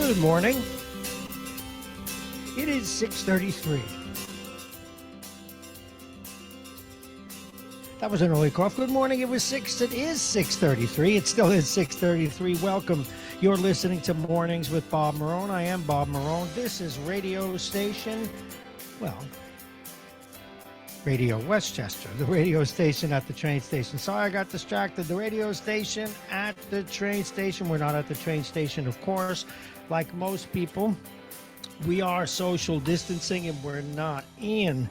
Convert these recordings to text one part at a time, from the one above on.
Good morning. It is 6:33. That was an early cough. Good morning. It is 6:33. It still is 6:33. Welcome. You're listening to Mornings with Bob Marrone. I am Bob Marrone. This is radio station, Radio Westchester, the radio station at the train station. Sorry, I got distracted. The radio station at the train station. We're not at the train station, of course. Like most people, we are social distancing and we're not in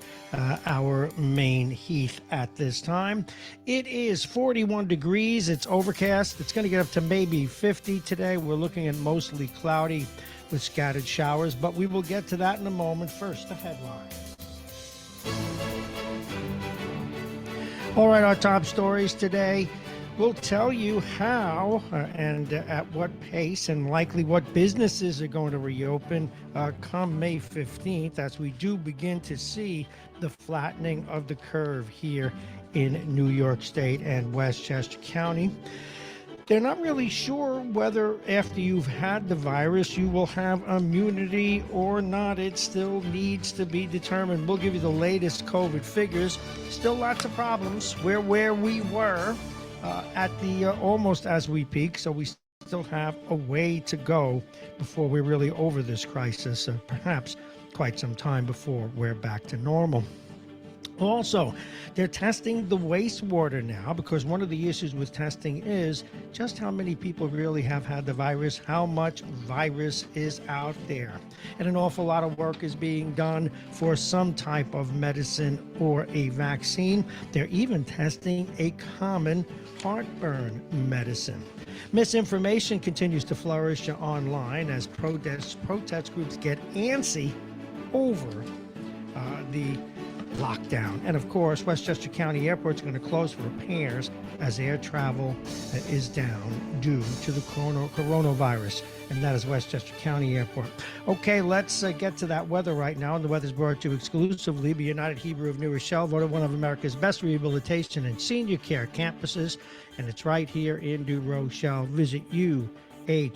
our main heath at this time. It is 41 degrees. It's overcast. It's going to get up to maybe 50 today. We're looking at mostly cloudy with scattered showers, but we will get to that in a moment. First, the headlines. All right, our top stories today. We'll tell you how and at what pace and likely what businesses are going to reopen come May 15th as we do begin to see the flattening of the curve here in New York State and Westchester County. They're not really sure whether after you've had the virus you will have immunity or not. It still needs to be determined. We'll give you the latest COVID figures. Still lots of problems. We're where we were at the almost as we peak, so we still have a way to go before we're really over this crisis, perhaps quite some time before we're back to normal. Also, they're testing the wastewater now because one of the issues with testing is just how many people really have had the virus, how much virus is out there. And an awful lot of work is being done for some type of medicine or a vaccine. They're even testing a common heartburn medicine. Misinformation continues to flourish online as protest groups get antsy over the lockdown. And of course, Westchester County Airport is going to close for repairs as air travel is down due to the coronavirus. And that is Westchester County Airport. Okay, let's get to that weather right now. And the weather is brought to you exclusively by United Hebrew of New Rochelle, voted one of America's best rehabilitation and senior care campuses. And it's right here in New Rochelle. Visit uhgc.org.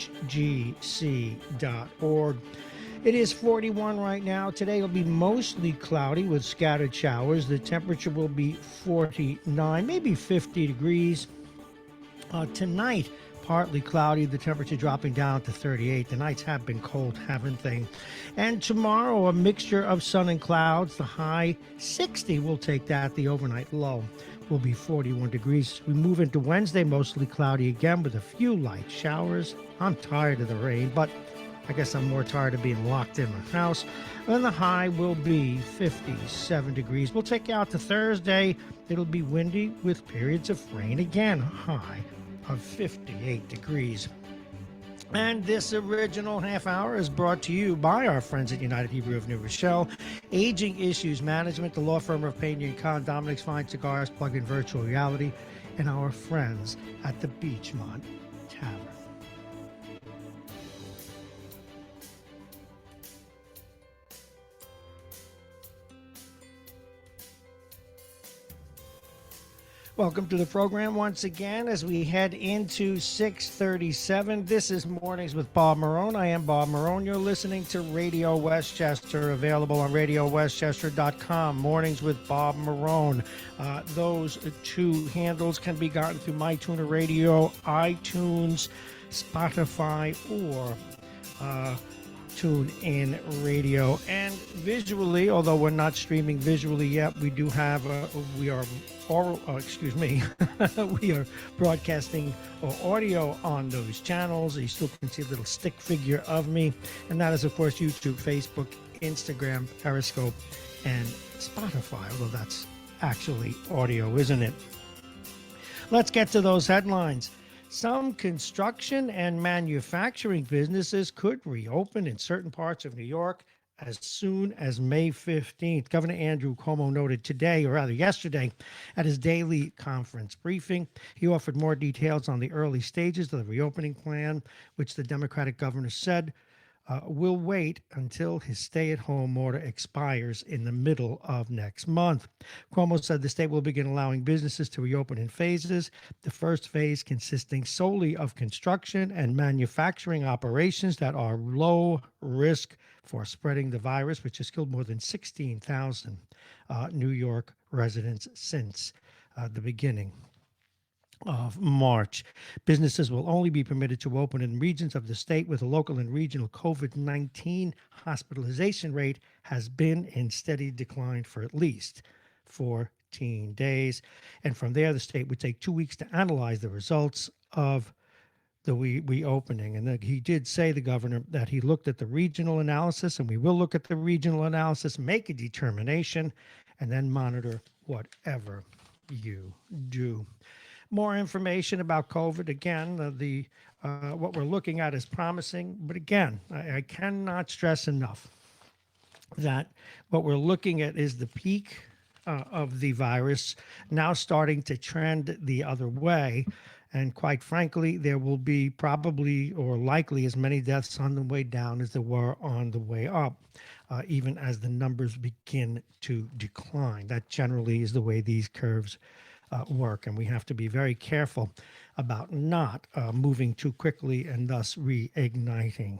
It is 41 right now. Today will be mostly cloudy with scattered showers. The temperature will be 49, maybe 50 degrees. Tonight, partly cloudy, the temperature dropping down to 38. The nights have been cold, haven't they? And tomorrow, a mixture of sun and clouds. The high 60, we'll take that. The overnight low will be 41 degrees. We move into Wednesday, mostly cloudy again with a few light showers. I'm tired of the rain, but I guess I'm more tired of being locked in my house. And the high will be 57 degrees. We'll take you out to Thursday. It'll be windy with periods of rain again. High of 58 degrees. And this original half hour is brought to you by our friends at United Hebrew of New Rochelle, Aging Issues Management, the law firm of Payne & Con, Dominic's Fine Cigars, Plug-in Virtual Reality, and our friends at the Beachmont Tavern. Welcome to the program once again as we head into 6:37. This is Mornings with Bob Marrone. I am Bob Marrone. You're listening to Radio Westchester, available on radiowestchester.com. Mornings with Bob Marrone. Those two handles can be gotten through MyTuner Radio, iTunes, Spotify, or Tune in radio. And visually, although we're not streaming visually yet, we do have we are broadcasting audio on those channels. You still can see a little stick figure of me, and that is of course YouTube, Facebook, Instagram, Periscope, and Spotify, although that's actually audio, isn't it? Let's get to those headlines. Some construction and manufacturing businesses could reopen in certain parts of New York as soon as May 15th. Governor Andrew Cuomo noted today, or rather yesterday, at his daily conference briefing. He offered more details on the early stages of the reopening plan, which the Democratic governor said will wait until his stay at home order expires in the middle of next month. Cuomo said the state will begin allowing businesses to reopen in phases. The first phase consisting solely of construction and manufacturing operations that are low risk for spreading the virus, which has killed more than 16,000 New York residents since the beginning of March. Businesses will only be permitted to open in regions of the state with a local and regional COVID-19 hospitalization rate has been in steady decline for at least 14 days. And from there, the state would take 2 weeks to analyze the results of the reopening. And he did say, the governor, that he looked at the regional analysis, and we will look at the regional analysis, make a determination, and then monitor whatever you do. More information about COVID. Again, what we're looking at is promising, but again, I cannot stress enough that what we're looking at is the peak of the virus now starting to trend the other way. And quite frankly, there will be probably or likely as many deaths on the way down as there were on the way up, even as the numbers begin to decline. That generally is the way these curves work, and we have to be very careful about not moving too quickly and thus reigniting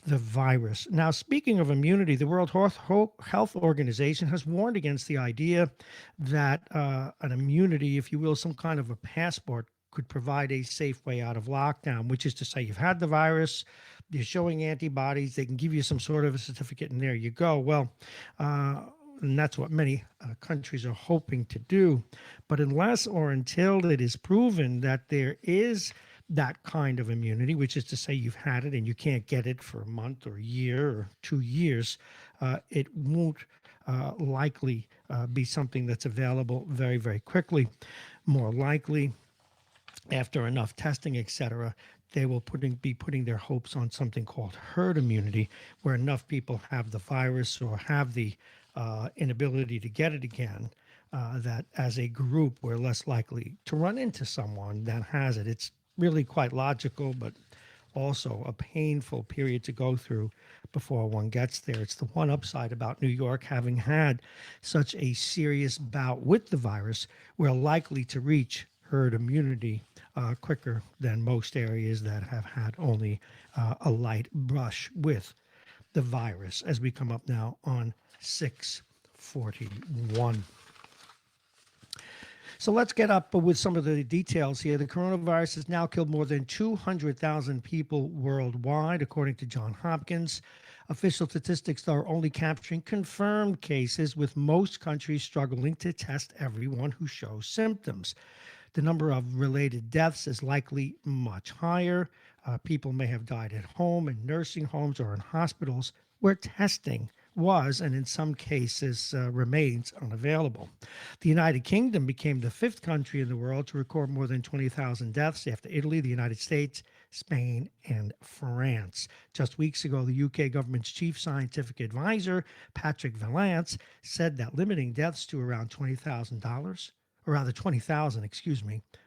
the virus. Now, speaking of immunity, the World Health Organization has warned against the idea that an immunity, if you will, some kind of a passport, could provide a safe way out of lockdown, which is to say you've had the virus, you're showing antibodies, they can give you some sort of a certificate, and there you go. Well, and that's what many countries are hoping to do. But unless or until it is proven that there is that kind of immunity, which is to say you've had it and you can't get it for a month or a year or 2 years, it won't likely be something that's available very, very quickly. More likely, after enough testing, etc., they will be putting their hopes on something called herd immunity, where enough people have the virus or have the inability to get it again, that as a group we're less likely to run into someone that has it. It's really quite logical, but also a painful period to go through before one gets there. It's the one upside about New York having had such a serious bout with the virus. We're likely to reach herd immunity quicker than most areas that have had only a light brush with the virus, as we come up now on 641. So let's get up with some of the details here. The coronavirus has now killed more than 200,000 people worldwide, according to Johns Hopkins. Official statistics are only capturing confirmed cases, with most countries struggling to test everyone who shows symptoms. The number of related deaths is likely much higher. People may have died at home, in nursing homes, or in hospitals where testing was, and in some cases remains, unavailable. The United Kingdom became the 5th country in the world to record more than 20,000 deaths after Italy, the United States, Spain, and France. Just weeks ago, the UK government's chief scientific advisor, Patrick Vallance, said that limiting deaths to around $20,000,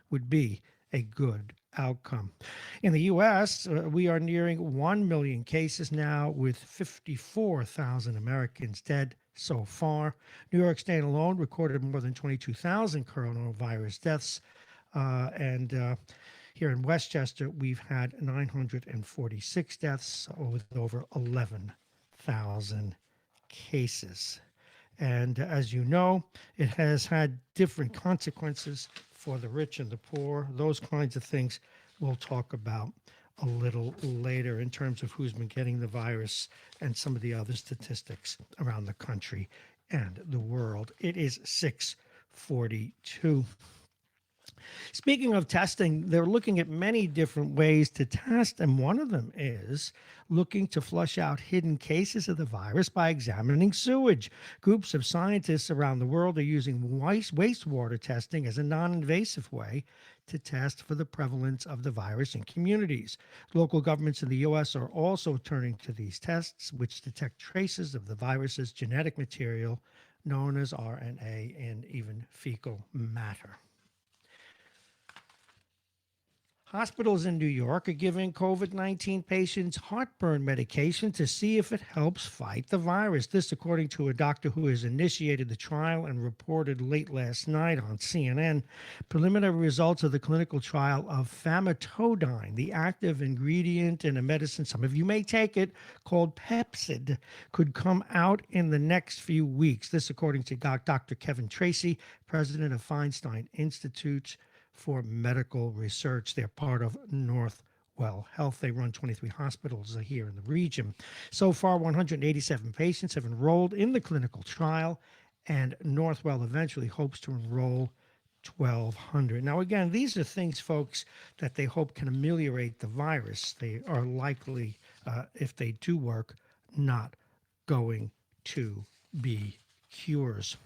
would be a good outcome. In the U.S., we are nearing 1 million cases now, with 54,000 Americans dead so far. New York State alone recorded more than 22,000 coronavirus deaths. And here in Westchester, we've had 946 deaths with over 11,000 cases. And as you know, it has had different consequences for the rich and the poor. Those kinds of things we'll talk about a little later in terms of who's been getting the virus and some of the other statistics around the country and the world. It is 6:42. Speaking of testing, they're looking at many different ways to test, and one of them is looking to flush out hidden cases of the virus by examining sewage. Groups of scientists around the world are using wastewater testing as a non-invasive way to test for the prevalence of the virus in communities. Local governments in the U.S. are also turning to these tests, which detect traces of the virus's genetic material, known as RNA, in even fecal matter. Hospitals in New York are giving COVID-19 patients heartburn medication to see if it helps fight the virus. This, according to a doctor who has initiated the trial and reported late last night on CNN. Preliminary results of the clinical trial of famotidine, the active ingredient in a medicine some of you may take it, called Pepcid, could come out in the next few weeks. This, according to Dr. Kevin Tracy, president of Feinstein Institute for Medical Research. They're part of Northwell Health. They run 23 hospitals here in the region. So far, 187 patients have enrolled in the clinical trial, and Northwell eventually hopes to enroll 1,200. Now, again, these are things, folks, that they hope can ameliorate the virus. They are likely, if they do work, not going to be cures.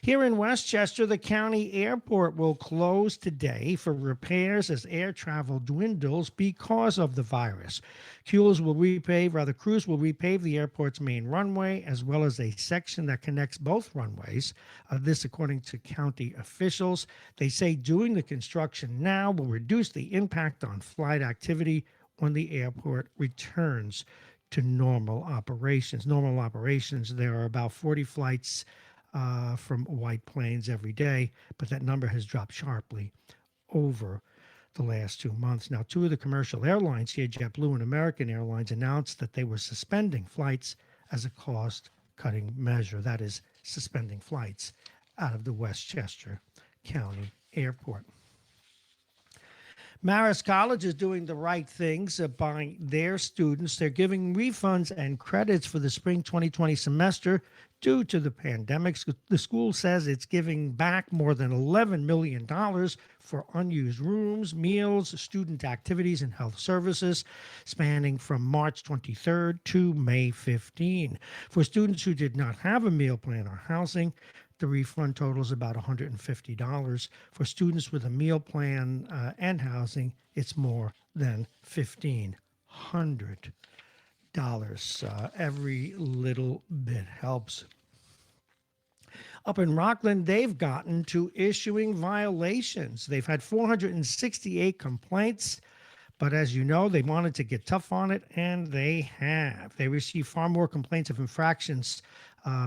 Here in Westchester, the county airport will close today for repairs as air travel dwindles because of the virus. Crews will repave the airport's main runway as well as a section that connects both runways. This, according to county officials. They say doing the construction now will reduce the impact on flight activity when the airport returns to normal operations. There are about 40 flights from White Plains every day, but that number has dropped sharply over the last 2 months. Now, two of the commercial airlines here, JetBlue and American Airlines, announced that they were suspending flights as a cost-cutting measure. That is, suspending flights out of the Westchester County Airport. Marist College is doing the right things by their students. They're giving refunds and credits for the spring 2020 semester due to the pandemic. The school says it's giving back more than $11 million for unused rooms, meals, student activities, and health services, spanning from March 23rd to May 15. For students who did not have a meal plan or housing, the refund totals about $150. For students with a meal plan and housing, it's more than $1,500. Every little bit helps. Up in Rockland, they've gotten to issuing violations. They've had 468 complaints, but as you know, they wanted to get tough on it, and they have. They received far more complaints of infractions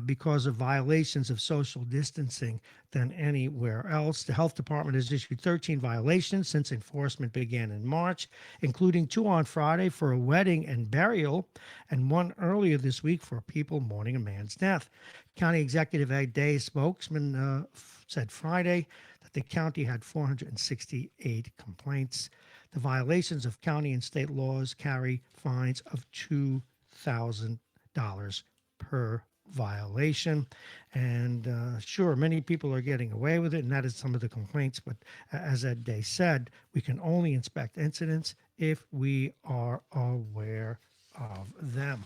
because of violations of social distancing than anywhere else. The health department has issued 13 violations since enforcement began in March, including 2 on Friday for a wedding and burial, and 1 earlier this week for people mourning a man's death. County Executive Day spokesman said Friday that the county had 468 complaints. The violations of county and state laws carry fines of $2,000 per violation. And sure, many people are getting away with it, and that is some of the complaints. But as Ed Day said, we can only inspect incidents if we are aware of them.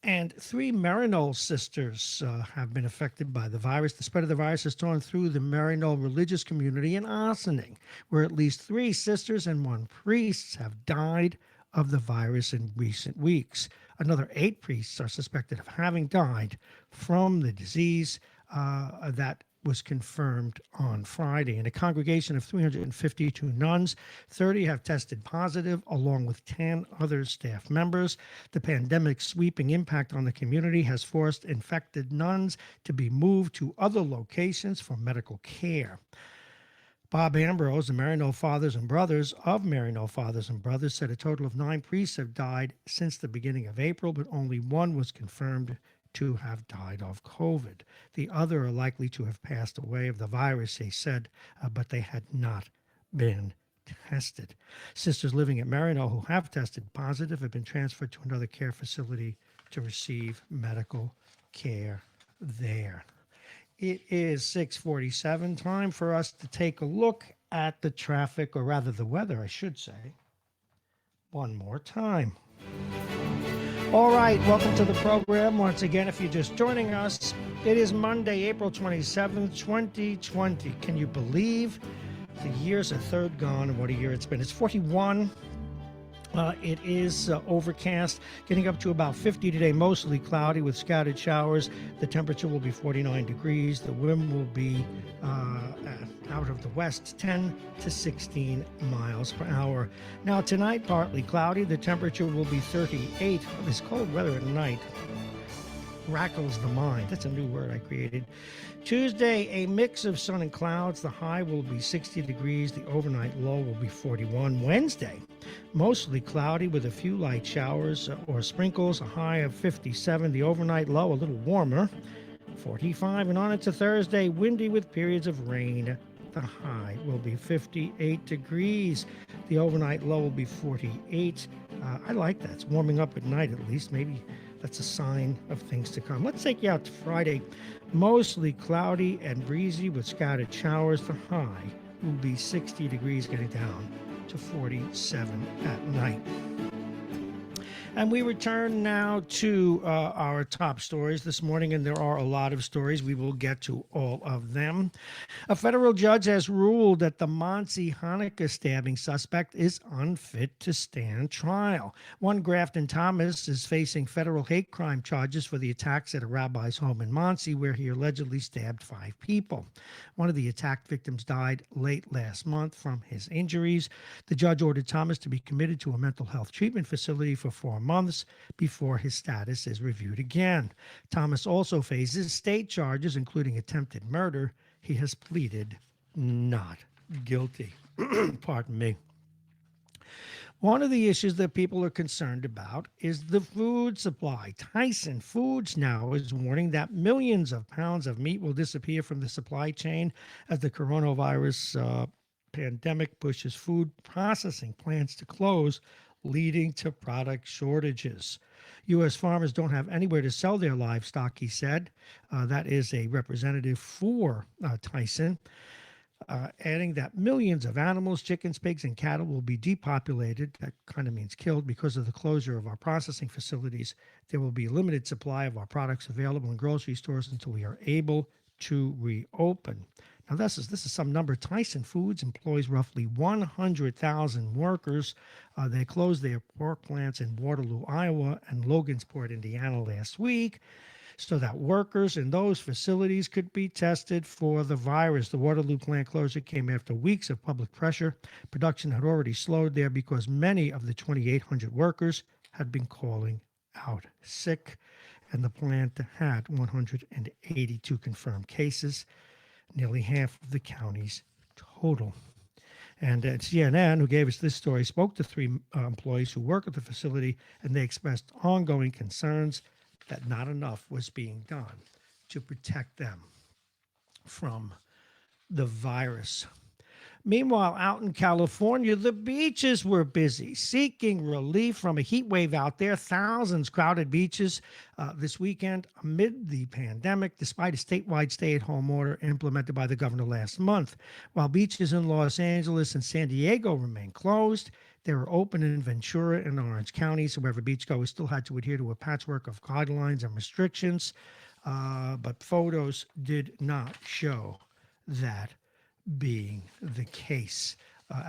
And 3 Marrone sisters have been affected by the virus. The spread of the virus has torn through the Marrone religious community in Ossining, where at least 3 sisters and 1 priest have died of the virus in recent weeks. Another 8 priests are suspected of having died from the disease that was confirmed on Friday. In a congregation of 352 nuns, 30 have tested positive, along with 10 other staff members. The pandemic's sweeping impact on the community has forced infected nuns to be moved to other locations for medical care. Bob Ambrose, the Marrone Fathers and Brothers of Marrone Fathers and Brothers, said a total of 9 priests have died since the beginning of April, but only 1 was confirmed to have died of COVID. The other are likely to have passed away of the virus, they said, but they had not been tested. Sisters living at Marrone who have tested positive have been transferred to another care facility to receive medical care there. It is 6:47, time for us to take a look at the traffic, or rather the weather, I should say, one more time. All right, welcome to the program. Once again, if you're just joining us, it is Monday, April 27th, 2020. Can you believe the year's a third gone, and what a year it's been? It's 41. It is overcast, getting up to about 50 today, mostly cloudy with scattered showers. The temperature will be 49 degrees. The wind will be out of the west, 10 to 16 miles per hour. Now, tonight, partly cloudy. The temperature will be 38. This cold weather at night rackles the mind. That's a new word I created. Tuesday, a mix of sun and clouds. The high will be 60 degrees. The overnight low will be 41. Wednesday, mostly cloudy with a few light showers or sprinkles. A high of 57. The overnight low a little warmer, 45. And on into Thursday, windy with periods of rain. The high will be 58 degrees. The overnight low will be 48. I like that. It's warming up at night at least. Maybe that's a sign of things to come. Let's take you out to Friday. Mostly cloudy and breezy with scattered showers. The high will be 60 degrees, getting down to 47 at night. And we return now to our top stories this morning, and there are a lot of stories. We will get to all of them. A federal judge has ruled that the Monsey Hanukkah stabbing suspect is unfit to stand trial. One Grafton Thomas is facing federal hate crime charges for the attacks at a rabbi's home in Monsey, where he allegedly stabbed 5 people. One of the attacked victims died late last month from his injuries. The judge ordered Thomas to be committed to a mental health treatment facility for 4 months before his status is reviewed again. Thomas also faces state charges, including attempted murder. He has pleaded not guilty. Pardon me. One of the issues that people are concerned about is the food supply. Tyson Foods now is warning that millions of pounds of meat will disappear from the supply chain as the coronavirus pandemic pushes food processing plants to close, leading to product shortages. U.S. farmers don't have anywhere to sell their livestock, he said. That is a representative for Tyson. Adding that millions of animals, chickens, pigs, and cattle will be depopulated. That kind of means killed because of the closure of our processing facilities. There will be a limited supply of our products available in grocery stores until we are able to reopen. Now, this is some number. Tyson Foods employs roughly 100,000 workers. They closed their pork plants in Waterloo, Iowa, and Logansport, Indiana last week, so that workers in those facilities could be tested for the virus. The Waterloo plant closure came after weeks of public pressure. Production had already slowed there because many of the 2,800 workers had been calling out sick, and the plant had 182 confirmed cases, nearly half of the county's total. And CNN, who gave us this story, spoke to 3 employees who work at the facility, and they expressed ongoing concerns that not enough was being done to protect them from the virus. Meanwhile, out in California, the beaches were busy, seeking relief from a heat wave out there. Thousands crowded beaches this weekend amid the pandemic, despite a statewide stay-at-home order implemented by the governor last month. While beaches in Los Angeles and San Diego remain closed, they were open in Ventura and Orange counties. However, beachgoers still had to adhere to a patchwork of guidelines and restrictions, but photos did not show that being the case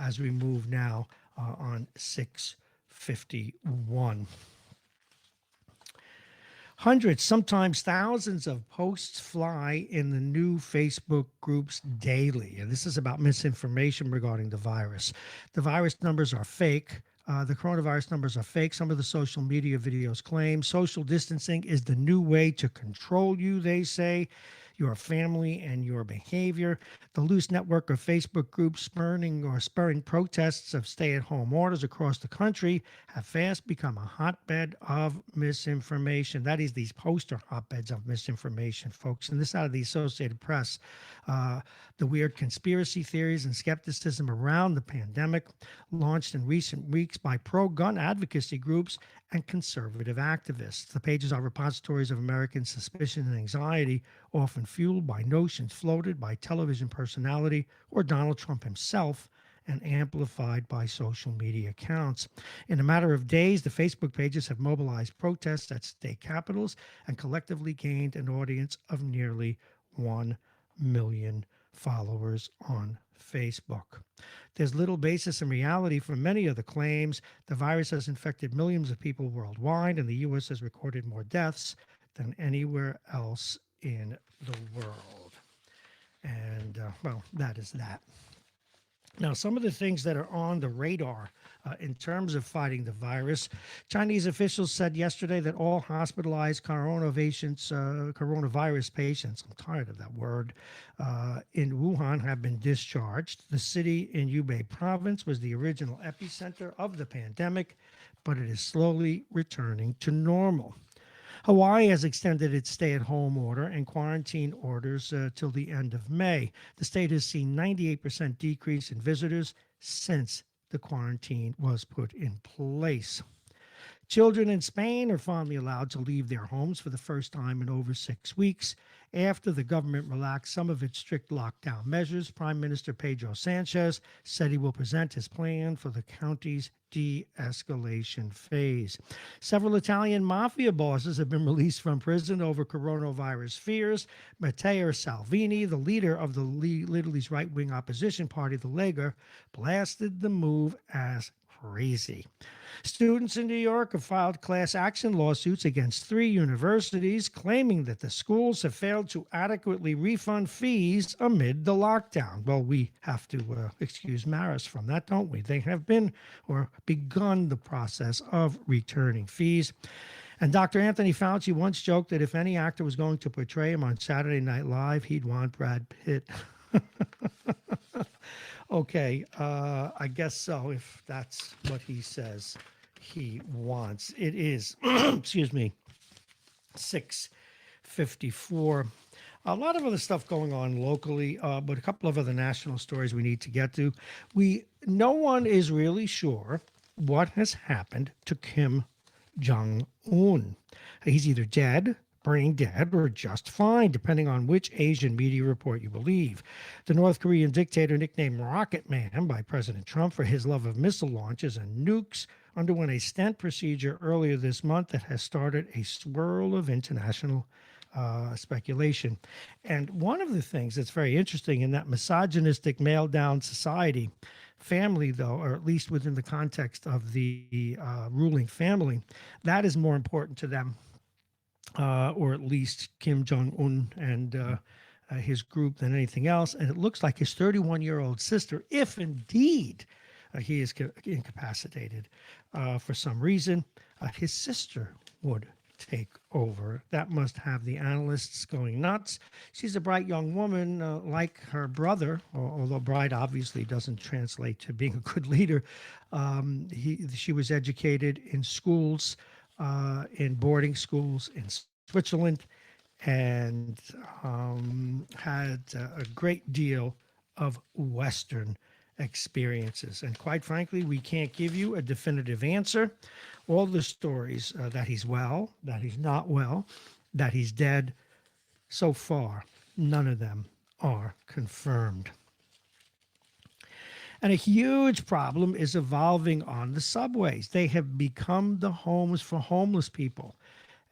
as we move now on 651. Hundreds, sometimes thousands of posts fly in the new Facebook groups daily. And this is about misinformation regarding the virus. The virus numbers are fake. The coronavirus numbers are fake. Some of the social media videos claim social distancing is the new way to control you, they say, your family and your behavior. The loose network of Facebook groups spurring protests of stay-at-home orders across the country have fast become a hotbed of misinformation. That is, these poster hotbeds of misinformation, folks. And this out of the Associated Press. The weird conspiracy theories and skepticism around the pandemic, launched in recent weeks by pro-gun advocacy groups and conservative activists. The pages are repositories of American suspicion and anxiety, often fueled by notions floated by television personality or Donald Trump himself, and amplified by social media accounts. In a matter of days, the Facebook pages have mobilized protests at state capitals and collectively gained an audience of nearly 1 million followers on Facebook. There's little basis in reality for many of the claims. The virus has infected millions of people worldwide, and the U.S. has recorded more deaths than anywhere else in the world. And, well, that is that. Now, some of the things that are on the radar in terms of fighting the virus, Chinese officials said yesterday that all hospitalized coronavirus patients, I'm tired of that word, in Wuhan have been discharged. The city in Hubei province was the original epicenter of the pandemic, but it is slowly returning to normal. Hawaii has extended its stay at home order and quarantine orders till the end of May. The state has seen 98% decrease in visitors since the quarantine was put in place. Children in Spain are finally allowed to leave their homes for the first time in over 6 weeks. After the government relaxed some of its strict lockdown measures, Prime Minister Pedro Sanchez said he will present his plan for the country's de escalation phase. Several Italian mafia bosses have been released from prison over coronavirus fears. Matteo Salvini, the leader of the Italy's right wing opposition party, the Lega, blasted the move as crazy. Students in New York have filed class action lawsuits against 3 universities, claiming that the schools have failed to adequately refund fees amid the lockdown. Well, we have to excuse Marist from that, don't we? They have been or begun the process of returning fees. And Dr. Anthony Fauci once joked that if any actor was going to portray him on Saturday Night Live, he'd want Brad Pitt. Okay, I guess so, if that's what he says he wants. It is, excuse me, 6:54. A lot of other stuff going on locally, but a couple of other national stories we need to get to. No one is really sure what has happened to Kim Jong-un. He's either dead, brain dead, or just fine, depending on which Asian media report you believe. The North Korean dictator, nicknamed Rocket Man by President Trump for his love of missile launches and nukes, underwent a stent procedure earlier this month that has started a swirl of international speculation. And one of the things that's very interesting in that misogynistic male-down society, family, though, or at least within the context of the ruling family, that is more important to them, or at least Kim Jong-un and his group, than anything else. And it looks like his 31-year-old sister, if indeed he is incapacitated for some reason, his sister would take over. That must have the analysts going nuts. She's a bright young woman, like her brother, although bright obviously doesn't translate to being a good leader. She was educated in schools, in boarding schools in Switzerland, and had a great deal of Western experiences. And quite frankly, we can't give you a definitive answer. All the stories that he's well, that he's not well, that he's dead, so far, none of them are confirmed. And a huge problem is evolving on the subways. They have become the homes for homeless people.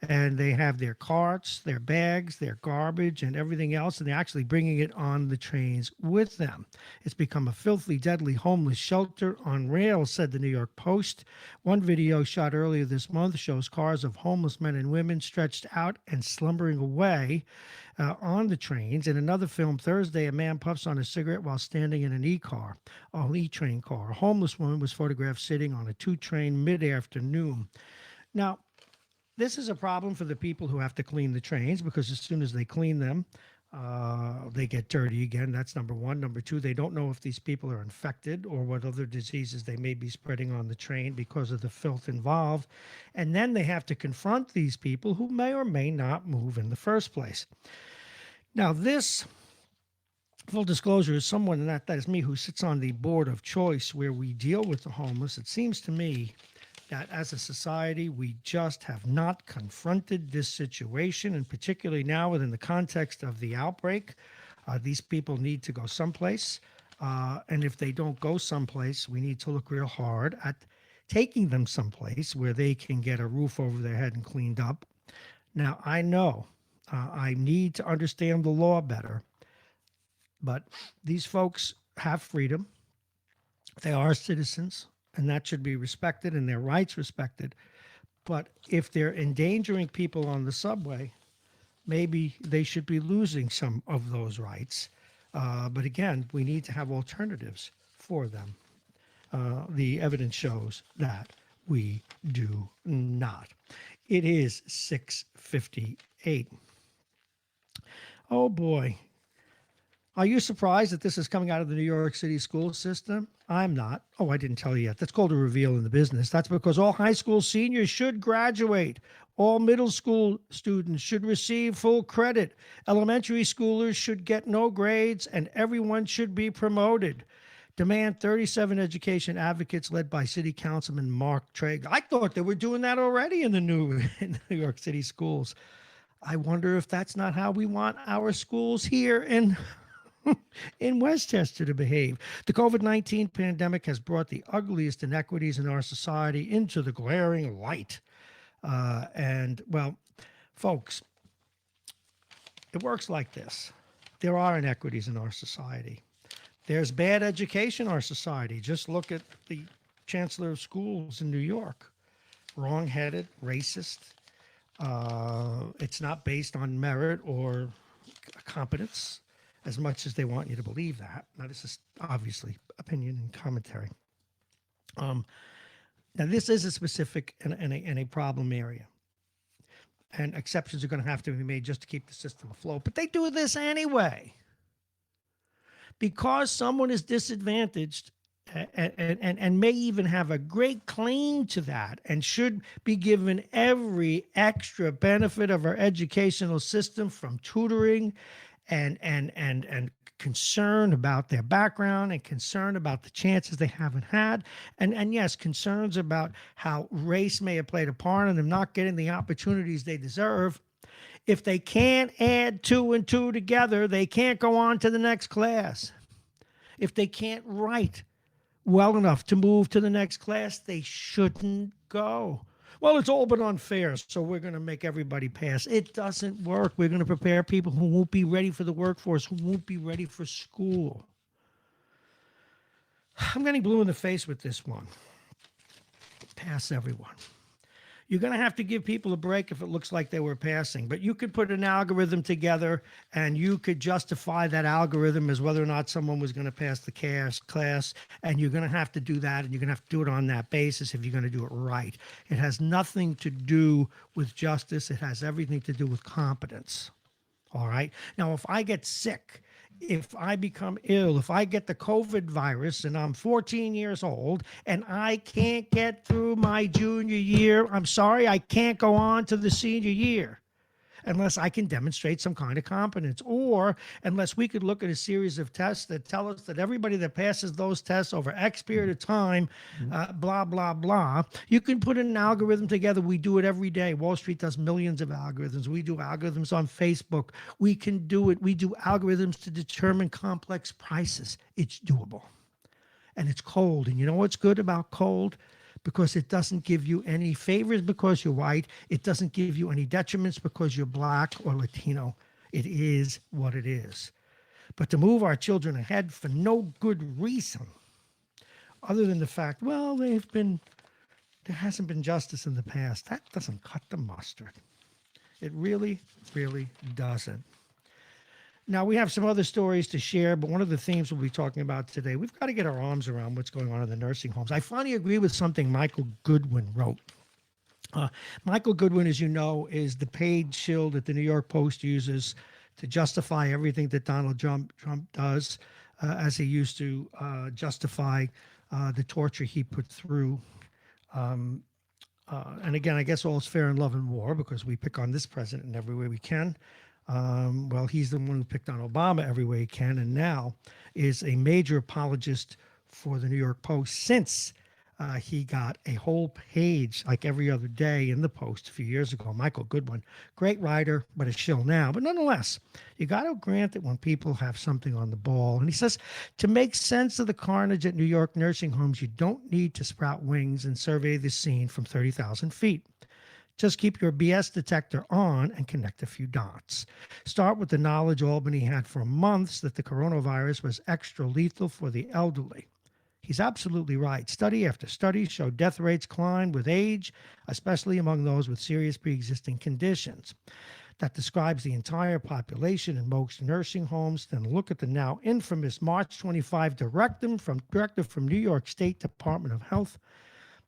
And they have their carts, their bags, their garbage, and everything else, and they're actually bringing it on the trains with them. It's become a filthy, deadly homeless shelter on rails, said the New York Post. One video shot earlier this month shows cars of homeless men and women stretched out and slumbering away on the trains. In another film Thursday, a man puffs on a cigarette while standing in an E-train car. A homeless woman was photographed sitting on a 2-train mid-afternoon. Now, this is a problem for the people who have to clean the trains, because as soon as they clean them, they get dirty again. That's number one. Number two, they don't know if these people are infected or what other diseases they may be spreading on the train because of the filth involved. And then they have to confront these people who may or may not move in the first place. Now, this, full disclosure, is someone, that is me, who sits on the board of choice where we deal with the homeless. It seems to me that as a society, we just have not confronted this situation, and particularly now within the context of the outbreak. These people need to go someplace, and if they don't go someplace, we need to look real hard at taking them someplace where they can get a roof over their head and cleaned up. Now, I know I need to understand the law better, but these folks have freedom. They are citizens, and that should be respected and their rights respected. But if they're endangering people on the subway, maybe they should be losing some of those rights. But again, we need to have alternatives for them. The evidence shows that we do not. It is 6:58. Oh boy. Are you surprised that this is coming out of the New York City school system? I'm not. Oh, I didn't tell you yet. That's called a reveal in the business. That's because all high school seniors should graduate. All middle school students should receive full credit. Elementary schoolers should get no grades, and everyone should be promoted. Demand 37 education advocates led by City Councilman Mark Trigg. I thought they were doing that already in the New York City schools. I wonder if that's not how we want our schools here in Westchester to behave. The COVID 19 pandemic has brought the ugliest inequities in our society into the glaring light. Well, folks, it works like this. There are inequities in our society. There's bad education in our society. Just look at the chancellor of schools in New York. Wrong-headed, racist. It's not based on merit or competence as much as they want you to believe that. Now, this is obviously opinion and commentary. Now, this is a specific and a problem area. And exceptions are going to have to be made just to keep the system afloat. But they do this anyway. Because someone is disadvantaged and may even have a great claim to that and should be given every extra benefit of our educational system, from tutoring and concern about their background and concern about the chances they haven't had. And yes, concerns about how race may have played a part in them not getting the opportunities they deserve. If they can't add 2 and 2 together, they can't go on to the next class. If they can't write well enough to move to the next class, they shouldn't go. Well, it's all but unfair, so we're going to make everybody pass. It doesn't work. We're going to prepare people who won't be ready for the workforce, who won't be ready for school. I'm getting blue in the face with this one. Pass everyone. You're going to have to give people a break if it looks like they were passing. But you could put an algorithm together, and you could justify that algorithm as whether or not someone was going to pass the class. And you're going to have to do that, and you're going to have to do it on that basis if you're going to do it right. It has nothing to do with justice. It has everything to do with competence. All right? Now, if I get sick, if I become ill, if I get the COVID virus and I'm 14 years old and I can't get through my junior year, I'm sorry, I can't go on to the senior year unless I can demonstrate some kind of competence, or unless we could look at a series of tests that tell us that everybody that passes those tests over X period of time, blah, blah, blah. You can put an algorithm together. We do it every day. Wall Street does millions of algorithms. We do algorithms on Facebook. We can do it. We do algorithms to determine complex prices. It's doable. And it's cold. And you know what's good about cold? Because it doesn't give you any favors because you're white. It doesn't give you any detriments because you're black or Latino. It is what it is. But to move our children ahead for no good reason, other than the fact, well, there hasn't been justice in the past, that doesn't cut the mustard. It really, really doesn't. Now, we have some other stories to share, but one of the themes we'll be talking about today, we've got to get our arms around what's going on in the nursing homes. I finally agree with something Michael Goodwin wrote. Michael Goodwin, as you know, is the paid shield that the New York Post uses to justify everything that Donald Trump does, as he used to justify the torture he put through. And again, I guess all's fair in love and war because we pick on this president in every way we can. Well, he's the one who picked on Obama every way he can, and now is a major apologist for the New York Post since he got a whole page like every other day in the Post a few years ago. Michael Goodwin, great writer, but a shill now. But nonetheless, you got to grant that when people have something on the ball. And he says, to make sense of the carnage at New York nursing homes, you don't need to sprout wings and survey the scene from 30,000 feet. Just keep your BS detector on and connect a few dots. Start with the knowledge Albany had for months that the coronavirus was extra lethal for the elderly. He's absolutely right. Study after study show death rates climb with age, especially among those with serious pre-existing conditions. that describes the entire population in most nursing homes. Then look at the now infamous March 25 directive from New York State Department of Health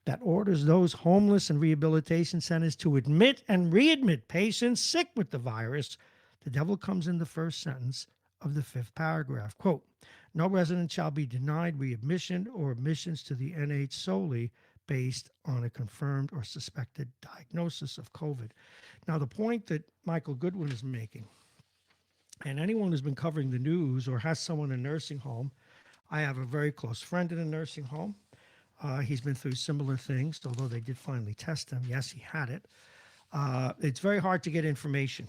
that orders those homeless and rehabilitation centers to admit and readmit patients sick with the virus. The devil comes in the first sentence of the fifth paragraph. Quote, no resident shall be denied readmission or admissions to the NH solely based on a confirmed or suspected diagnosis of COVID. Now, the point that Michael Goodwin is making, and anyone who's been covering the news or has someone in a nursing home, I have a very close friend in a nursing home. He's been through similar things, although they did finally test him. Yes, he had it. It's very hard to get information.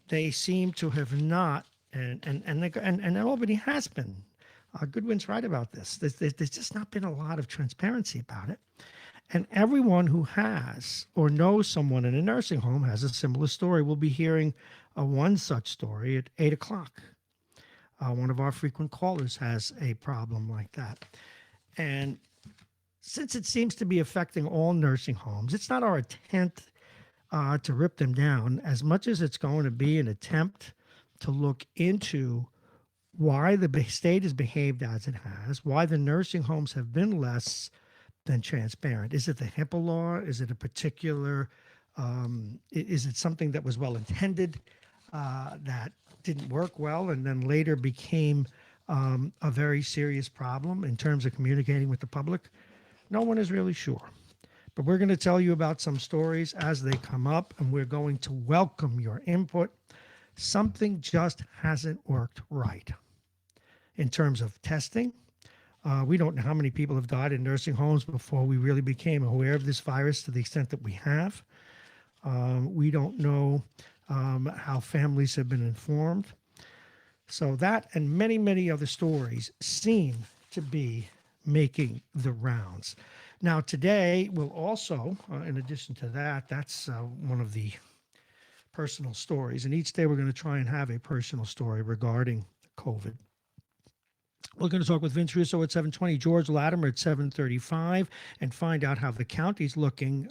They seem to have not, and Albany has been. Goodwin's right about this. There's just not been a lot of transparency about it. And everyone who has or knows someone in a nursing home has a similar story. We'll be hearing one such story at 8 o'clock. One of our frequent callers has a problem like that. And since it seems to be affecting all nursing homes, it's not our intent to rip them down as much as it's going to be an attempt to look into why the state has behaved as it has, why the nursing homes have been less than transparent. Is it the HIPAA law? Is it a particular, is it something that was well intended that didn't work well and then later became a very serious problem in terms of communicating with the public? No one is really sure. But we're going to tell you about some stories as they come up, and we're going to welcome your input. Something just hasn't worked right in terms of testing. We don't know how many people have died in nursing homes before we really became aware of this virus to the extent that we have. We don't know how families have been informed. So that and many, many other stories seem to be making the rounds. Now, today will also, in addition to that, that's one of the personal stories. And each day we're going to try and have a personal story regarding COVID. We're going to talk with Vince Russo at 7:20, George Latimer at 7:35, and find out how the county's looking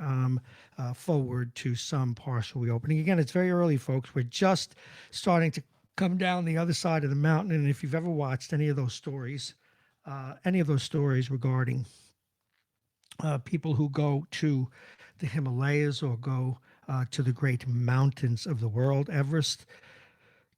forward to some partial reopening. Again, it's very early, folks. We're just starting to come down the other side of the mountain. And if you've ever watched any of those stories regarding people who go to the Himalayas or go to the great mountains of the world, Everest,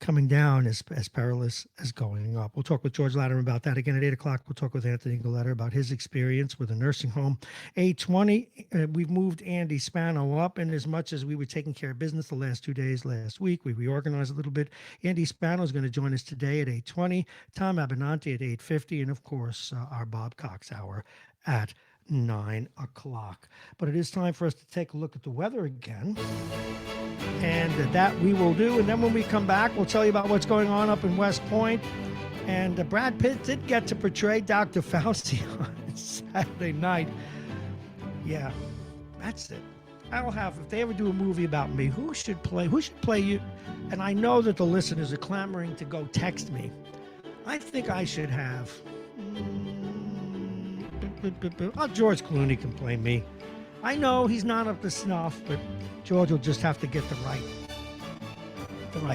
coming down is as perilous as going up. We'll talk with George Latimer about that. Again, at 8 o'clock, we'll talk with Anthony Galetta about his experience with a nursing home. 8:20, we've moved Andy Spano up, and as much as we were taking care of business the last 2 days last week, we reorganized a little bit. Andy Spano is going to join us today at 8:20, Tom Abenanti at 8:50, and of course, our Bob Cox Hour at 9 o'clock. But it is time for us to take a look at the weather again. And that we will do. And then when we come back, we'll tell you about what's going on up in West Point. And Brad Pitt did get to portray Dr. Fauci on Saturday night. Yeah, that's it. I'll have, if they ever do a movie about me, who should play you? And I know that the listeners are clamoring to go text me. I think I should have... George Clooney can play me. I know he's not up to snuff, but George will just have to get the right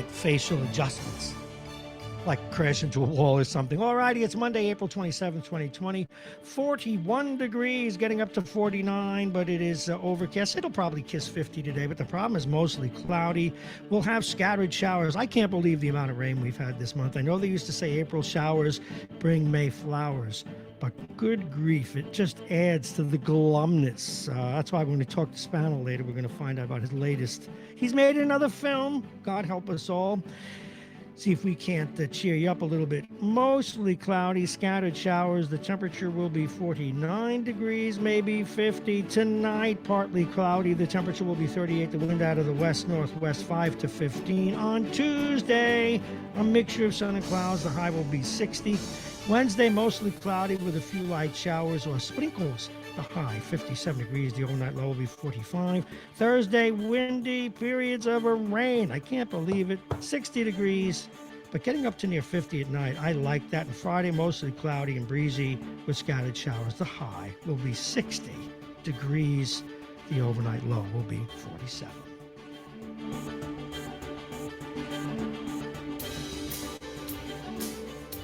facial adjustments, like crash into a wall or something. All righty, it's Monday, April 27, 2020. 41 degrees, getting up to 49, but it is overcast. It'll probably kiss 50 today, but the problem is mostly cloudy. We'll have scattered showers. I can't believe the amount of rain we've had this month. I know they used to say April showers bring May flowers, but good grief, it just adds to the glumness. That's why when we talk to Spano later, we're going to find out about his latest. He's made another film. God help us all. See if we can't cheer you up a little bit. Mostly cloudy, scattered showers. The temperature will be 49 degrees, maybe 50. Tonight, partly cloudy. The temperature will be 38. The wind out of the west-northwest, 5 to 15. On Tuesday, a mixture of sun and clouds. The high will be 60. Wednesday, mostly cloudy with a few light showers or sprinkles. The high, 57 degrees. The overnight low will be 45. Thursday, windy, periods of rain. I can't believe it. 60 degrees, but getting up to near 50 at night. I like that. And Friday, mostly cloudy and breezy with scattered showers. The high will be 60 degrees. The overnight low will be 47.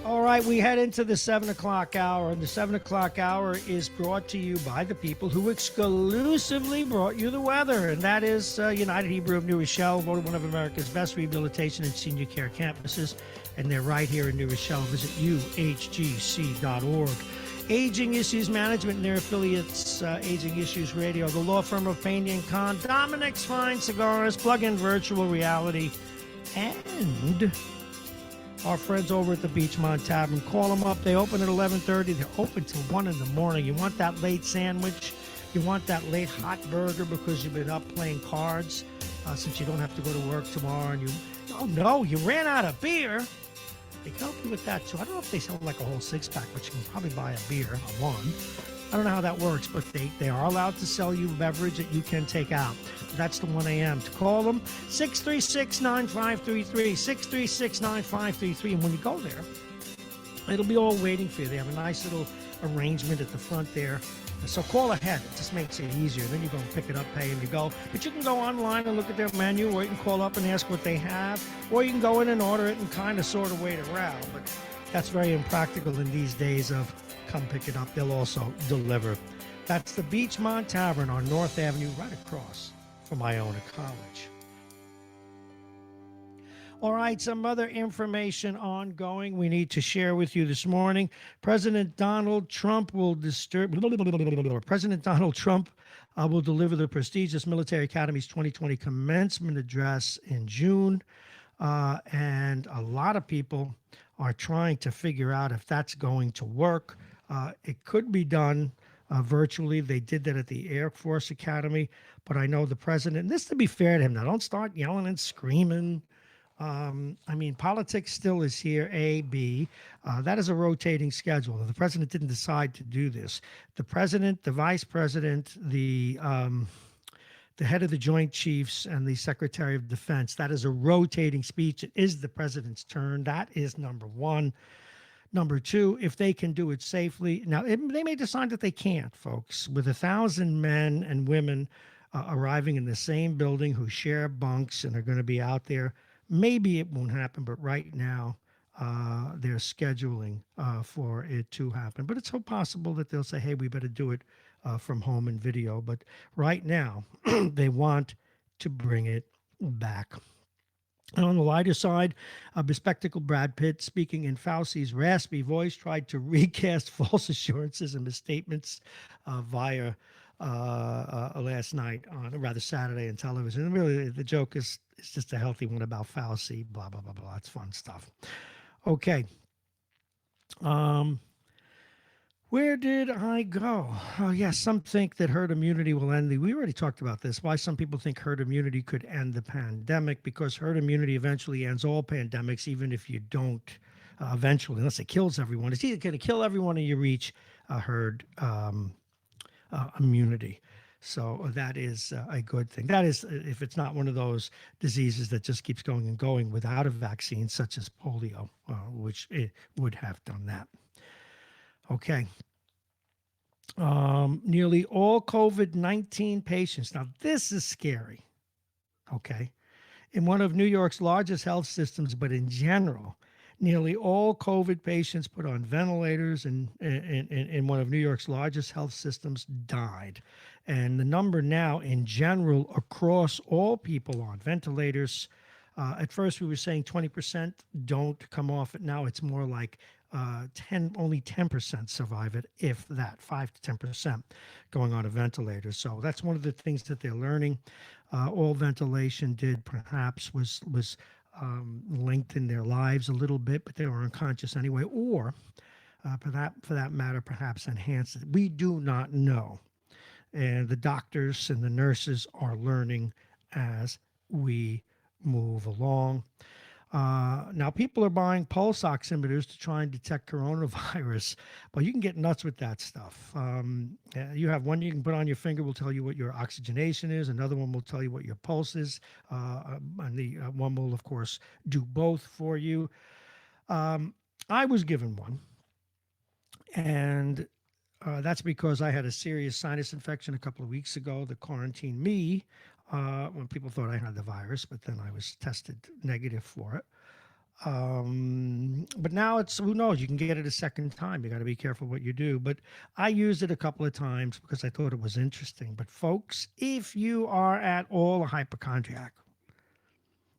All right, we head into the 7 o'clock hour, and the 7 o'clock hour is brought to you by the people who exclusively brought you the weather, and that is United Hebrew of New Rochelle, voted one of America's best rehabilitation and senior care campuses, and they're right here in New Rochelle. Visit uhgc.org. Aging Issues Management and their affiliates, Aging Issues Radio, the law firm of Payne and Con, Dominic's Fine Cigars, Plug-in Virtual Reality, and our friends over at the Beachmont Tavern. Call them up. They open at 11:30. They're open till 1 in the morning. You want that late sandwich? You want that late hot burger because you've been up playing cards since you don't have to go to work tomorrow, and you ran out of beer. They can help you with that too. I don't know if they sell like a whole six-pack, but you can probably buy a beer, one. I don't know how that works, but they are allowed to sell you a beverage that you can take out. That's the 1 a.m. To call them, 636-9533, 636-9533. And when you go there, it'll be all waiting for you. They have a nice little arrangement at the front there. So call ahead. It just makes it easier. Then you go and pick it up, pay, and you go. But you can go online and look at their menu, or you can call up and ask what they have, or you can go in and order it and kind of sort of wait around. But that's very impractical in these days of come pick it up. They'll also deliver. That's the Beachmont Tavern on North Avenue, right across from Iona College. All right, some other information ongoing we need to share with you this morning. President Donald Trump will deliver the prestigious Military Academy's 2020 commencement address in June. And a lot of people are trying to figure out if that's going to work. It could be done virtually. They did that at the Air Force Academy. But I know the president, and this to be fair to him, now don't start yelling and screaming. Politics still is here, A, B. That is a rotating schedule. The president didn't decide to do this. The president, the vice president, the head of the Joint Chiefs, and the Secretary of Defense, that is a rotating speech. It is the president's turn. That is number one. Number two, if they can do it safely. Now, they may decide that they can't, folks. With 1,000 men and women arriving in the same building who share bunks and are going to be out there, maybe it won't happen, but right now they're scheduling for it to happen. But it's so possible that they'll say, hey, we better do it from home and video. But right now, they want to bring it back. And on the lighter side, bespectacled Brad Pitt, speaking in Fauci's raspy voice, tried to recast false assurances and misstatements via last night Saturday on television. And really, the joke is just a healthy one about Fauci, blah, blah, blah, blah. It's fun stuff. Okay. Where did I go? Oh, yes, some think that herd immunity will end we already talked about this, why some people think herd immunity could end the pandemic, because herd immunity eventually ends all pandemics, even if you don't eventually, unless it kills everyone. It's either going to kill everyone or you reach herd immunity. So that is a good thing. That is, if it's not one of those diseases that just keeps going and going without a vaccine, such as polio, which it would have done that. Okay. Nearly all COVID-19 patients. Now, this is scary. Okay. In one of New York's largest health systems, but in general, nearly all COVID patients put on ventilators in one of New York's largest health systems died. And the number now in general across all people on ventilators, at first we were saying 20% don't come off it. Now it's more like only 10% survive it, if that, 5 to 10% going on a ventilator. So that's one of the things that they're learning. All ventilation did perhaps was lengthen their lives a little bit, but they were unconscious anyway, or for that matter, perhaps enhance it. We do not know. And the doctors and the nurses are learning as we move along. Now, people are buying pulse oximeters to try and detect coronavirus, but you can get nuts with that stuff. You have one you can put on your finger, will tell you what your oxygenation is. Another one will tell you what your pulse is. And the one will, of course, do both for you. I was given one, and that's because I had a serious sinus infection a couple of weeks ago that quarantined me when people thought I had the virus, but then I was tested negative for it. But now it's, who knows, you can get it a second time. You got to be careful what you do. But I used it a couple of times because I thought it was interesting. But folks, if you are at all a hypochondriac,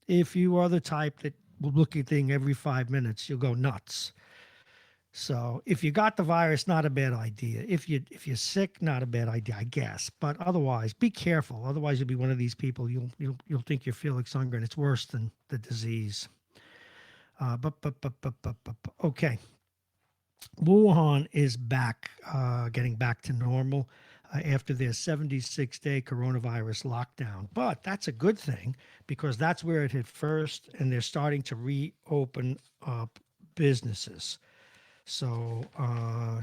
if you are the type that will look at thing every 5 minutes, you'll go nuts. So if you got the virus, not a bad idea. If you're sick, not a bad idea, I guess. But otherwise, be careful. Otherwise, you'll be one of these people. You'll think you're Felix Unger, and it's worse than the disease. Okay. Wuhan is back, getting back to normal after their 76-day coronavirus lockdown. But that's a good thing because that's where it hit first, and they're starting to reopen up businesses. So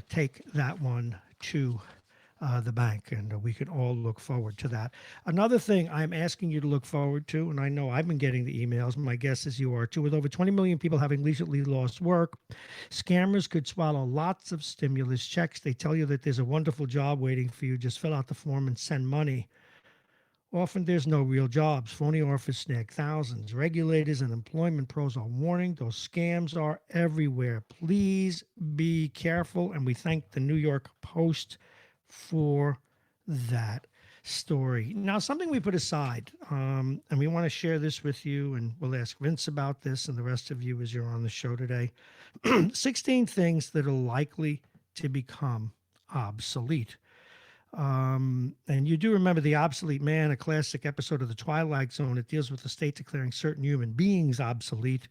take that one to the bank, and we can all look forward to that. Another thing I'm asking you to look forward to, and I know I've been getting the emails, my guess is you are too, with over 20 million people having recently lost work, scammers could swallow lots of stimulus checks. They tell you that there's a wonderful job waiting for you. Just fill out the form and send money. Often there's no real jobs. Phony offers snag thousands. Regulators and employment pros are warning those scams are everywhere. Please be careful. And we thank the New York Post for that story. Now, something we put aside, and we want to share this with you, and we'll ask Vince about this and the rest of you as you're on the show today. 16 things that are likely to become obsolete. And you do remember The Obsolete Man, a classic episode of The Twilight Zone. It deals with the state declaring certain human beings obsolete.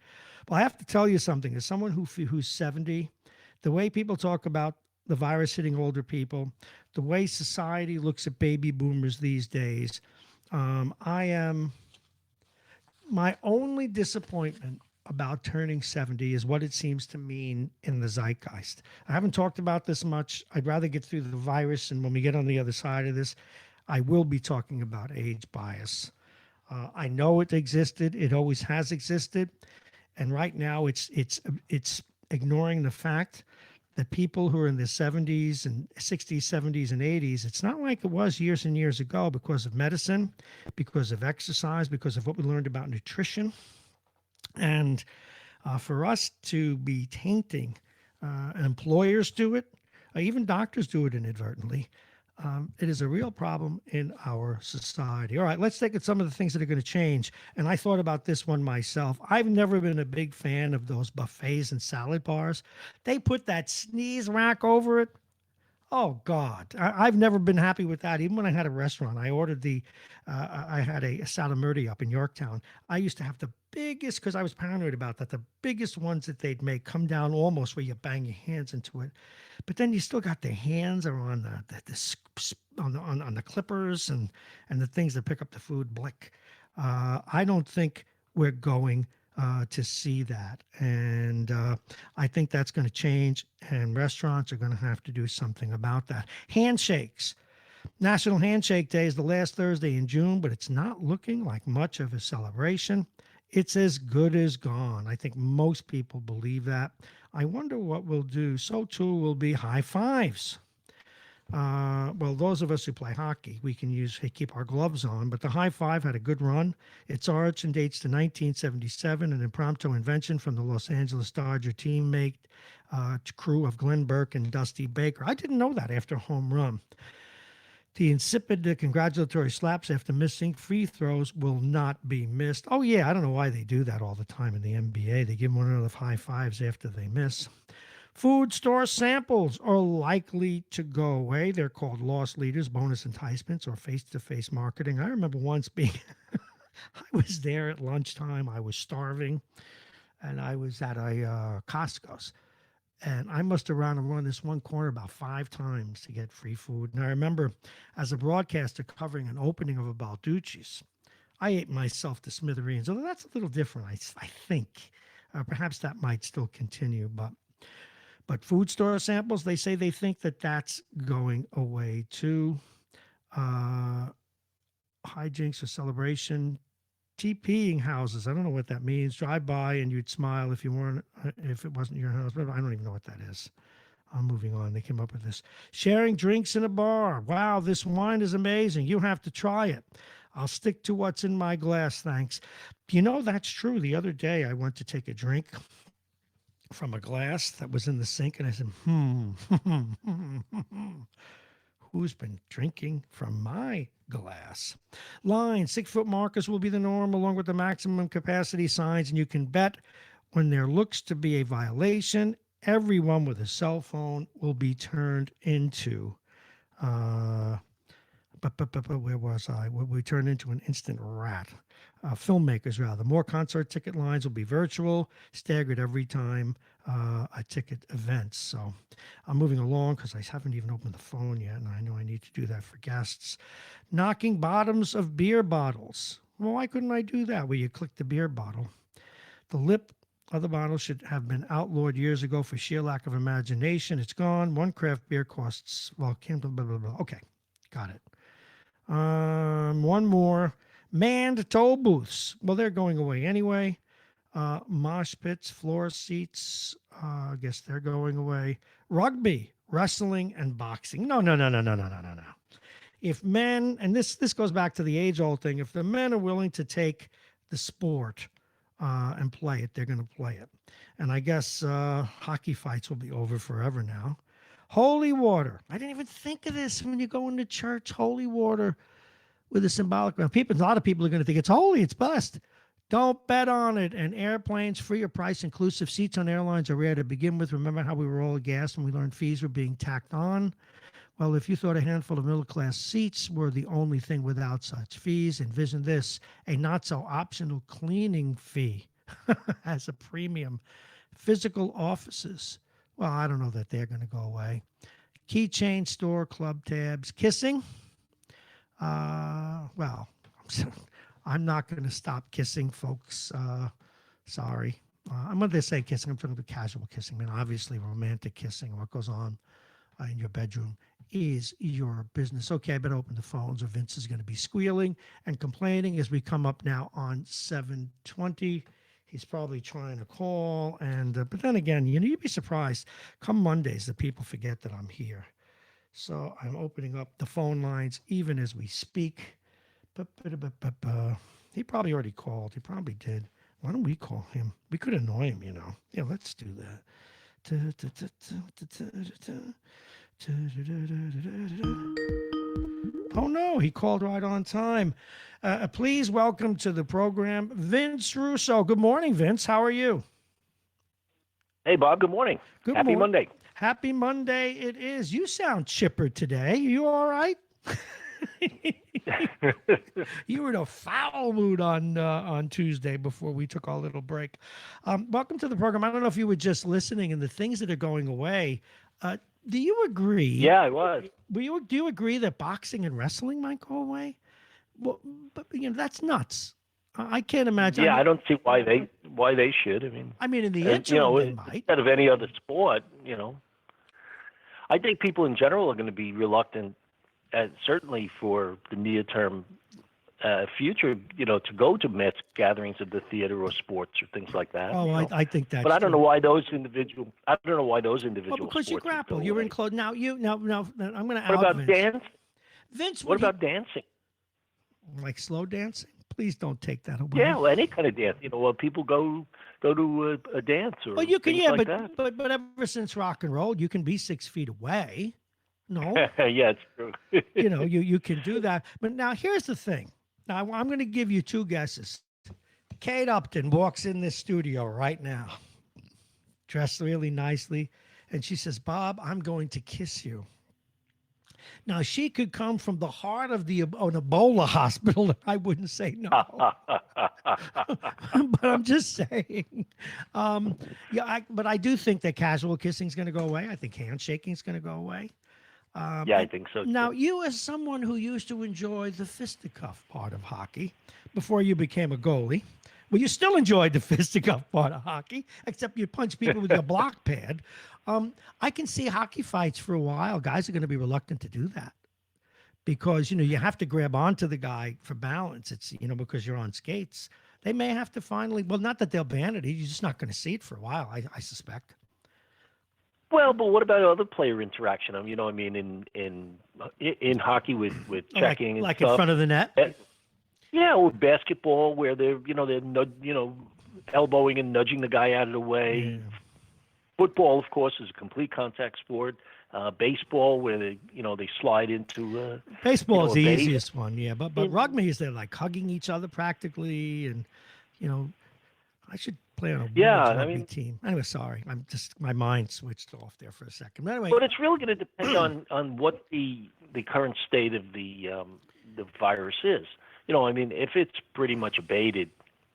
Well, I have to tell you something. As someone who's 70, the way people talk about the virus hitting older people, the way society looks at baby boomers these days, I am, my only disappointment about turning 70 is what it seems to mean in the zeitgeist. I haven't talked about this much. I'd rather get through the virus, and when we get on the other side of this, I will be talking about age bias. I know it existed. It always has existed, and right now it's ignoring the fact that people who are in their 70s and 60s, 70s, and 80s, it's not like it was years and years ago because of medicine, because of exercise, because of what we learned about nutrition. And for us to be tainting, employers do it, even doctors do it inadvertently. It is a real problem in our society. All right, let's take at some of the things that are going to change. And I thought about this one myself. I've never been a big fan of those buffets and salad bars. They put that sneeze rack over it. Oh God, I've never been happy with that. Even when I had a restaurant, I ordered I had a salamurti up in Yorktown. I used to have the biggest, because I was paranoid about that, the biggest ones that they'd make come down almost where you bang your hands into it. But then you still got the hands are on on the clippers and the things that pick up the food blick. I don't think we're going to see that. And I think that's going to change, and restaurants are going to have to do something about that. Handshakes. National Handshake Day is the last Thursday in June, but it's not looking like much of a celebration. It's as good as gone. I think most people believe that. I wonder what we'll do. So too will be high fives. Well, those of us who play hockey, we can keep our gloves on, but the high five had a good run. Its origin dates to 1977, an impromptu invention from the Los Angeles Dodger teammate crew of Glenn Burke and Dusty Baker. I didn't know that after a home run. The insipid congratulatory slaps after missing free throws will not be missed. Oh, yeah, I don't know why they do that all the time in the NBA. They give one another high fives after they miss. Food store samples are likely to go away. They're called loss leaders, bonus enticements, or face-to-face marketing. I remember once I was there at lunchtime. I was starving, and I was at a Costco's. And I must have run this one corner about 5 times to get free food. And I remember as a broadcaster covering an opening of a Balducci's, I ate myself to smithereens. Although that's a little different, I think. Perhaps that might still continue, but food store samples, they say they think that that's going away too. Hijinks or celebration. TPing houses. I don't know what that means. Drive by and you'd smile if it wasn't your house. But I don't even know what that is. I'm moving on. They came up with this. Sharing drinks in a bar. Wow, this wine is amazing. You have to try it. I'll stick to what's in my glass, thanks. You know, that's true. The other day I went to take a drink from a glass that was in the sink, and I said, who's been drinking from my glass? Line 6 foot markers will be the norm along with the maximum capacity signs, and you can bet when there looks to be a violation, everyone with a cell phone will be turned into where was I? We turned into an instant rat. Filmmakers, rather. More concert ticket lines will be virtual, staggered every time a ticket events. So I'm moving along because I haven't even opened the phone yet, and I know I need to do that for guests. Knocking bottoms of beer bottles. Well, why couldn't I do that? Where you click the beer bottle. The lip of the bottle should have been outlawed years ago for sheer lack of imagination. It's gone. One craft beer costs, well, blah, blah, blah, blah. Okay, got it. One more. Manned toll booths. Well, they're going away anyway. Mosh pits, floor seats. I guess they're going away. Rugby, wrestling, and boxing. No, no, no, no, no, no, no, no, no. If men, and this goes back to the age-old thing, if the men are willing to take the sport and play it, they're going to play it. And I guess hockey fights will be over forever now. Holy water. I didn't even think of this when you go into church. Holy water with a symbolic. A lot of people are going to think it's holy, it's blessed. Don't bet on it. And airplanes, free or price inclusive. Seats on airlines are rare to begin with. Remember how we were all aghast when we learned fees were being tacked on? Well, if you thought a handful of middle-class seats were the only thing without such fees, envision this, a not-so-optional cleaning fee as a premium. Physical offices. Well, I don't know that they're going to go away. Keychain store, club tabs, kissing. Well, I'm not going to stop kissing, folks. Sorry. I'm going to say kissing. I'm talking about casual kissing. I mean, obviously, romantic kissing, what goes on in your bedroom is your business. Okay, I better open the phones or Vince is going to be squealing and complaining as we come up now on 7:20. He's probably trying to call, and but then again, you'd be surprised. Come Mondays, the people forget that I'm here. So I'm opening up the phone lines even as we speak. He probably already called. He probably did. Why don't we call him? We could annoy him, Yeah, let's do that. Oh no, he called right on time. Please welcome to the program, Vince Russo. Good morning, Vince. How are you? Hey, Bob. Good morning. Happy Monday. Happy Monday it is. You sound chipper today. Are you all right? You were in a foul mood on Tuesday before we took our little break. Welcome to the program. I don't know if you were just listening and the things that are going away. Do you agree? Yeah, I was. Do you agree that boxing and wrestling might go away? Well, but that's nuts. I can't imagine. Yeah, I don't see why they should. I mean, in the interim, they might. Instead of any other sport, I think people in general are going to be reluctant, certainly for the near-term future, to go to mass gatherings at the theater or sports or things like that. Oh, I think that's. But I don't know why those individual. I don't know why those individual. Well, because you grapple, you're in close. Now, I'm going to. What about dance? Vince, what about dancing? Like slow dancing? Please don't take that away. Yeah, well, any kind of dance. Well, people go to a dance or. Well, you can, yeah, like but ever since rock and roll, you can be 6 feet away. No. Yeah, it's true. you can do that. But now here's the thing. Now I'm going to give you two guesses. Kate Upton walks in this studio right now, dressed really nicely, and she says, "Bob, I'm going to kiss you." Now, she could come from the heart of an Ebola hospital, and I wouldn't say no. But I'm just saying. But I do think that casual kissing is going to go away. I think handshaking is going to go away. Yeah, I think so, too. Now, you as someone who used to enjoy the fisticuff part of hockey before you became a goalie, well, you still enjoyed the fisticuff part of hockey, except you punch people with your block pad. I can see hockey fights for a while. Guys are going to be reluctant to do that because, you have to grab onto the guy for balance. It's, because you're on skates. They may have to finally, well, not that they'll ban it. You're just not going to see it for a while, I suspect. Well, but what about other player interaction? In hockey with checking and like stuff. In front of the net. Yeah, or basketball where they're elbowing and nudging the guy out of the Yeah. way. Football, of course, is a complete contact sport. Baseball, where they slide into Baseball is a the base. easiest one, yeah. But rugby is they're like hugging each other practically, and you know, I should play on a Yeah, women's I rugby mean, team. Anyway, sorry, my mind switched off there for a second. But anyway, but it's really going to depend on what the current state of the virus is. I mean, if it's pretty much abated,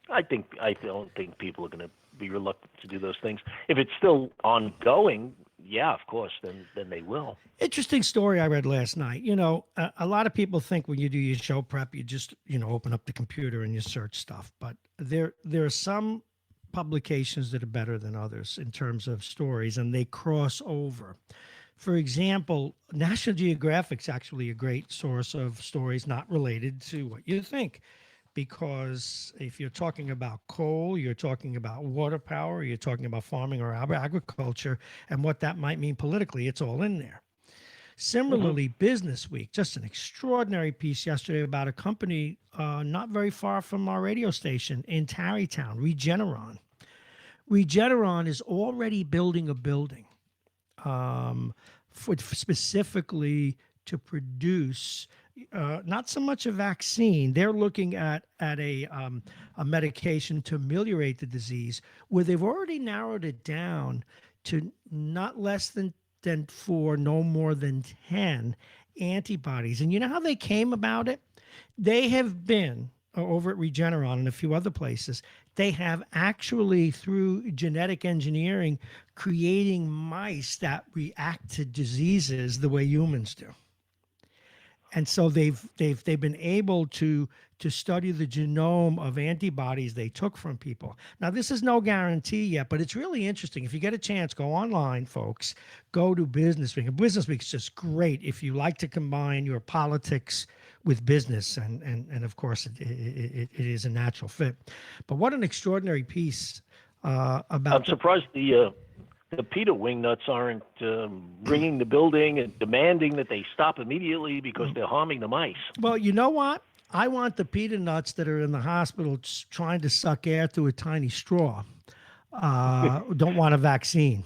I don't think people are going to be reluctant to do those things. If it's still ongoing, yeah, of course, then they will. interesting story I read last night. A lot of people think when you do your show prep, you just open up the computer and you search stuff. But there are some publications that are better than others in terms of stories, and they cross over. For example, National Geographic's actually a great source of stories not related to what you think. Because if you're talking about coal, you're talking about water power, you're talking about farming or agriculture, and what that might mean politically, it's all in there. Hmm. Similarly, Business Week, just an extraordinary piece yesterday about a company not very far from our radio station in Tarrytown, Regeneron. Regeneron is already building a building for specifically to produce not so much a vaccine. They're looking at a medication to ameliorate the disease, where they've already narrowed it down to not less than four, no more than 10 antibodies. And you know how they came about it? They have been over at Regeneron and a few other places. They have actually, through genetic engineering, creating mice that react to diseases the way humans do. And so they've been able to study the genome of antibodies they took from people. Now, this is no guarantee yet, but it's really interesting. If you get a chance, go online, folks. Go to Business Week. And Business Week is just great if you like to combine your politics with business, and of course it is a natural fit. But what an extraordinary piece I'm about the. surprised the PETA wingnuts aren't ringing the building and demanding that they stop immediately because they're harming the mice. Well, you know what? I want the PETA nuts that are in the hospital trying to suck air through a tiny straw. Don't want a vaccine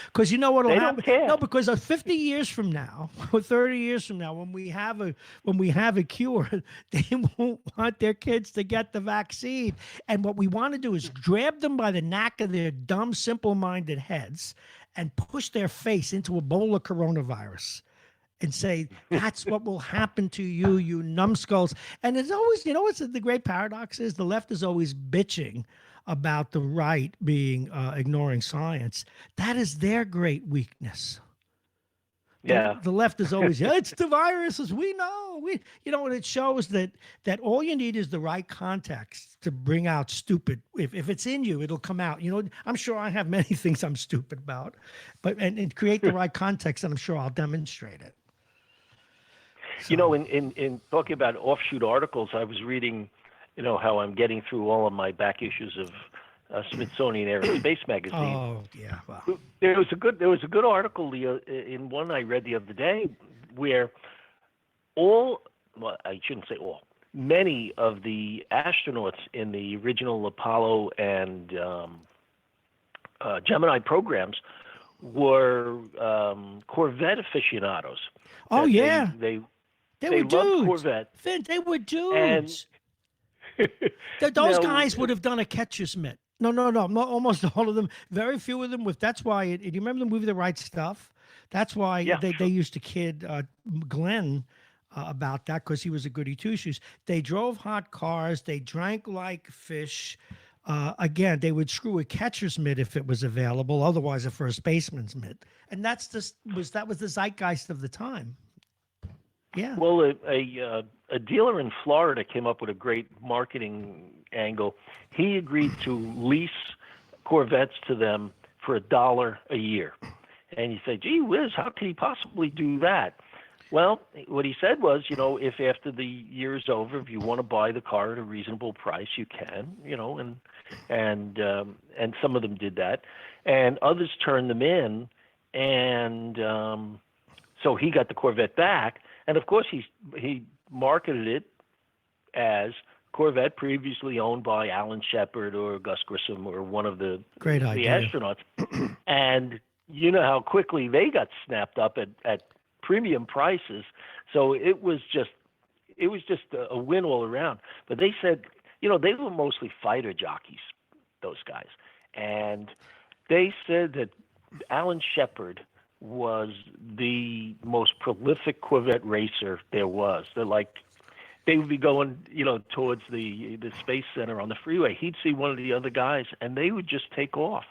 because you know what'll They don't happen. care. No, because 50 years from now or 30 years from now, when we have a cure, they won't want their kids to get the vaccine. And what we want to do is grab them by the neck of their dumb, simple-minded heads and push their face into a bowl of coronavirus and say, that's what will happen to you, you numbskulls. And it's always, what's the great paradox is? The left is always bitching about the right being ignoring science. That is their great weakness. Yeah. The left is always, yeah, it's the viruses. We know. And it shows that all you need is the right context to bring out stupid. If it's in you, it'll come out. I'm sure I have many things I'm stupid about, but and create the right context, and I'm sure I'll demonstrate it. So. In talking about offshoot articles, I was reading, how I'm getting through all of my back issues of Smithsonian Air and Space magazine. Oh yeah, well. There was a good article in one I read the other day where I shouldn't say all, many of the astronauts in the original Apollo and Gemini programs were Corvette aficionados. Oh yeah, they were loved dudes. Corvette. Finn, they were dudes. Those Now, guys would have done a catcher's mitt. No, almost all of them. Very few of them. That's why. You remember the movie The Right Stuff? That's why Yeah, they sure. used to kid Glenn about that because he was a goody two shoes. They drove hot cars. They drank like fish. Again, they would screw a catcher's mitt if it was available. Otherwise, a first baseman's mitt. And that was the zeitgeist of the time. Yeah. Well, a dealer in Florida came up with a great marketing angle. He agreed to lease Corvettes to them for $1 a year. And you say, gee whiz, how could he possibly do that? Well, what he said was, if after the year is over, if you want to buy the car at a reasonable price, you can, and some of them did that, and others turned them in, and so he got the Corvette back, and of course he marketed it as Corvette previously owned by Alan Shepard or Gus Grissom or one of Great the idea. astronauts. And you know how quickly they got snapped up at premium prices. So it was just a win all around. But they said, they were mostly fighter jockeys, those guys. And they said that Alan Shepard was the most prolific Corvette racer there was. They would be going, towards the Space Center on the freeway. He'd see one of the other guys, and they would just take off.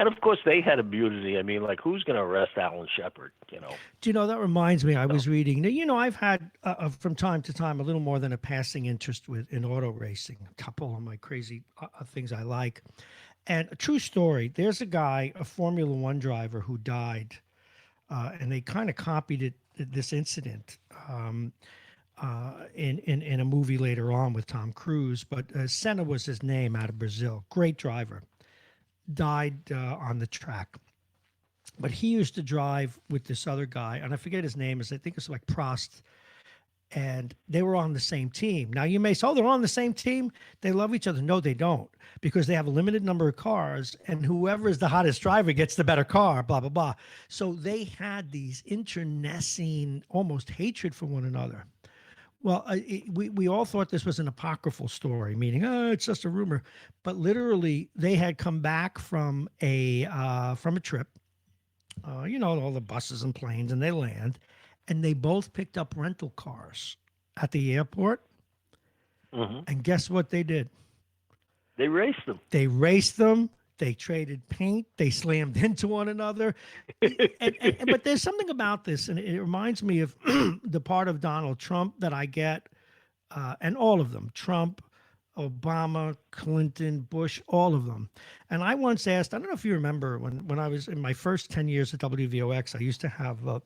And of course, they had immunity. I mean, like, who's going to arrest Alan Shepard? Do you know, that reminds me, I was reading, I've had from time to time a little more than a passing interest in auto racing, a couple of my crazy things I like. And a true story, there's a guy, a Formula One driver, who died, and they kind of copied this incident in a movie later on with Tom Cruise. But Senna was his name, out of Brazil. Great driver. Died on the track. But he used to drive with this other guy, and I forget his name. I think it's like Prost. And they were on the same team. Now you may say, they're on the same team. They love each other. No, they don't, because they have a limited number of cars, and whoever is the hottest driver gets the better car, blah, blah, blah. So they had these internecine, almost hatred for one another. Well, we all thought this was an apocryphal story, meaning, it's just a rumor. But literally, they had come back from a trip, all the buses and planes, and they land. And they both picked up rental cars at the airport. Mm-hmm. And guess what they did? They raced them. They traded paint. They slammed into one another. But there's something about this, and it reminds me of the part of Donald Trump that I get, and all of them, Trump, Obama, Clinton, Bush, all of them. And I once asked, I don't know if you remember, when I was in my first 10 years at WVOX, I used to have a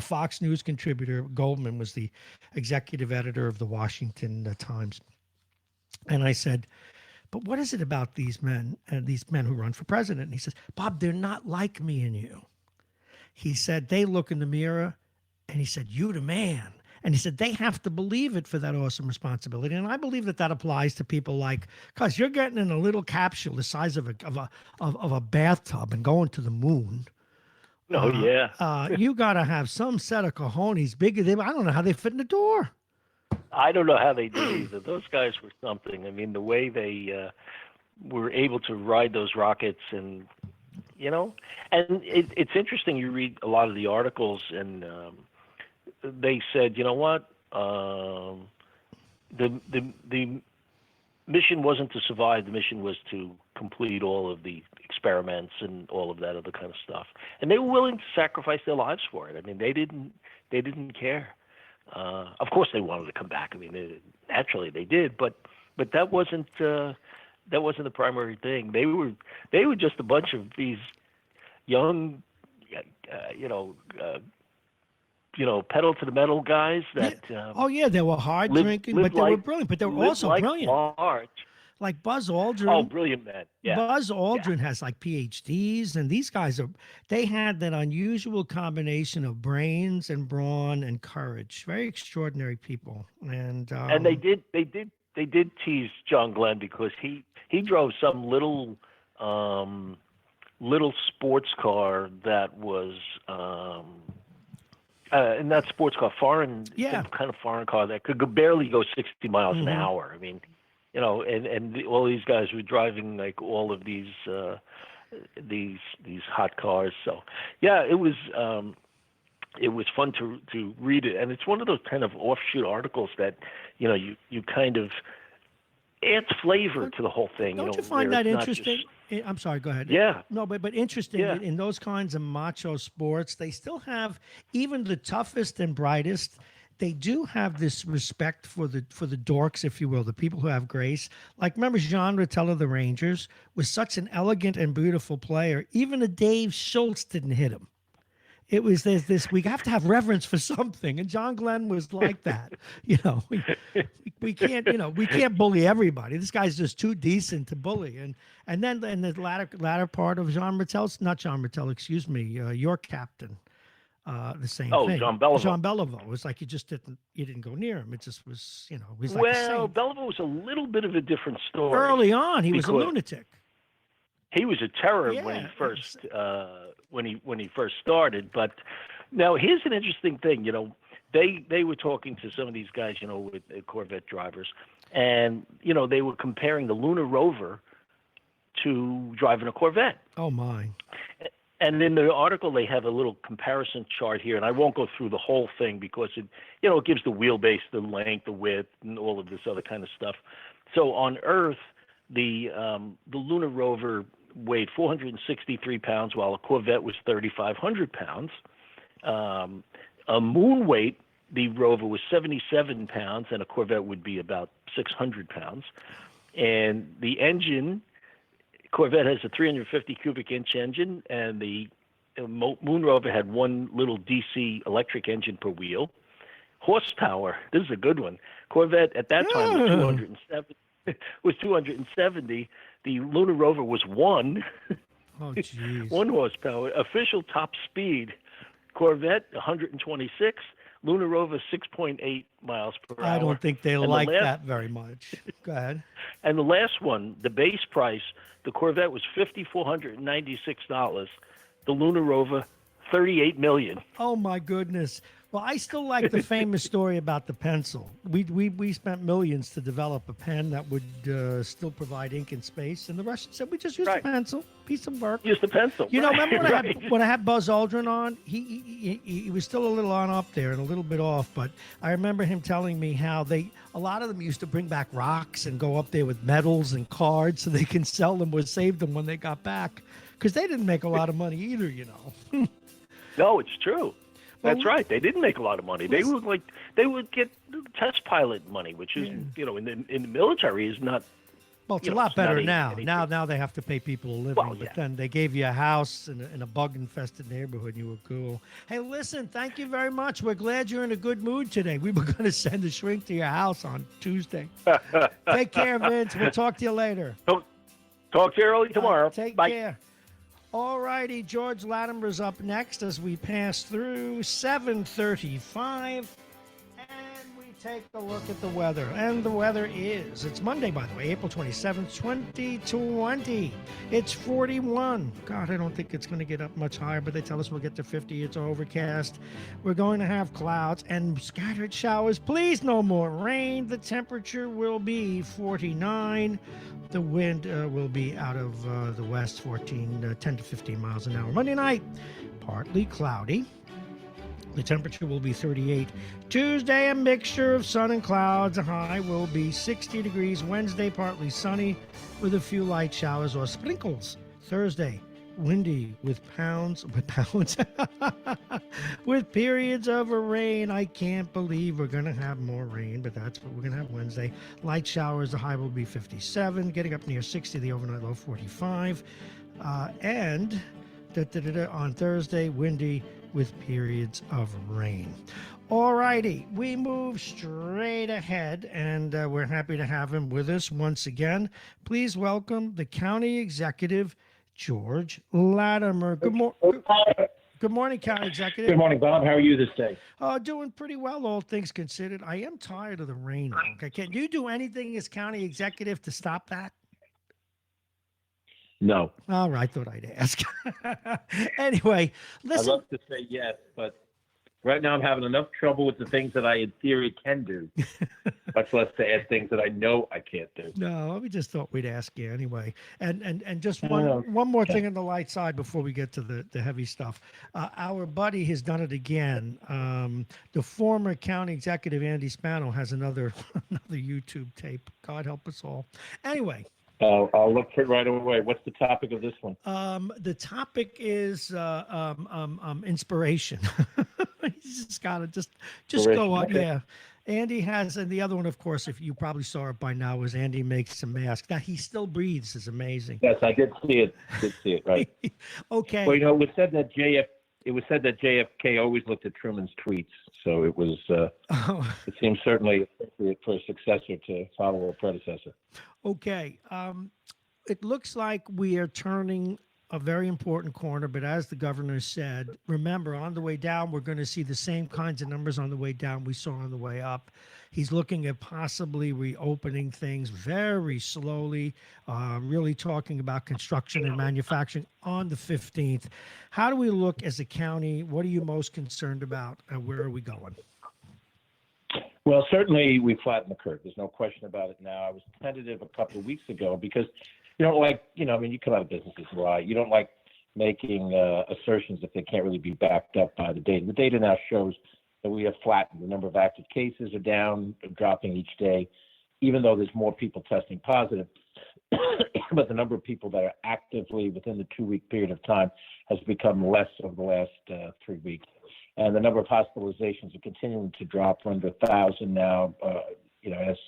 Fox News contributor. Goldman was the executive editor of the Washington Times. And I said, but what is it about these men who run for president? And he says, Bob, they're not like me and you. He said, they look in the mirror, and he said, you the man. And he said, they have to believe it for that awesome responsibility. And I believe that applies to people because you're getting in a little capsule the size of a bathtub and going to the moon. Oh, yeah. You got to have some set of cojones bigger than, I don't know how they fit in the door. I don't know how they did either. Those guys were something. I mean, the way they were able to ride those rockets, and, and it's interesting. You read a lot of the articles, and they said, you know what, the mission wasn't to survive. The mission was to complete all of the experiments and all of that other kind of stuff. And they were willing to sacrifice their lives for it. I mean, they didn't care. Of course, they wanted to come back. I mean, naturally they did, but that wasn't the primary thing. They were just a bunch of these young, pedal to the metal guys that. They were hard drinking, but they were brilliant. But they were also brilliant. Large. Like Buzz Aldrin. Oh, brilliant man! Yeah. Buzz Aldrin has like PhDs, and these guys they had that unusual combination of brains and brawn and courage. Very extraordinary people, and they did tease John Glenn because he drove some little sports car that was. And that sports car, some kind of foreign car that could barely go 60 miles an hour. I mean, and all these guys were driving like all of these hot cars. So, yeah, it was fun to read it, and it's one of those kind of offshoot articles that you kind of adds flavor to the whole thing. Don't you find that interesting? I'm sorry, go ahead. Yeah. No, but interesting in those kinds of macho sports, they still have, even the toughest and brightest, they do have this respect for the dorks, if you will, the people who have grace. Like, remember Jean Rattel of the Rangers was such an elegant and beautiful player. Even a Dave Schultz didn't hit him. It was this we have to have reverence for something, and John Glenn was like that. We can't bully everybody. This guy's just too decent to bully. And then in the latter part of Jean Rattel's, not Jean Rattel, excuse me, your captain, the same Oh, thing. Jean Beliveau. Jean Beliveau. It was like you didn't go near him. It just was, he was like a Well, saint. Beliveau was a little bit of a different story. Early on, he was a because lunatic. he was a terror when he Yeah, first when he first started. But now here's an interesting thing. They were talking to some of these guys, with Corvette drivers, and they were comparing the Lunar Rover to driving a Corvette. Oh my! And in the article, they have a little comparison chart here, and I won't go through the whole thing because it gives the wheelbase, the length, the width, and all of this other kind of stuff. So on Earth, the Lunar Rover weighed 463 pounds, while a Corvette was 3,500 pounds. A moon weight, the Rover was 77 pounds, and a Corvette would be about 600 pounds. And the engine, Corvette has a 350 cubic inch engine, and the Moon Rover had one little DC electric engine per wheel. Horsepower, this is a good one. Corvette at that time was 270. The Lunar Rover was one. Oh, jeez. 1 horsepower. Official top speed, Corvette 126. Lunar Rover 6.8 miles per hour. I don't think they like that very much. Go ahead. And the last one, the base price, the Corvette was $5,496. The Lunar Rover, $38 million. Oh my goodness. Well, I still like the famous story about the pencil. We spent millions to develop a pen that would still provide ink and space, and the Russians said we just use a pencil, piece of work. Use the pencil. Remember when I had Buzz Aldrin on? He was still a little on up there and a little bit off, but I remember him telling me how a lot of them used to bring back rocks and go up there with medals and cards so they can sell them or save them when they got back, because they didn't make a lot of money either, No, it's true. That's right. They didn't make a lot of money. They would get test pilot money, which is in the military is not. Well, it's a lot better now. Now they have to pay people a living. Well, yeah. But then they gave you a house in a bug-infested neighborhood. You were cool. Hey, listen, thank you very much. We're glad you're in a good mood today. We were going to send a shrink to your house on Tuesday. Take care, Vince. We'll talk to you later. Talk to you early tomorrow. Take Bye. care. All righty, George Latimer's up next as we pass through 7:35, and we take a look at the weather. And the weather it's Monday, by the way, April 27th, 2020. It's 41. God, I don't think it's going to get up much higher, but they tell us we'll get to 50. It's overcast. We're going to have clouds and scattered showers. Please, no more rain. The temperature will be 49. The wind will be out of the west, 10 to 15 miles an hour. Monday night, partly cloudy. The temperature will be 38. Tuesday, a mixture of sun and clouds. A high will be 60 degrees. Wednesday, partly sunny with a few light showers or sprinkles. Thursday, windy with with periods of rain. I can't believe we're going to have more rain, but that's what we're going to have Wednesday. Light showers, the high will be 57, getting up near 60, the overnight low 45. And on Thursday, windy with periods of rain. All righty, we move straight ahead, and we're happy to have him with us once again. Please welcome the County Executive, George Latimer. Good morning, County Executive. Good morning, Bob. How are you this day? Doing pretty well, all things considered. I am tired of the rain. Okay, can you do anything as County Executive to stop that? No. All right, thought I'd ask. Anyway, listen. I'd love to say yes, but right now I'm having enough trouble with the things that I, in theory, can do, much less to add things that I know I can't do. No, we just thought we'd ask you anyway. And just one more thing on the light side before we get to the heavy stuff. Our buddy has done it again. The former county executive, Andy Spano, has another YouTube tape. God help us all. Anyway. I'll look for it right away. What's the topic of this one? The topic is inspiration. He's just got to just go on. Okay. Yeah. Andy has, and the other one, of course, if you probably saw it by now, was Andy makes a mask. Now, he still breathes is amazing. Yes, I did see it, right. Okay. Well, it was said that JFK always looked at Truman's tweets, so it was. It seems certainly appropriate for a successor to follow a predecessor. Okay. It looks like we are turning a very important corner, but as the governor said, remember on the way down, we're going to see the same kinds of numbers on the way down we saw on the way up. He's looking at possibly reopening things very slowly, really talking about construction and manufacturing on the 15th. How do we look as a county? What are you most concerned about? Where are we going? Well, certainly we flattened the curve. There's no question about it now. I was tentative a couple of weeks ago because you don't like, I mean, you come out of businesses, right? You don't like making assertions if they can't really be backed up by the data. The data now shows that we have flattened. The number of active cases are down, dropping each day, even though there's more people testing positive. But the number of people that are actively within the 2-week period of time has become less over the last 3 weeks. And the number of hospitalizations are continuing to drop from under 1,000 now,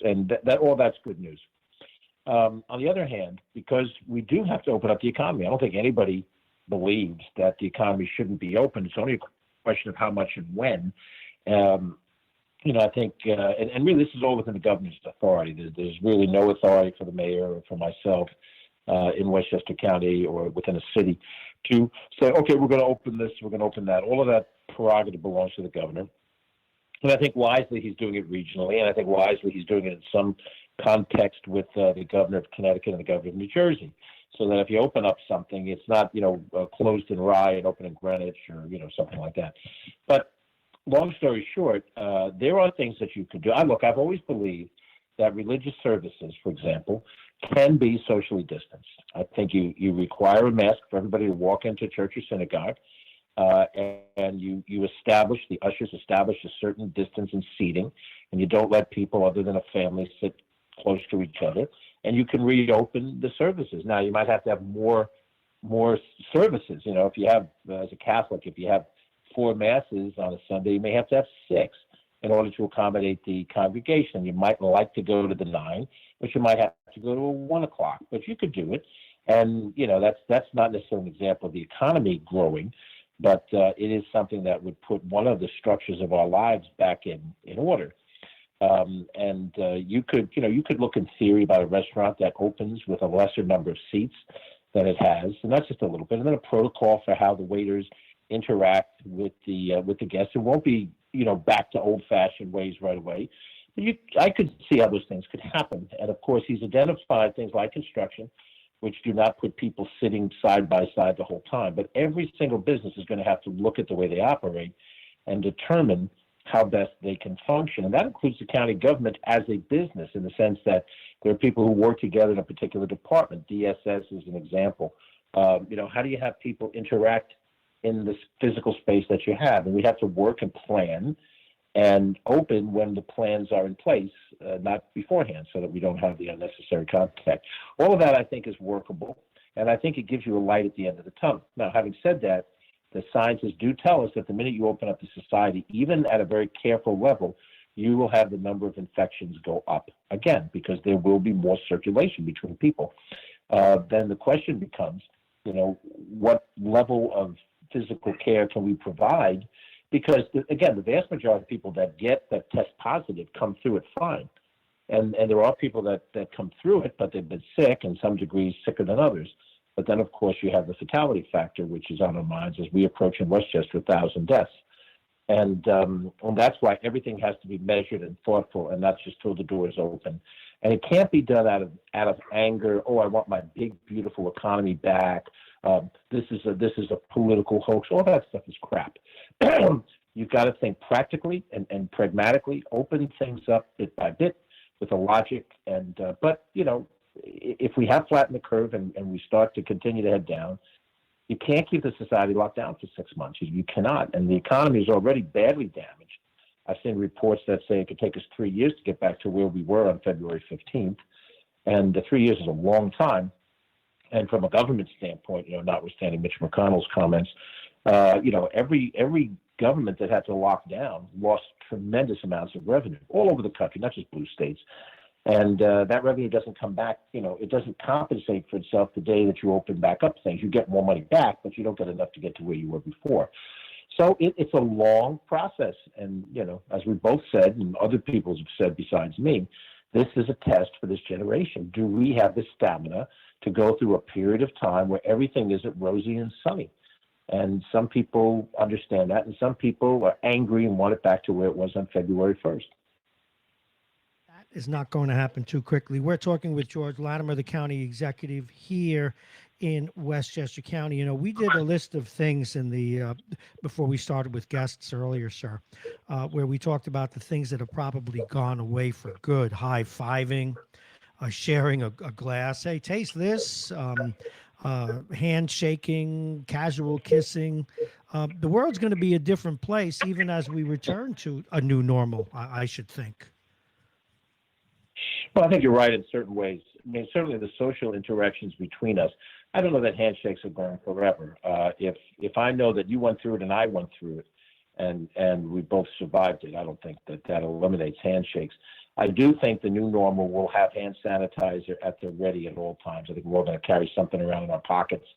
and all that's good news. On the other hand, because we do have to open up the economy, I don't think anybody believes that the economy shouldn't be open. It's only a question of how much and when. I think, and really this is all within the governor's authority. There's really no authority for the mayor or for myself in Westchester County or within a city to say, okay, we're going to open this, we're going to open that. All of that prerogative belongs to the governor. And I think wisely he's doing it regionally, and I think wisely he's doing it in some context with the governor of Connecticut and the governor of New Jersey, so that if you open up something, it's not, closed in Rye and open in Greenwich or, something like that. But long story short, there are things that you could do. I've always believed that religious services, for example, can be socially distanced. I think you require a mask for everybody to walk into church or synagogue, and the ushers establish a certain distance in seating, and you don't let people other than a family sit close to each other, and you can reopen the services. Now, you might have to have more services. If you have, as a Catholic, if you have 4 masses on a Sunday, you may have to have 6 in order to accommodate the congregation. You might like to go to the 9, but you might have to go to a 1 o'clock, but you could do it. And, that's not necessarily an example of the economy growing, but it is something that would put one of the structures of our lives back in order. You could look in theory about a restaurant that opens with a lesser number of seats than it has, and that's just a little bit. And then a protocol for how the waiters interact with the guests. It won't be back to old-fashioned ways right away. But I could see how those things could happen. And of course, he's identified things like construction, which do not put people sitting side by side the whole time. But every single business is going to have to look at the way they operate and determine how best they can function. And that includes the county government as a business, in the sense that there are people who work together in a particular department. DSS is an example. How do you have people interact in this physical space that you have? And we have to work and plan and open when the plans are in place, not beforehand, so that we don't have the unnecessary contact. All of that, I think, is workable, and I think it gives you a light at the end of the tunnel. Now, having said that, the scientists do tell us that the minute you open up the society, even at a very careful level, you will have the number of infections go up again, because there will be more circulation between people. Then the question becomes, what level of physical care can we provide? Because, again, the vast majority of people that test positive come through it fine. And there are people that come through it, but they've been sick, in some degrees sicker than others. But then, of course, you have the fatality factor, which is on our minds as we approach in Westchester 1,000 deaths. And that's why everything has to be measured and thoughtful, and not just throw the doors open. And it can't be done out of anger. Oh, I want my big, beautiful economy back. This is a political hoax. All that stuff is crap. You've got to think practically and pragmatically, open things up bit by bit with a logic. But if we have flattened the curve and we start to continue to head down, you can't keep the society locked down for 6 months. You cannot. And the economy is already badly damaged. I've seen reports that say it could take us 3 years to get back to where we were on February 15th. And 3 years is a long time. And from a government standpoint, notwithstanding Mitch McConnell's comments, every government that had to lock down lost tremendous amounts of revenue all over the country, not just blue states. And that revenue doesn't come back. It doesn't compensate for itself the day that you open back up things. You get more money back, but you don't get enough to get to where you were before. So it's a long process. And, as we both said, and other people have said besides me, this is a test for this generation. Do we have the stamina to go through a period of time where everything isn't rosy and sunny? And some people understand that, and some people are angry and want it back to where it was on February 1st. That is not going to happen too quickly. We're talking with George Latimer, the county executive here in Westchester County. You know, we did a list of things in the before we started with guests earlier, sir, where we talked about the things that have probably gone away for good: high-fiving, sharing a glass. Hey, taste this. Handshaking, casual kissing. The world's going to be a different place even as we return to a new normal, I should think. Well, I think you're right in certain ways. I mean, certainly the social interactions between us. I don't know that handshakes are going forever. If I know that you went through it and I went through it, and we both survived it, I don't think that eliminates handshakes. I do think the new normal will have hand sanitizer at the ready at all times. I think we're all going to carry something around in our pockets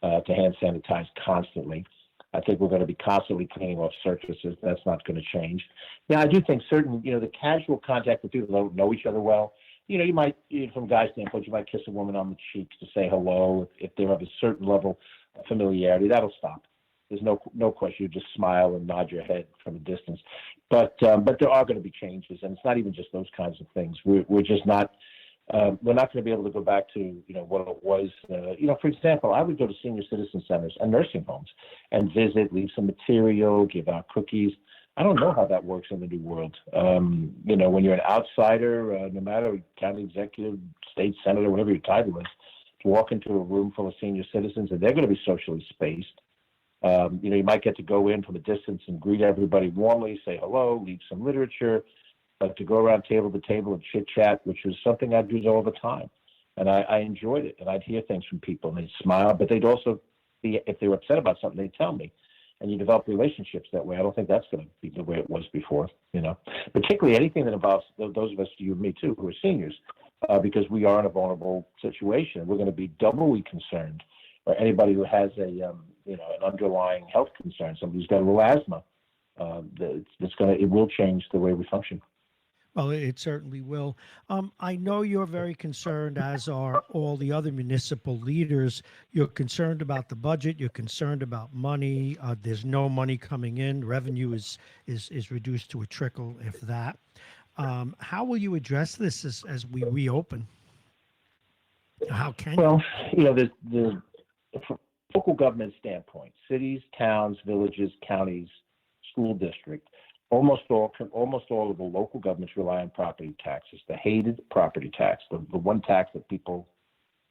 to hand sanitize constantly. I think we're going to be constantly cleaning off surfaces. That's not going to change. Yeah, I do think certain, the casual contact with people that don't know each other well, you might, from a guy's standpoint, you might kiss a woman on the cheeks to say hello. If they have a certain level of familiarity, that'll stop. There's no question. You just smile and nod your head from a distance. But there are going to be changes, and it's not even just those kinds of things. We're just not. We're not going to be able to go back to what it was. For example, I would go to senior citizen centers and nursing homes and visit, leave some material, give out cookies. I don't know how that works in the new world. When you're an outsider, no matter county executive, state senator, whatever your title is, to walk into a room full of senior citizens and they're going to be socially spaced. You might get to go in from a distance and greet everybody warmly, say hello, leave some literature, but to go around table to table and chit chat, which was something I'd do all the time. And I enjoyed it. And I'd hear things from people and they'd smile, but they'd also be, if they were upset about something, they'd tell me. And you develop relationships that way. I don't think that's going to be the way it was before, particularly anything that involves those of us, you and me too, who are seniors, because we are in a vulnerable situation. We're going to be doubly concerned, or anybody who has an underlying health concern, somebody who's got a little asthma, it will change the way we function. Well, it certainly will. I know you're very concerned, as are all the other municipal leaders. You're concerned about the budget. You're concerned about money. There's no money coming in. Revenue is reduced to a trickle, if that. How will you address this as we reopen? How can you? Well, the from local government standpoint, cities, towns, villages, counties, school district, almost all of the local governments rely on property taxes, the hated property tax, the one tax that people,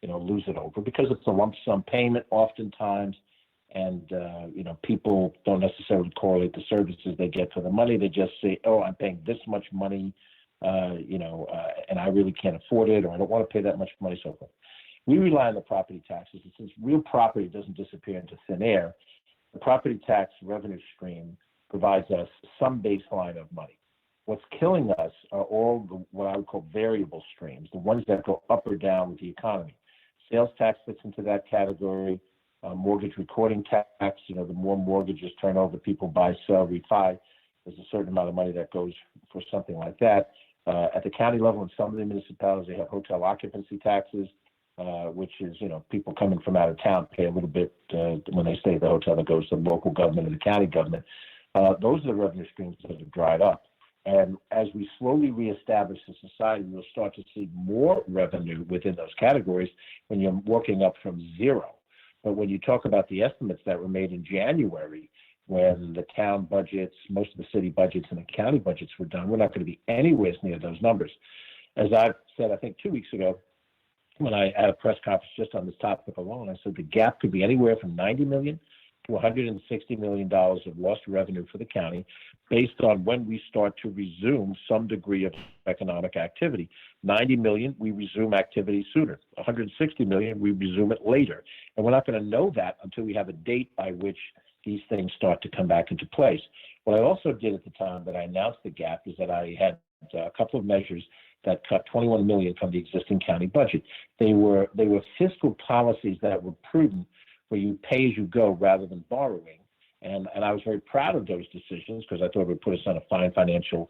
lose it over because it's a lump sum payment oftentimes, and people don't necessarily correlate the services they get for the money. They just say, oh, I'm paying this much money, and I really can't afford it, or I don't want to pay that much money, so forth. We rely on the property taxes, and since real property doesn't disappear into thin air, the property tax revenue stream provides us some baseline of money. What's killing us are all what I would call variable streams, the ones that go up or down with the economy. Sales tax fits into that category. Mortgage recording tax, the more mortgages turn over, people buy, sell, refi. There's a certain amount of money that goes for something like that. At the county level, in some of the municipalities, they have hotel occupancy taxes, which is, people coming from out of town pay a little bit when they stay at the hotel that goes to the local government or the county government. Those are the revenue streams that have dried up. And as we slowly reestablish the society, we'll start to see more revenue within those categories when you're working up from zero. But when you talk about the estimates that were made in January, when the town budgets, most of the city budgets and the county budgets were done, we're not going to be anywhere near those numbers. As I've said, I think 2 weeks ago, when I had a press conference just on this topic alone, I said the gap could be anywhere from $90 million to $160 million of lost revenue for the county based on when we start to resume some degree of economic activity. 90 million, we resume activity sooner. 160 million, we resume it later. And we're not going to know that until we have a date by which these things start to come back into place. What I also did at the time that I announced the gap is that I had a couple of measures that cut 21 million from the existing county budget. They were fiscal policies that were prudent, where you pay as you go rather than borrowing. And I was very proud of those decisions because I thought it would put us on a fine financial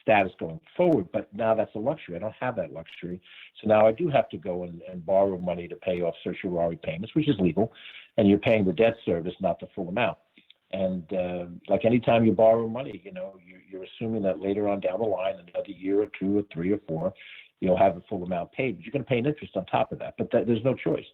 status going forward. But now that's a luxury. I don't have that luxury. So now I do have to go and borrow money to pay off certiorari payments, which is legal. And you're paying the debt service, not the full amount. And like anytime you borrow money, you're assuming that later on down the line, another year or two or three or four, you'll have the full amount paid. But you're going to pay an interest on top of that. But there's no choice.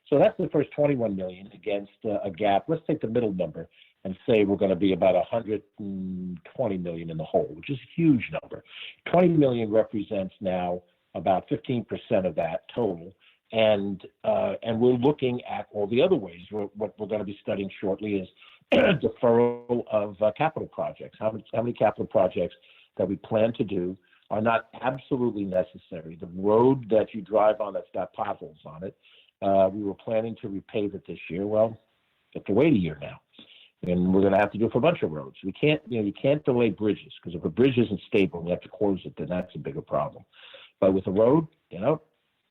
So that's the first 21 million against a gap. Let's take the middle number and say we're going to be about 120 million in the hole, which is a huge number. 20 million represents now about 15% of that total. And we're looking at all the other ways. What we're going to be studying shortly is deferral of capital projects. How many capital projects that we plan to do are not absolutely necessary. The road that you drive on that's got potholes on it, we were planning to repave it this year. Well, you have to wait a year now, and we're going to have to do it for a bunch of roads. We can't, you can't delay bridges, because if a bridge isn't stable and you have to close it, then that's a bigger problem. But with a road,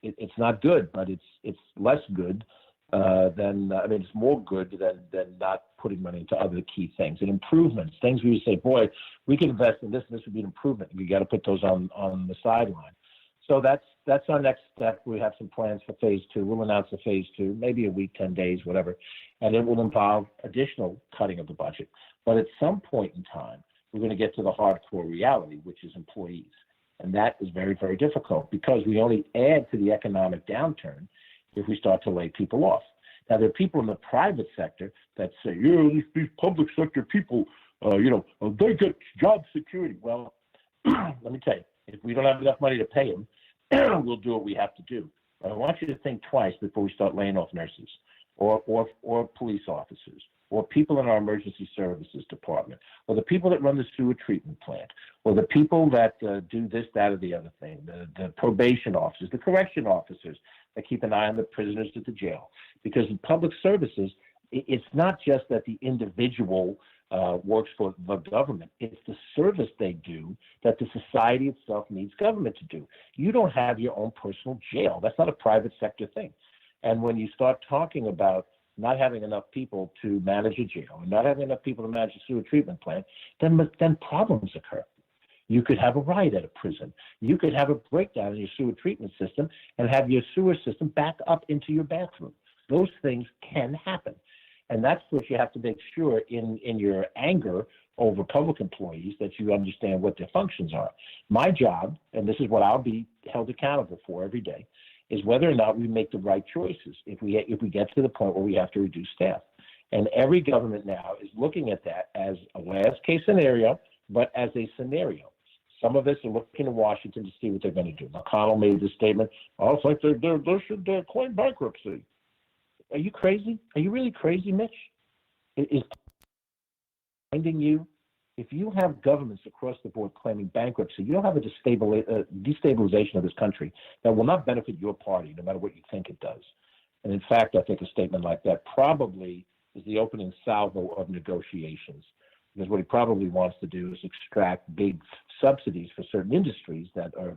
it's not good, but it's less good it's more good than not putting money into other key things and improvements, things where you say, boy, we can invest in this, and this would be an improvement. We got to put those on the sideline. So that's our next step. We have some plans for phase two. We'll announce the phase two, maybe a week, 10 days, whatever, and it will involve additional cutting of the budget. But at some point in time, we're going to get to the hardcore reality, which is employees. And that is very, very difficult, because we only add to the economic downturn if we start to lay people off. Now, there are people in the private sector that say, these public sector people, they get job security. Well, let me tell you, if we don't have enough money to pay them, we'll do what we have to do. But I want you to think twice before we start laying off nurses or police officers or people in our emergency services department, or the people that run the sewer treatment plant, or the people that do this, that, or the other thing, the probation officers, the correction officers that keep an eye on the prisoners at the jail. Because in public services, it's not just that the individual works for the government. It's the service they do that the society itself needs government to do. You don't have your own personal jail. That's not a private sector thing. And when you start talking about not having enough people to manage a jail and not having enough people to manage a sewer treatment plant, then problems occur. You could have a riot at a prison. You could have a breakdown in your sewer treatment system and have your sewer system back up into your bathroom. Those things can happen. And that's what you have to make sure in your anger over public employees, that you understand what their functions are. My job, and this is what I'll be held accountable for every day, is whether or not we make the right choices if we get to the point where we have to reduce staff. And every government now is looking at that as a last case scenario, but as a scenario. Some of us are looking to Washington to see what they're going to do. McConnell made this statement, I think they should claim bankruptcy. Are you crazy? Are you really crazy, Mitch? Is finding you? If you have governments across the board claiming bankruptcy, you don't have a destabilization of this country that will not benefit your party, no matter what you think it does. And in fact, I think a statement like that probably is the opening salvo of negotiations, because what he probably wants to do is extract big subsidies for certain industries that are,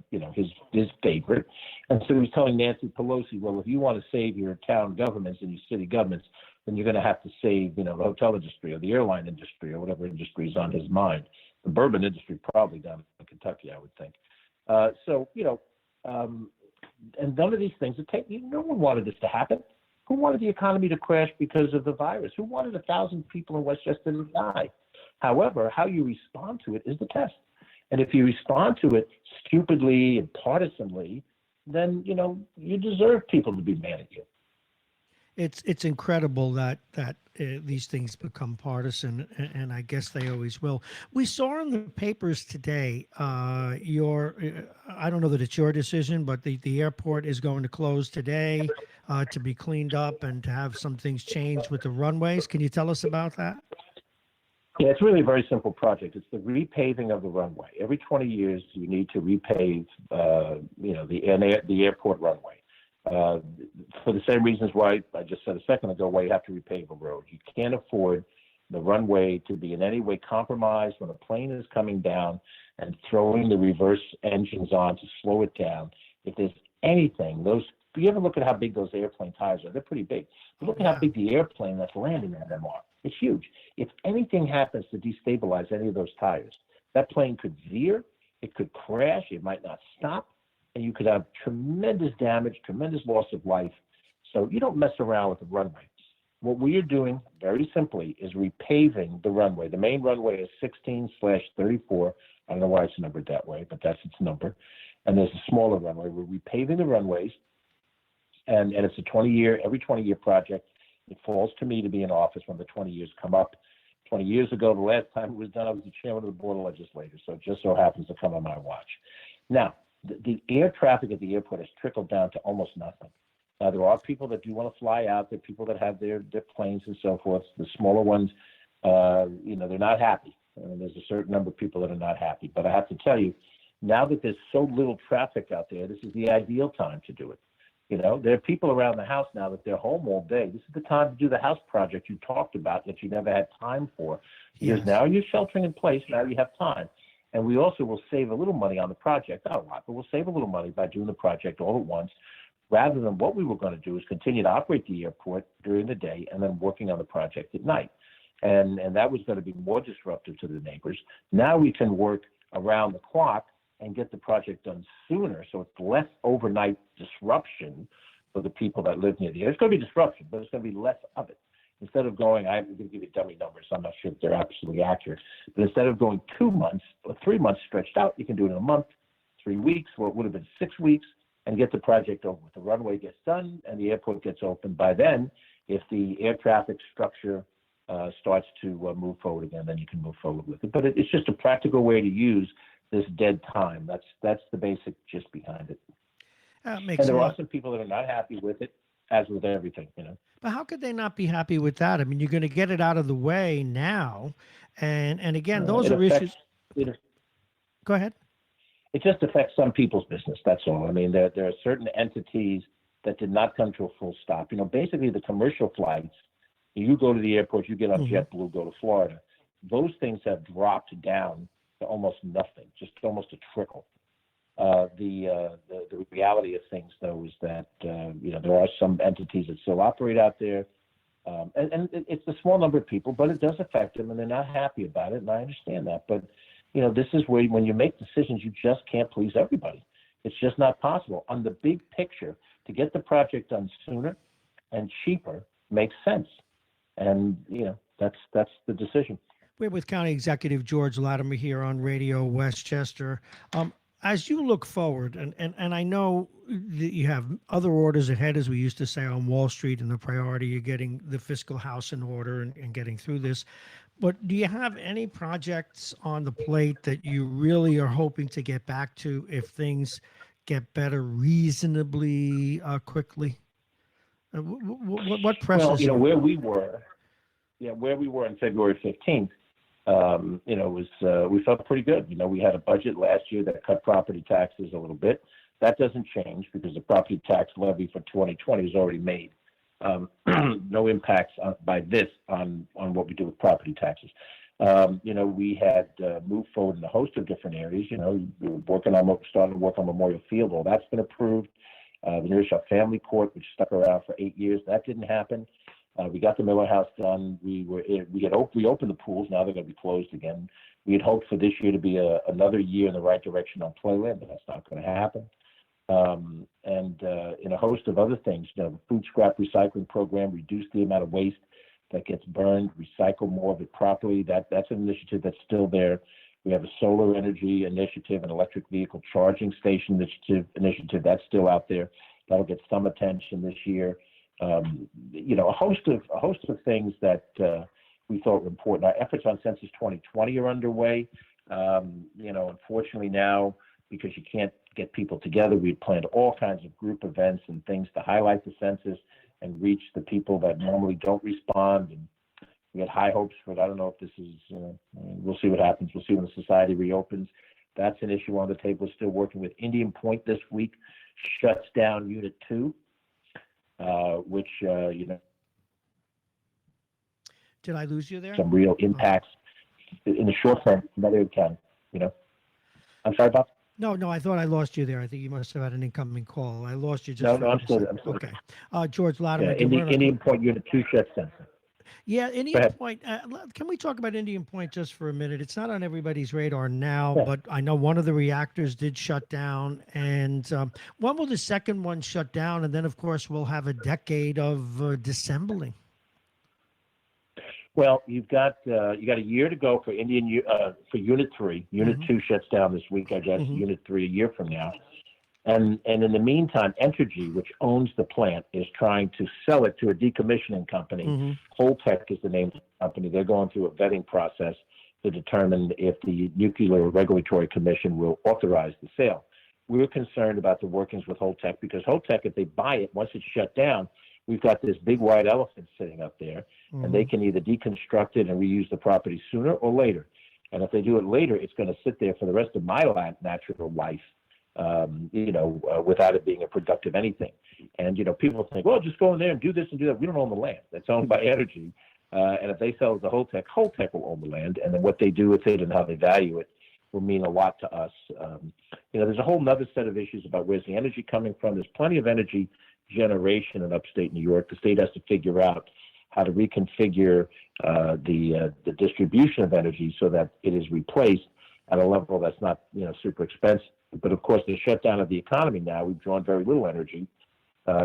his favorite. And so he's telling Nancy Pelosi, well, if you want to save your town governments and your city governments, then you're going to have to save, the hotel industry or the airline industry or whatever industry is on his mind. The bourbon industry probably down in Kentucky, I would think. And none of these things, no one wanted this to happen. Who wanted the economy to crash because of the virus? Who wanted 1,000 people in Westchester to die? However, how you respond to it is the test. And if you respond to it stupidly and partisanly, then, you deserve people to be mad at you. It's incredible that these things become partisan, and I guess they always will. We saw in the papers today, I don't know that it's your decision, but the airport is going to close today to be cleaned up and to have some things changed with the runways. Can you tell us about that? Yeah, it's really a very simple project. It's the repaving of the runway. Every 20 years, you need to repave, the airport runway. For the same reasons why I just said a second ago, why you have to repave a road. You can't afford the runway to be in any way compromised when a plane is coming down and throwing the reverse engines on to slow it down. If there's anything, you ever look at how big those airplane tires are? They're pretty big. But look at how big the airplane that's landing on them are. It's huge. If anything happens to destabilize any of those tires, That plane could veer, it could crash, it might not stop, and you could have tremendous damage, tremendous loss of life. So you don't mess around with the runway. What we are doing, very simply, is repaving the runway. The main runway is 16/34. I don't know why it's numbered that way, but that's its number. And there's a smaller runway. We're repaving the runways, and it's a every 20-year project. It falls to me to be in office when the 20 years come up. 20 years ago, the last time it was done, I was the chairman of the Board of Legislators, so it just so happens to come on my watch. Now, the air traffic at the airport has trickled down to almost nothing. Now, there are people that do want to fly out. There are people that have their planes and so forth. The smaller ones, they're not happy. There's a certain number of people that are not happy. But I have to tell you, now that there's so little traffic out there, this is the ideal time to do it. There are people around the house now that they're home all day. This is the time to do the house project you talked about that you never had time for. Because Yes. now you're sheltering in place. Now you have time. And we also will save a little money on the project. Not a lot, but we'll save a little money by doing the project all at once, rather than what we were going to do is continue to operate the airport during the day and then working on the project at night. And that was going to be more disruptive to the neighbors. Now we can work around the clock and get the project done sooner, so it's less overnight disruption for the people that live near the area. It's going to be disruption, but it's going to be less of it. Instead of going, I'm going to give you dummy numbers, I'm not sure if they're absolutely accurate, but instead of going 2 months or 3 months stretched out, you can do it in a month, 3 weeks, or it would have been 6 weeks, and get the project over with. The runway gets done and the airport gets open. By then, if the air traffic structure starts to move forward again, then you can move forward with it. But it's just a practical way to use this dead time. That's the basic gist behind it. Makes And there sense. are some people that are not happy with it, as with everything. But how could they not be happy with that? I mean, you're going to get it out of the way now, and again, those It are affects, issues. Go ahead. It just affects some people's business. That's all. I mean, there are certain entities that did not come to a full stop. Basically the commercial flights. You go to the airport, you get on JetBlue, go to Florida. Those things have dropped down to almost nothing, just almost a trickle. The reality of things, though, is that there are some entities that still operate out there, and it's a small number of people, but it does affect them, and they're not happy about it, and I understand that. But this is where when you make decisions, you just can't please everybody. It's just not possible. On the big picture, to get the project done sooner and cheaper makes sense, and that's the decision. We're with County Executive George Latimer here on Radio Westchester. As you look forward, and I know that you have other orders ahead, as we used to say on Wall Street, and the priority of getting the fiscal house in order and getting through this. But do you have any projects on the plate that you really are hoping to get back to if things get better reasonably quickly? What presses Well, you? where we were on February 15th, we felt pretty good. We had a budget last year that cut property taxes a little bit. That doesn't change because the property tax levy for 2020 is already made. No impacts by this on what we do with property taxes. We had moved forward in a host of different areas. We were starting to work on Memorial Field. All that's been approved. The Nearshot Family Court, which stuck around for 8 years, that didn't happen. We got the Miller House done. We opened the pools. Now they're going to be closed again. We had hoped for this year to be another year in the right direction on Playland, but that's not going to happen. And in a host of other things, the food scrap recycling program, reduce the amount of waste that gets burned, recycle more of it properly. That's an initiative that's still there. We have a solar energy initiative, an electric vehicle charging station initiative that's still out there. That'll get some attention this year. A host of things that we thought were important. Our efforts on Census 2020 are underway. Unfortunately now, because you can't get people together, we planned all kinds of group events and things to highlight the census and reach the people that normally don't respond. And we had high hopes for it. I don't know if this is, we'll see what happens. We'll see when the society reopens. That's an issue on the table. Still working with Indian Point this week, shuts down Unit 2, which, Did I lose you there? some real impacts in the short term, Medicare County, I'm sorry, Bob? No, I thought I lost you there. I think you must have had an incoming call. I lost you just No, for I'm a still second. there. Okay. George Latimer. Yeah, Indian Point Unit 2 shuts down. Yeah, Go Indian ahead. Point. Can we talk about Indian Point just for a minute? It's not on everybody's radar now, Yeah. but I know one of the reactors did shut down. And when will the second one shut down? And then, of course, we'll have a decade of dissembling. Well, you got a year to go for for Unit 3. Unit 2 shuts down this week, I guess. Mhm. Unit 3 a year from now. And in the meantime, Entergy, which owns the plant, is trying to sell it to a decommissioning company. Mhm. Holtec is the name of the company. They're going through a vetting process to determine if the Nuclear Regulatory Commission will authorize the sale. We're concerned about the workings with Holtec because Holtec, if they buy it, once it's shut down, we've got this big white elephant sitting up there, and they can either deconstruct it and reuse the property sooner or later. And if they do it later, it's going to sit there for the rest of my natural life. Without it being a productive anything. And, people think, well, just go in there and do this and do that. We don't own the land. That's owned by Energy. And if they sell it to Holtec will own the land. And then what they do with it and how they value it will mean a lot to us. There's a whole nother set of issues about where's the energy coming from. There's plenty of energy generation in upstate New York. The state has to figure out how to reconfigure the distribution of energy so that it is replaced at a level that's not, super expensive. But of course, the shutdown of the economy now, we've drawn very little energy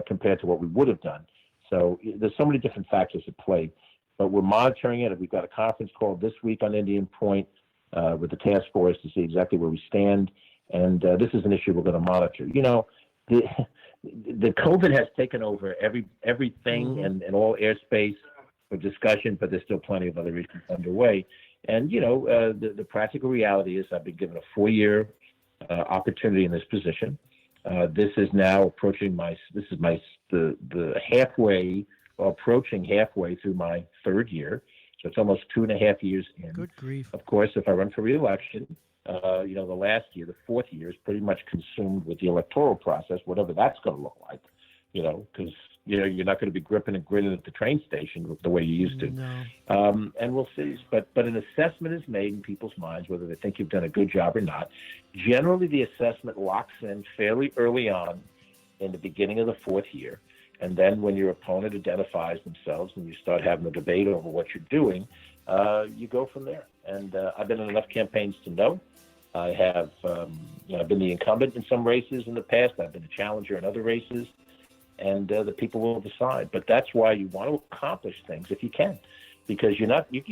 compared to what we would have done. So there's so many different factors at play, but we're monitoring it. We've got a conference call this week on Indian Point with the task force to see exactly where we stand. And this is an issue we're going to monitor. The COVID has taken over everything and all airspace for discussion, but there's still plenty of other issues underway. And, the practical reality is I've been given a 4-year opportunity in this position. This is now approaching approaching halfway through my 3rd year. So it's almost 2.5 years in. Good grief. Of course, if I run for re-election, the last year, the 4th year, is pretty much consumed with the electoral process, whatever that's going to look like, because, you're not going to be gripping and grinning at the train station the way you used to. No. And we'll see. But an assessment is made in people's minds, whether they think you've done a good job or not. Generally, the assessment locks in fairly early on in the beginning of the 4th year. And then when your opponent identifies themselves and you start having a debate over what you're doing, you go from there. And I've been in enough campaigns to know. I have, I've been the incumbent in some races in the past. I've been a challenger in other races. And the people will decide. But that's why you want to accomplish things if you can. Because you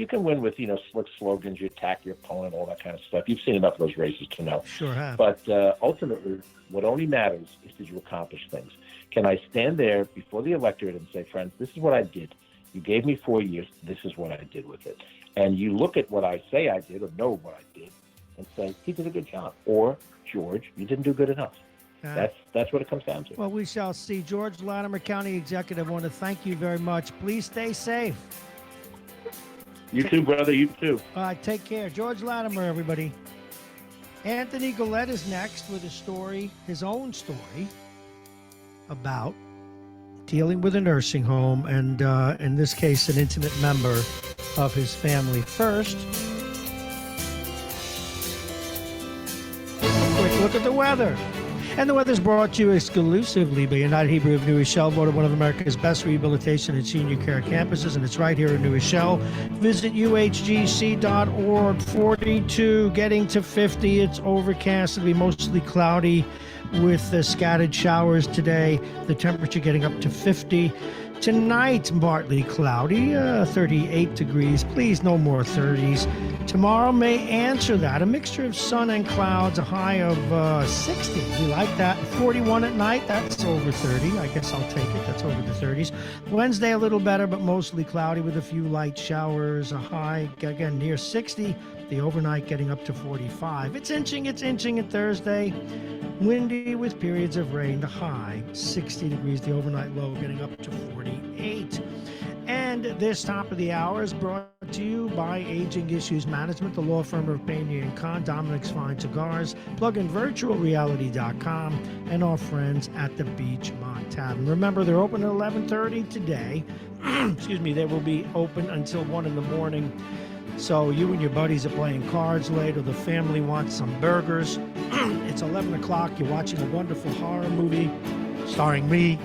can win with, slick slogans, you attack your opponent, all that kind of stuff. You've seen enough of those races to know. Sure have. But ultimately, what only matters is did you accomplish things? Can I stand there before the electorate and say, friends, this is what I did. You gave me 4 years. This is what I did with it. And you look at what I say I did or know what I did and say, he did a good job. Or, George, you didn't do good enough. That's what it comes down to. Well, we shall see. George Latimer, County Executive, I want to thank you very much. Please stay safe. You too, brother. You too. All right, take care. George Latimer, everybody. Anthony Gillette is next with a story, his own story, about dealing with a nursing home and, in this case, an intimate member of his family. First, a quick look at the weather. And the weather's brought to you exclusively by United Hebrew of New Rochelle, voted one of America's best rehabilitation and senior care campuses, and it's right here in New Rochelle. Visit uhgc.org. 42, getting to 50. It's overcast. It'll be mostly cloudy with scattered showers today. The temperature getting up to 50. Tonight, partly cloudy, 38 degrees. Please, no more 30s. Tomorrow may answer that. A mixture of sun and clouds, a high of 60. We like that. 41 at night, that's over 30. I guess I'll take it. That's over the 30s. Wednesday, a little better, but mostly cloudy with a few light showers. A high, again, near 60. The overnight getting up to 45. It's inching at Thursday. Windy with periods of rain. The high, 60 degrees. The overnight low getting up to 48. And this top of the hour is brought to you by Aging Issues Management, the law firm of phpne & Con, Dominic's Fine Cigars, pluginvirtualreality.com, and our friends at the Beachmont Tavern. Remember, they're open at 11:30 today. Excuse me, they will be open until 1 in the morning. So you and your buddies are playing cards late, or the family wants some burgers. It's 11 o'clock. You're watching a wonderful horror movie starring me.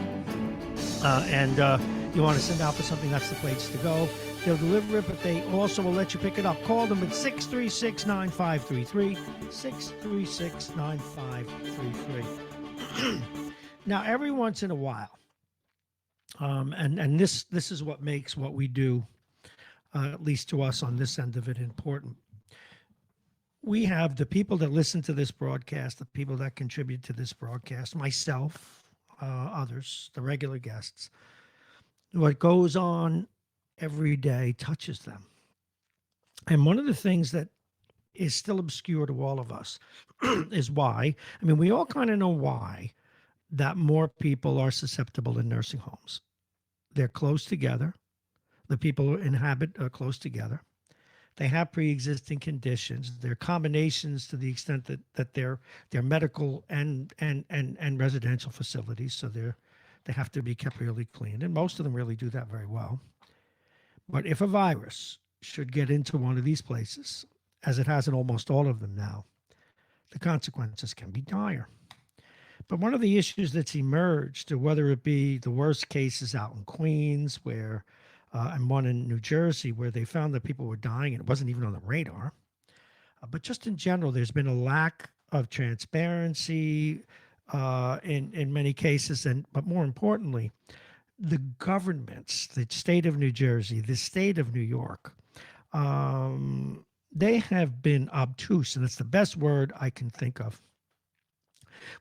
And you want to send out for something, that's the place to go. They'll deliver it, but they also will let you pick it up. Call them at 636-9533, 636-9533. Now, every once in a while, and this is what makes what we do, at least to us on this end of it, important. We have the people that listen to this broadcast, the people that contribute to this broadcast, myself, others, the regular guests. What goes on every day touches them. And one of the things that is still obscure to all of us is why. I mean, we all kind of know why that more people are susceptible in nursing homes. They're close together. The people who inhabit are close together. They have pre-existing conditions. They're combinations to the extent that they're medical and residential facilities. So they have to be kept really clean. And most of them really do that very well. But if a virus should get into one of these places, as it has in almost all of them now, the consequences can be dire. But one of the issues that's emerged, whether it be the worst cases out in Queens, and one in New Jersey, where they found that people were dying and it wasn't even on the radar, but just in general, there's been a lack of transparency in many cases, but more importantly, the governments, the state of New Jersey, the state of New York, they have been obtuse, and it's the best word I can think of.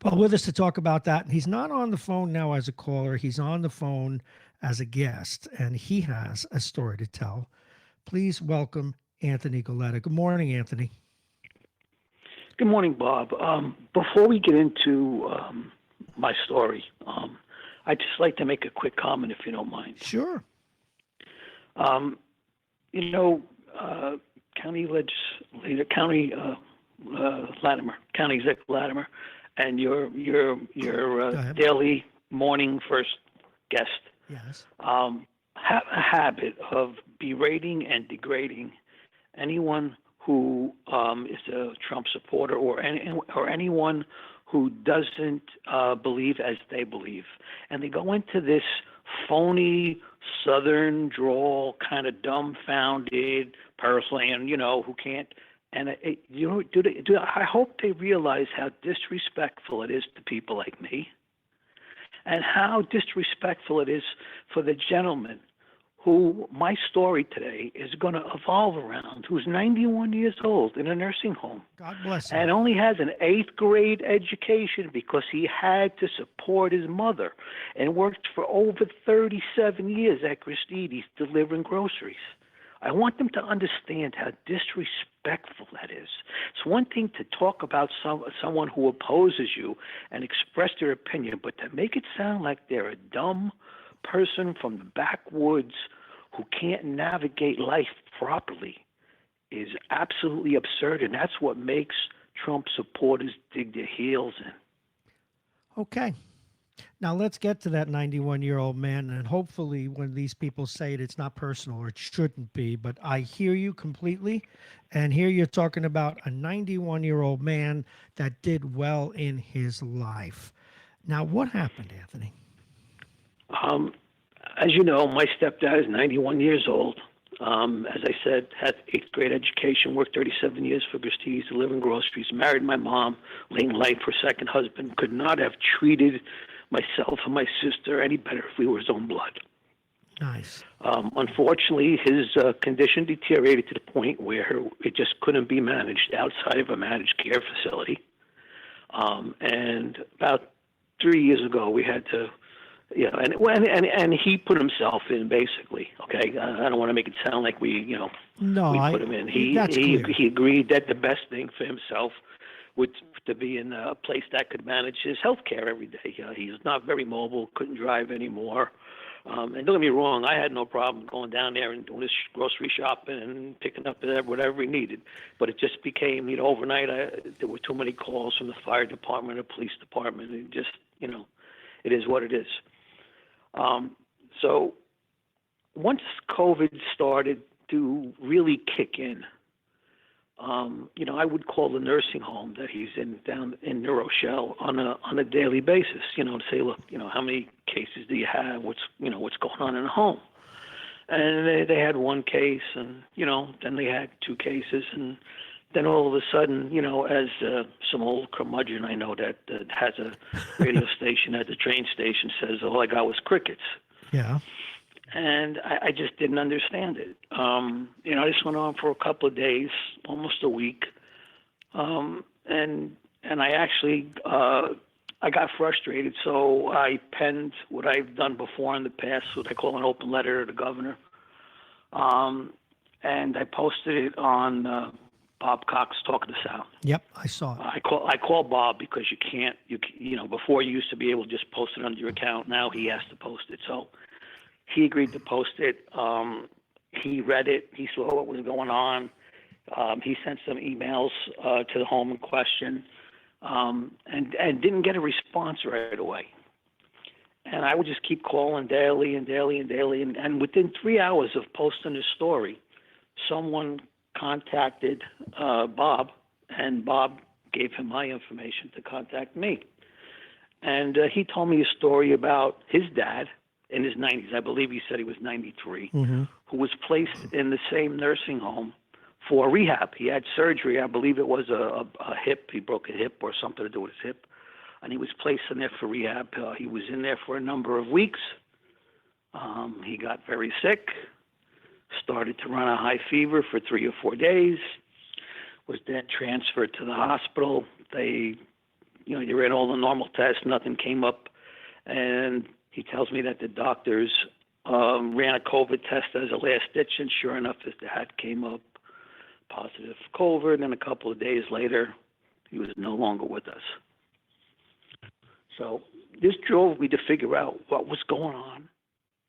Well, with us to talk about that, and he's not on the phone now as a caller, he's on the phone as a guest, and he has a story to tell. Please welcome Anthony Goleta. Good morning, Anthony. Good morning, Bob. Before we get into my story, I'd just like to make a quick comment, if you don't mind. Sure. County legislator, County Latimer, County Executive Latimer, and your daily morning first guest, yes, have a habit of berating and degrading anyone who is a Trump supporter or anyone who doesn't believe as they believe. And they go into this phony Southern drawl, kind of dumbfounded person, who can't. And I hope they realize how disrespectful it is to people like me, and how disrespectful it is for the gentleman who my story today is going to evolve around, who's 91 years old in a nursing home. God bless him. And only has an 8th grade education because he had to support his mother and worked for over 37 years at Christie's delivering groceries. I want them to understand how disrespectful that is. It's one thing to talk about someone who opposes you and express their opinion, but to make it sound like they're a dumb person from the backwoods who can't navigate life properly is absolutely absurd, and that's what makes Trump supporters dig their heels in. Okay. Now let's get to that 91-year-old man, and hopefully when these people say it, it's not personal, or it shouldn't be, but I hear you completely, and here you're talking about a 91-year-old man that did well in his life. Now, what happened, Anthony? As you know, my stepdad is 91 years old. As I said, had 8th grade education, worked 37 years for Christie's, delivering groceries, married my mom, late in life, her second husband, could not have treated myself and my sister any better if we were his own blood. Nice. Unfortunately, his condition deteriorated to the point where it just couldn't be managed outside of a managed care facility. And about 3 years ago, we had to, and he put himself in, basically. Okay, I don't want to make it sound like we put him in. He agreed that the best thing for himself would to be in a place that could manage his health care every day. He's not very mobile, couldn't drive anymore. And don't get me wrong, I had no problem going down there and doing his grocery shopping and picking up whatever he needed. But it just became, overnight, there were too many calls from the fire department, the police department, and just, it is what it is. So once COVID started to really kick in, I would call the nursing home that he's in down in New Rochelle on a daily basis, to say, look, how many cases do you have? What's going on in the home? And they had one case, and then they had two cases, and then all of a sudden, as some old curmudgeon I know that has a radio station at the train station says, all I got was crickets. Yeah. And I just didn't understand it. This went on for a couple of days, almost a week. And I actually, I got frustrated, so I penned what I've done before in the past, what I call an open letter to the governor. And I posted it on Bob Cox Talk of the South. Yep, I saw it. I call Bob because you can't, before you used to be able to just post it under your account. Now he has to post it. So he agreed to post it. He read it. He saw what was going on. He sent some emails to the home in question and didn't get a response right away. And I would just keep calling daily and daily and daily. And within 3 hours of posting the story, someone contacted Bob, and Bob gave him my information to contact me. And he told me a story about his dad in his 90s. I believe he said he was 93, who was placed in the same nursing home for rehab. He had surgery. I believe it was a hip. He broke a hip or something to do with his hip. And he was placed in there for rehab. He was in there for a number of weeks. He got very sick, started to run a high fever for 3 or 4 days, was then transferred to the hospital. They ran all the normal tests, nothing came up. And he tells me that the doctors ran a COVID test as a last ditch, and sure enough, his dad came up positive for COVID. And a couple of days later, he was no longer with us. So this drove me to figure out what was going on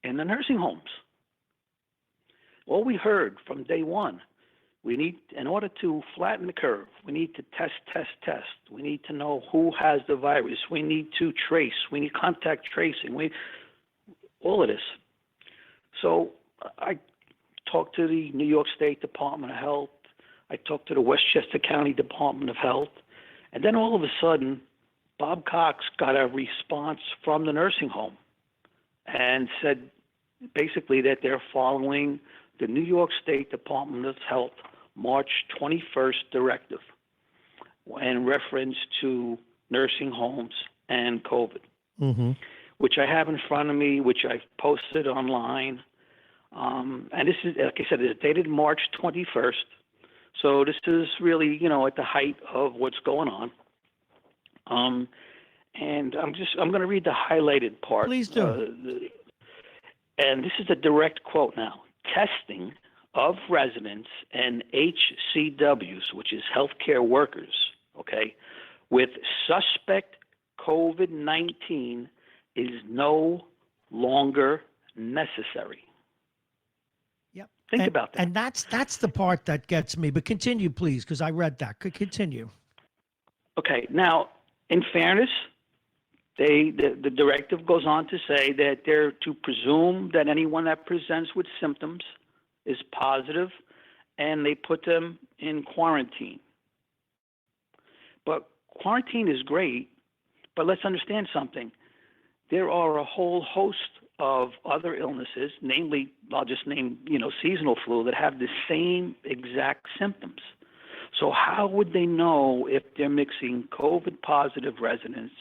in the nursing homes. All we heard from day one, in order to flatten the curve, we need to test. We need to know who has the virus. We need to trace. We need contact tracing. All of this. So I talked to the New York State Department of Health. I talked to the Westchester County Department of Health. And then all of a sudden, Bob Cox got a response from the nursing home and said basically that they're following the New York State Department of Health March 21st directive in reference to nursing homes and COVID, which I have in front of me, which I've posted online. And this is, like I said, it's dated March 21st. So this is really, at the height of what's going on. And I'm going to read the highlighted part. Please do. And this is a direct quote now. Testing of residents and HCWs, which is healthcare workers, okay, with suspect COVID-19 is no longer necessary. Yep. Think about that. And that's the part that gets me. But continue, please, because I read that. Could continue. Okay. Now, in fairness, the directive goes on to say that they're to presume that anyone that presents with symptoms is positive, and they put them in quarantine. But quarantine is great, but let's understand something. There are a whole host of other illnesses, namely, I'll just name, seasonal flu, that have the same exact symptoms. So how would they know if they're mixing COVID-positive residents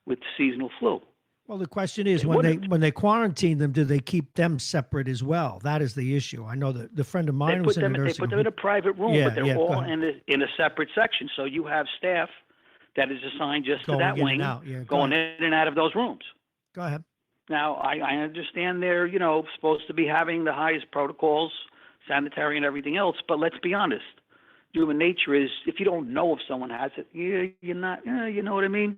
with seasonal flu? Well, the question is, when they quarantine them, do they keep them separate as well? That is the issue. I know that the friend of mine was in a nursing home. They put them in a private room, but they're all in a separate section. So you have staff that is assigned just to that wing, going in and out of those rooms. Go ahead. Now, I understand they're, supposed to be having the highest protocols, sanitary and everything else, but let's be honest. Human nature is, if you don't know if someone has it, you're not, you know what I mean?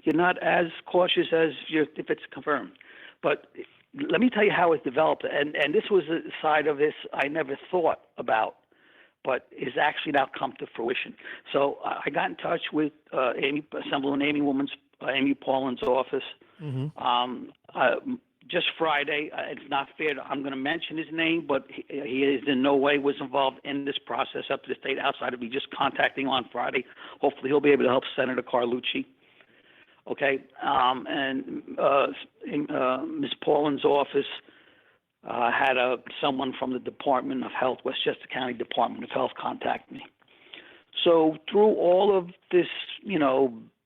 You're not as cautious as if it's confirmed. But let me tell you how it developed. And this was a side of this I never thought about, but is actually now come to fruition. So I got in touch with Amy Paulin's office. Just Friday. It's not fair. I'm going to mention his name, but he is in no way was involved in this process up to the state outside of me just contacting on Friday. Hopefully he'll be able to help Senator Carlucci. Okay. And Ms. Paulin's office had someone from the Department of Health, Westchester County Department of Health, contact me. So through all of this,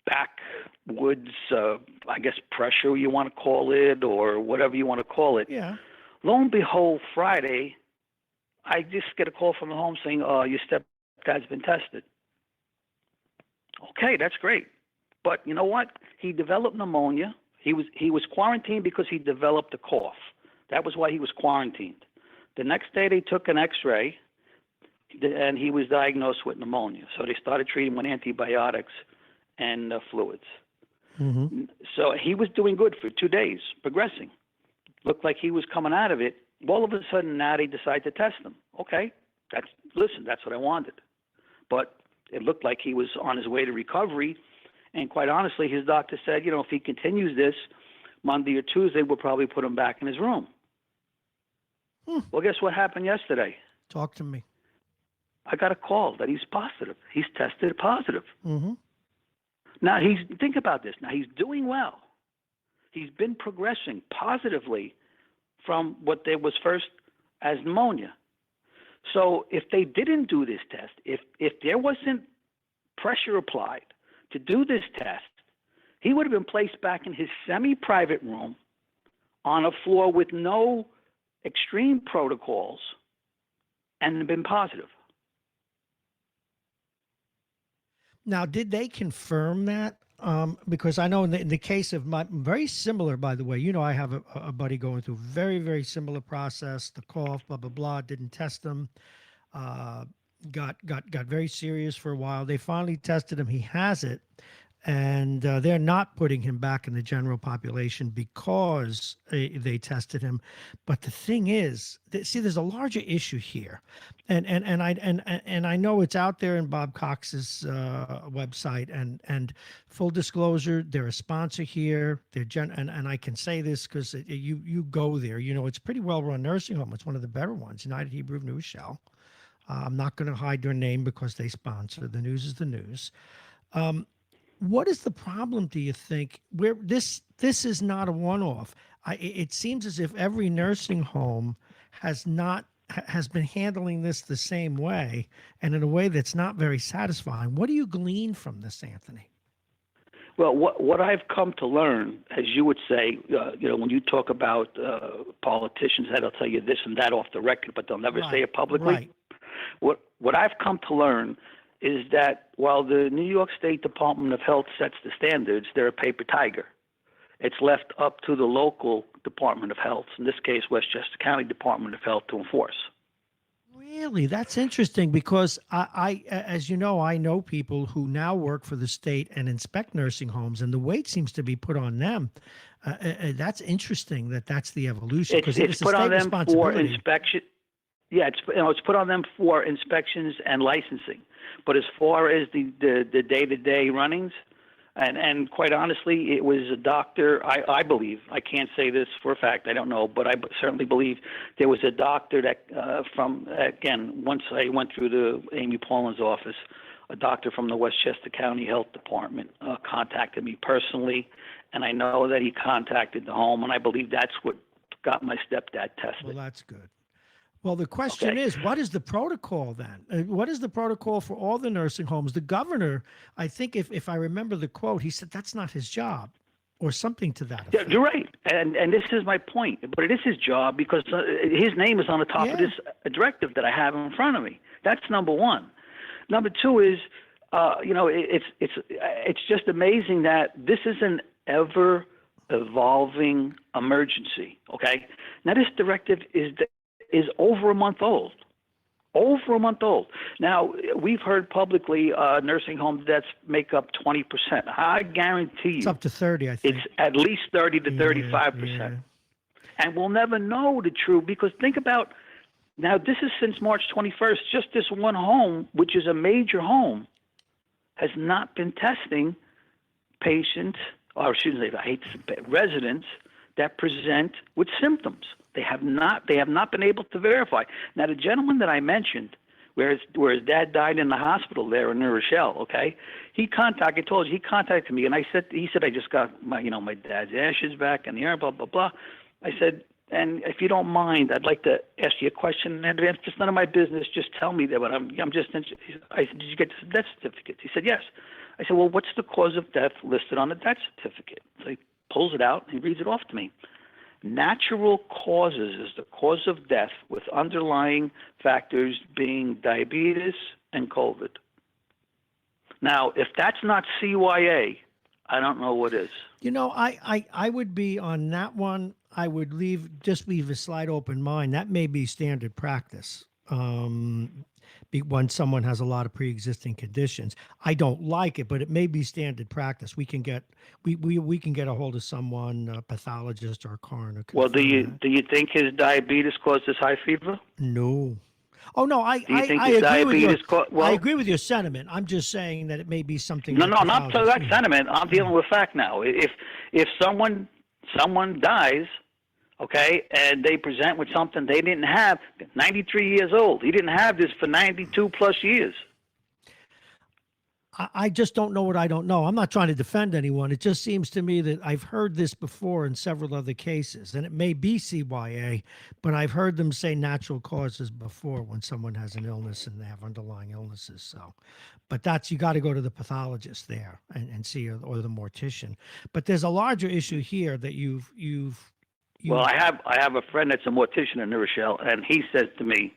backwoods, I guess pressure you want to call it, or whatever you want to call it. Yeah. Lo and behold, Friday, I just get a call from the home saying, your stepdad's been tested. Okay, that's great. But you know what? He developed pneumonia. He was quarantined because he developed a cough. That was why he was quarantined. The next day they took an X-ray, and he was diagnosed with pneumonia. So they started treating him with antibiotics and fluids. Mm-hmm. So he was doing good for 2 days, progressing. Looked like he was coming out of it. All of a sudden now they decide to test him. Okay, that's what I wanted. But it looked like he was on his way to recovery. And quite honestly, his doctor said, if he continues this, Monday or Tuesday, we'll probably put him back in his room. Well, guess what happened yesterday? Talk to me. I got a call that he's positive. He's tested positive. Mm-hmm. Now, think about this. Now, he's doing well. He's been progressing positively from what there was first as pneumonia. So if they didn't do this test, if there wasn't pressure applied to do this test, he would have been placed back in his semi-private room on a floor with no extreme protocols and been positive. Now, did they confirm that? Because I know in the case of very similar, by the way, I have a buddy going through very, very similar process, the cough, blah, blah, blah, didn't test him, got very serious for a while. They finally tested him. He has it. And they're not putting him back in the general population because they tested him. But the thing is, there's a larger issue here, and I know it's out there in Bob Cox's website. And full disclosure, they're a sponsor here. And I can say this because you go there. It's a pretty well run nursing home. It's one of the better ones, United Hebrew of New Shell. I'm not going to hide their name because they sponsor. The news is the news. What is the problem, do you think, where this is not a one-off? It seems as if every nursing home has been handling this the same way, and in a way that's not very satisfying. What do you glean from this, Anthony? Well, what I've come to learn, as you would say, when you talk about politicians, that'll tell you this and that off the record, but they'll never say it publicly. Right. What I've come to learn is that while the New York State Department of Health sets the standards, they're a paper tiger. It's left up to the local Department of Health, in this case, Westchester County Department of Health, to enforce. Really? That's interesting because I as you know, I know people who now work for the state and inspect nursing homes, and the weight seems to be put on them. That's interesting that's the evolution. It's put on them for inspection. Yeah, it's put on them for inspections and licensing. But as far as the day-to-day runnings, and quite honestly, it was a doctor, I believe, I can't say this for a fact, I don't know, but I certainly believe there was a doctor that once I went through the Amy Paulin's office, a doctor from the Westchester County Health Department contacted me personally, and I know that he contacted the home, and I believe that's what got my stepdad tested. Well, that's good. Well, the question is, what is the protocol then? What is the protocol for all the nursing homes? The governor, I think if I remember the quote, he said that's not his job or something to that effect. Yeah, you're right. And this is my point. But it is his job because his name is on the top of this directive that I have in front of me. That's number one. Number two is, it's just amazing that this is an ever evolving emergency. Okay. Now this directive is over a month old. Over a month old. Now, we've heard publicly nursing home deaths make up 20%. I guarantee you. It's up to 30, I think. It's at least 30 to 35%. Yeah. And we'll never know the truth because think about, now this is since March 21st, just this one home, which is a major home, has not been testing patients, or excuse me, I hate to say residents that present with symptoms. They have not been able to verify. Now, the gentleman that I mentioned, where his dad died in the hospital there in New Rochelle, okay, he contacted me, and he said, I just got my dad's ashes back and the urn, blah, blah, blah. I said, And if you don't mind, I'd like to ask you a question in advance. It's none of my business. Just tell me that. But I'm just interested. I said, did you get the death certificate? He said, yes. I said, well, what's the cause of death listed on the death certificate? So he pulls it out and he reads it off to me. Natural causes is the cause of death with underlying factors being diabetes and COVID. Now, if that's not CYA, I don't know what is. You know, I would be on that one. I would just leave a slight open mind. That may be standard practice. When someone has a lot of pre-existing conditions, I don't like it, but it may be standard practice. We can get we can get a hold of someone, a pathologist or a coroner. Well, do you think his diabetes causes high fever? No. Oh no, I agree with your sentiment. I'm just saying that it may be something. No, not so that sentiment. I'm dealing with fact now. If someone dies, okay, and they present with something they didn't have, 93 years old, he didn't have this for 92 plus years. I just don't know what I don't know. I'm not trying to defend anyone. It just seems to me that I've heard this before in several other cases, and it may be CYA, but I've heard them say natural causes before when someone has an illness and they have underlying illnesses. So, but you got to go to the pathologist there and see, or the mortician. But there's a larger issue here that you've. Well, I have a friend that's a mortician in New Rochelle, and he says to me,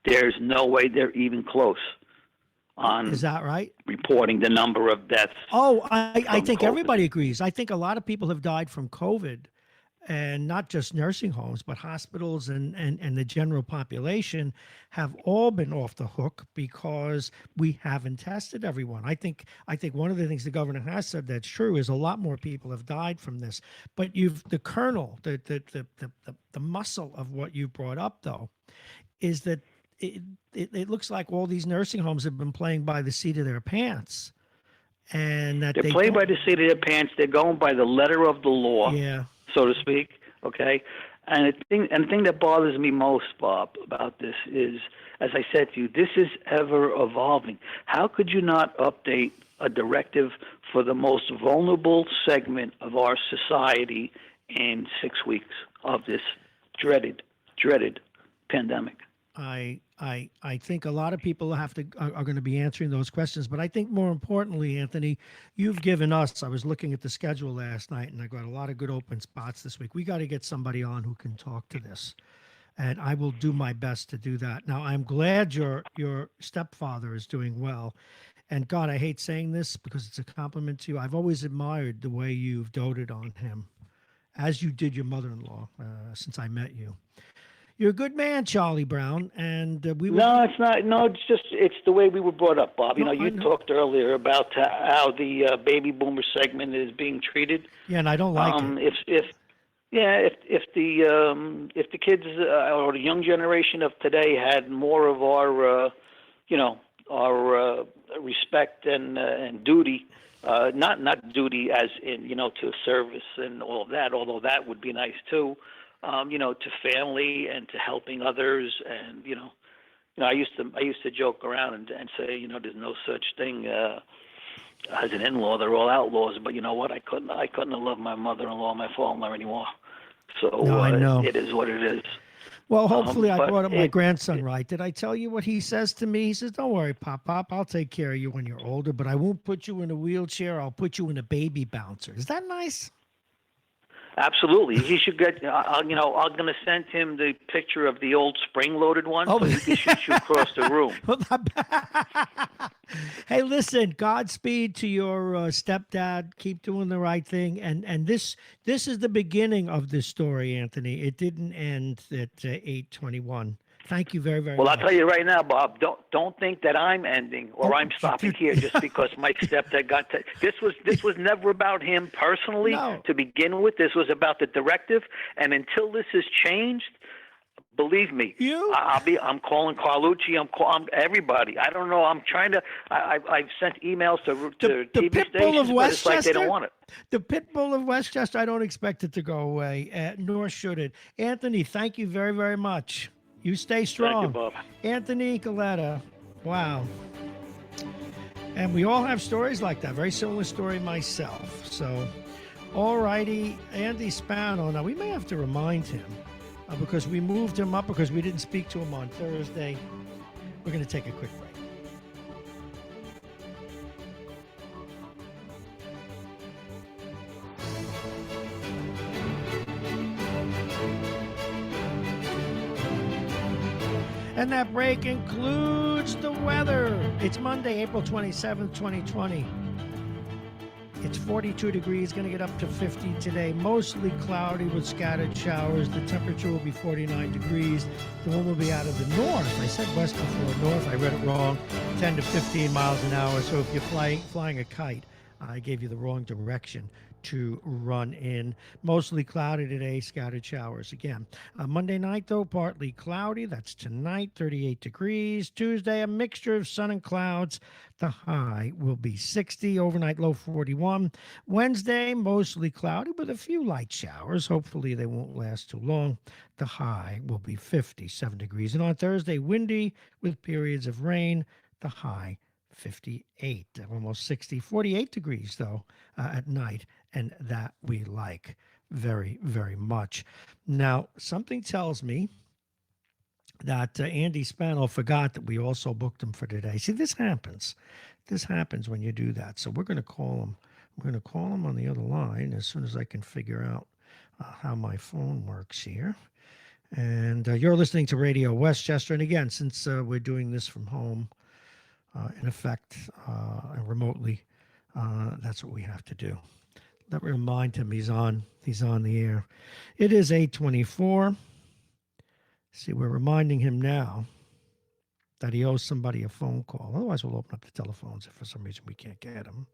"There's no way they're even close." Is that right? Reporting the number of deaths. Oh, I think COVID. Everybody agrees. I think a lot of people have died from COVID, and not just nursing homes, but hospitals and the general population have all been off the hook because we haven't tested everyone. I think one of the things the governor has said that's true is a lot more people have died from this. But the kernel, the muscle of what you brought up though, is that it looks like all these nursing homes have been playing by the seat of their pants, and that they're playing by the seat of their pants. They're going by the letter of the law, so to speak. Okay, and the thing that bothers me most, Bob, about this is, as I said to you, this is ever evolving. How could you not update a directive for the most vulnerable segment of our society in 6 weeks of this dreaded pandemic? I think a lot of people are going to be answering those questions, but I think more importantly, Anthony, you've given us. I was looking at the schedule last night, and I got a lot of good open spots this week. We got to get somebody on who can talk to this, and I will do my best to do that. Now, I'm glad your stepfather is doing well, and God, I hate saying this because it's a compliment to you. I've always admired the way you've doted on him, as you did your mother-in-law since I met you. You're a good man, Charlie Brown, and No, it's not. No, it's the way we were brought up, Bob. You know, you talked earlier about how the baby boomer segment is being treated. Yeah, and I don't like it. If the kids or the young generation of today had more of our respect and duty, not duty as in to service and all of that, although that would be nice too. To family and to helping others, and I used to joke around and say, there's no such thing as an in-law; they're all outlaws. But you know what? I couldn't have loved my mother-in-law, my father-in-law anymore. So I know. It is what it is. Well, hopefully I brought up my grandson right. Did I tell you what he says to me? He says, "Don't worry, Pop, I'll take care of you when you're older, but I won't put you in a wheelchair. I'll put you in a baby bouncer." Is that nice? Absolutely. He should get, I'm going to send him the picture of the old spring-loaded one so he can shoot you across the room. Hey, listen, Godspeed to your stepdad. Keep doing the right thing. And this is the beginning of this story, Anthony. It didn't end at 8:21. Thank you very, very much. Well, I'll tell you right now, Bob, don't think that I'm ending or I'm stopping here just because my stepdad got to. This was never about him personally to begin with. This was about the directive, and until this is changed, believe me, I'm calling Carlucci. I'm calling everybody. I don't know. I'm trying to. I've sent emails to TV stations, but it's like they don't want it. The pit bull of Westchester. I don't expect it to go away, nor should it. Anthony, thank you very, very much. You stay strong. Thank you, Bob. Anthony Coletta. Wow. And we all have stories like that. Very similar story myself. So All righty, Andy Spano. Now, we may have to remind him because we moved him up because we didn't speak to him on Thursday. We're going to take a quick break. And that break includes the weather. It's Monday, April 27th, 2020. It's 42 degrees, going to get up to 50 today. Mostly cloudy with scattered showers. The temperature will be 49 degrees. The wind will be out of the north. I said west before north. I read it wrong. 10 to 15 miles an hour. So if you're flying a kite, I gave you the wrong direction to run in. Mostly cloudy today, scattered showers again. Monday night, though, partly cloudy. That's tonight, 38 degrees. Tuesday, a mixture of sun and clouds. The high will be 60. Overnight low 41. Wednesday, mostly cloudy with a few light showers. Hopefully they won't last too long. The high will be 57 degrees. And on Thursday, windy with periods of rain. The high 58, almost 60, 48 degrees though at night, and that we like very, very much. Now, something tells me that Andy Spano forgot that we also booked him for today. See, this happens. This happens when you do that. So we're going to call him. We're going to call him on the other line as soon as I can figure out how my phone works here. And you're listening to Radio Westchester. And again, since we're doing this from home, in effect, and remotely, that's what we have to do. Let me remind him he's on the air. It is 8:24. See, we're reminding him now that he owes somebody a phone call. Otherwise, we'll open up the telephones if for some reason we can't get him.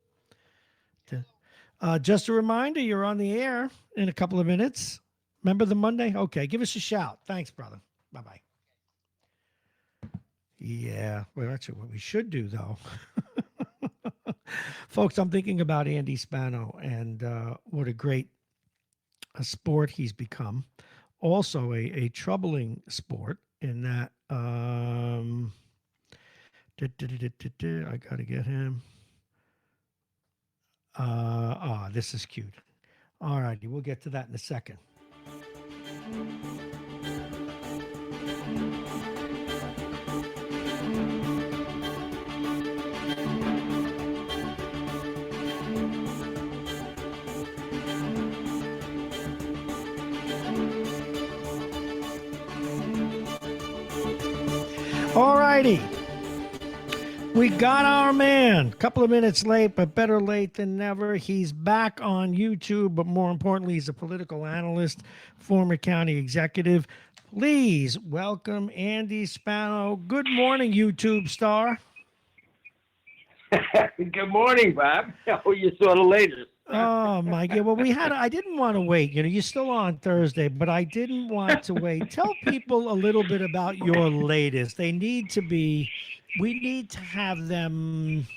Just a reminder, you're on the air in a couple of minutes. Remember the Monday? Okay, give us a shout. Thanks, brother. Bye-bye. Yeah, well, that's what we should do, though. Folks, I'm thinking about Andy Spano and what a great sport he's become. Also, a troubling sport in that I got to get him. This is cute. All righty, we'll get to that in a second. All righty. We got our man. A couple of minutes late, but better late than never. He's back on YouTube, but more importantly, he's a political analyst, former county executive. Please welcome Andy Spano. Good morning, YouTube star. Good morning, Bob. Oh, you saw the latest. Oh my God! Well, I didn't want to wait. You're still on Thursday, but I didn't want to wait. Tell people a little bit about your latest. We need to have them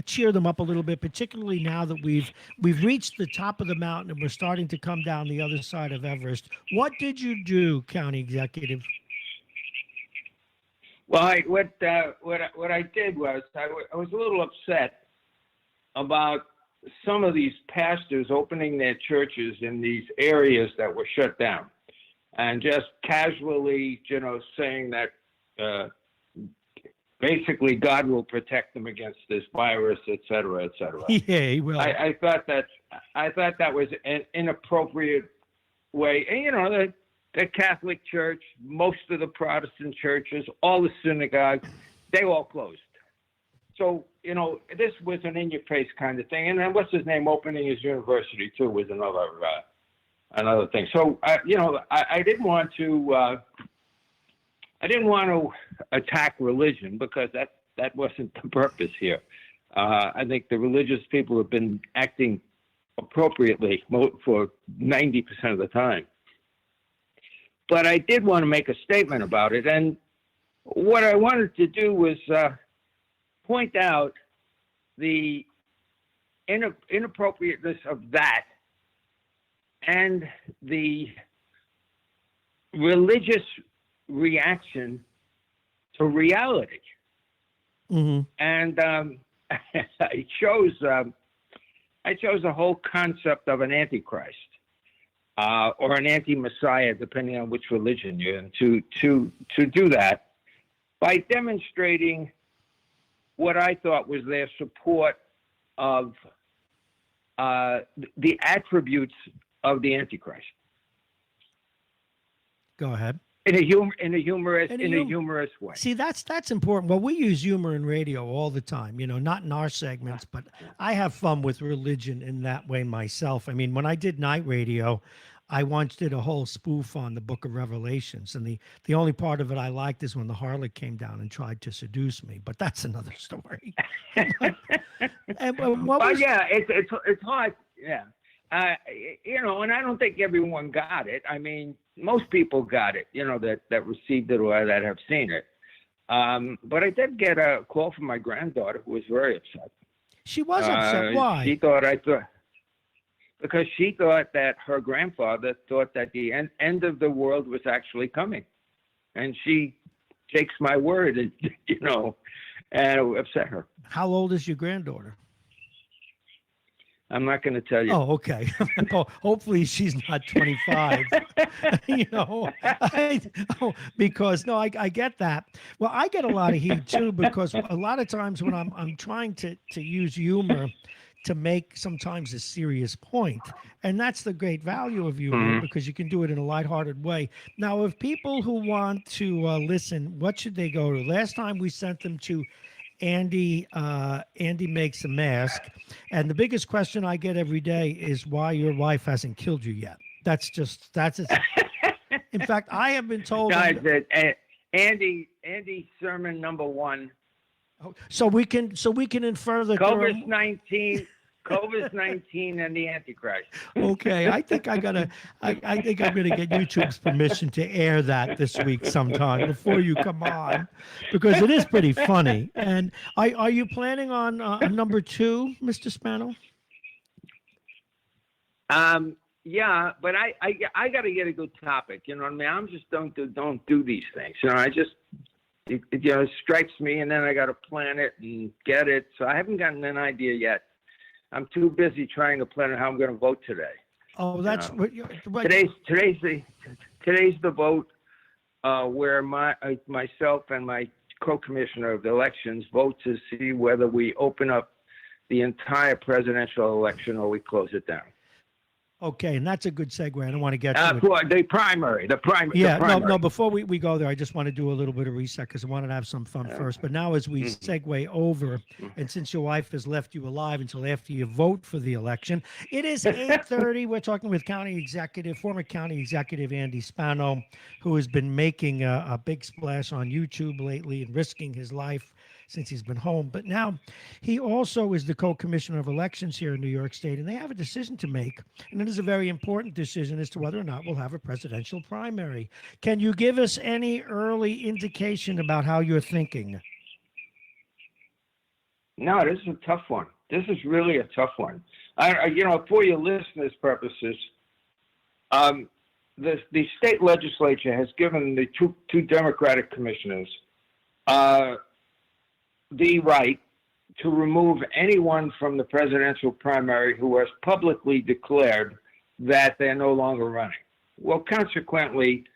cheer them up a little bit, particularly now that we've reached the top of the mountain and we're starting to come down the other side of Everest. What did you do, county executive? Well, what I did was I was a little upset about some of these pastors opening their churches in these areas that were shut down, and just casually, saying that basically God will protect them against this virus, et cetera, et cetera. Yeah, he will. I thought that was an inappropriate way. And the Catholic Church, most of the Protestant churches, all the synagogues, they all closed. So, this was an in-your-face kind of thing. And then what's his name opening his university, too, was another thing. So, I didn't want to attack religion because that wasn't the purpose here. I think the religious people have been acting appropriately for 90% of the time. But I did want to make a statement about it. And what I wanted to do was point out the inappropriateness of that and the religious reaction to reality. Mm-hmm. And it shows, I chose the whole concept of an antichrist or an anti-messiah, depending on which religion you're in, to do that by demonstrating what I thought was their support of the attributes of the Antichrist. Go ahead. In a humorous way. See, that's important. Well, we use humor in radio all the time, not in our segments, but I have fun with religion in that way myself. I mean, when I did night radio, I once did a whole spoof on the Book of Revelations, and the only part of it I liked is when the harlot came down and tried to seduce me. But that's another story. Yeah, it's hard. Yeah, and I don't think everyone got it. I mean, most people got it. That received it or that have seen it. But I did get a call from my granddaughter who was very upset. She was upset. Why? Because she thought that her grandfather thought that the end of the world was actually coming. And she takes my word, and it upset her. How old is your granddaughter? I'm not going to tell you. Oh, okay. Hopefully she's not 25. Because I get that. Well, I get a lot of heat too, because a lot of times when I'm trying to use humor to make sometimes a serious point. And that's the great value of humor, because you can do it in a lighthearted way. Now, if people who want to listen, what should they go to? Last time we sent them to Andy Makes a Mask. And the biggest question I get every day is why your wife hasn't killed you yet. That's it. In fact, I have been told. Andy sermon number 1. So we can infer that COVID-19 and the Antichrist. Okay, I think I'm gonna get YouTube's permission to air that this week sometime before you come on, because it is pretty funny. And are you planning on a number 2, Mr. Spano? Yeah, but I got to get a good topic. You know what I mean? I'm just don't do these things. I just. It strikes me, and then I got to plan it and get it. So I haven't gotten an idea yet. I'm too busy trying to plan how I'm going to vote today. Oh, that's what today's the vote where myself and my co-commissioner of the elections vote to see whether we open up the entire presidential election or we close it down. Okay, and that's a good segue. I don't want to get to the primary. Yeah, the primary. No. Before we go there, I just want to do a little bit of reset because I wanted to have some fun first. But now, as we segue over, and since your wife has left you alive until after you vote for the election, it is 8:30. We're talking with former county executive Andy Spano, who has been making a big splash on YouTube lately and risking his life since he's been home. But now he also is the co-commissioner of elections here in New York State, and they have a decision to make, and it is a very important decision as to whether or not we'll have a presidential primary. Can you give us any early indication about how you're thinking? No, this is a tough one. This is really a tough one. For your listeners' purposes, the state legislature has given the two Democratic commissioners the right to remove anyone from the presidential primary who has publicly declared that they're no longer running. Well, consequently,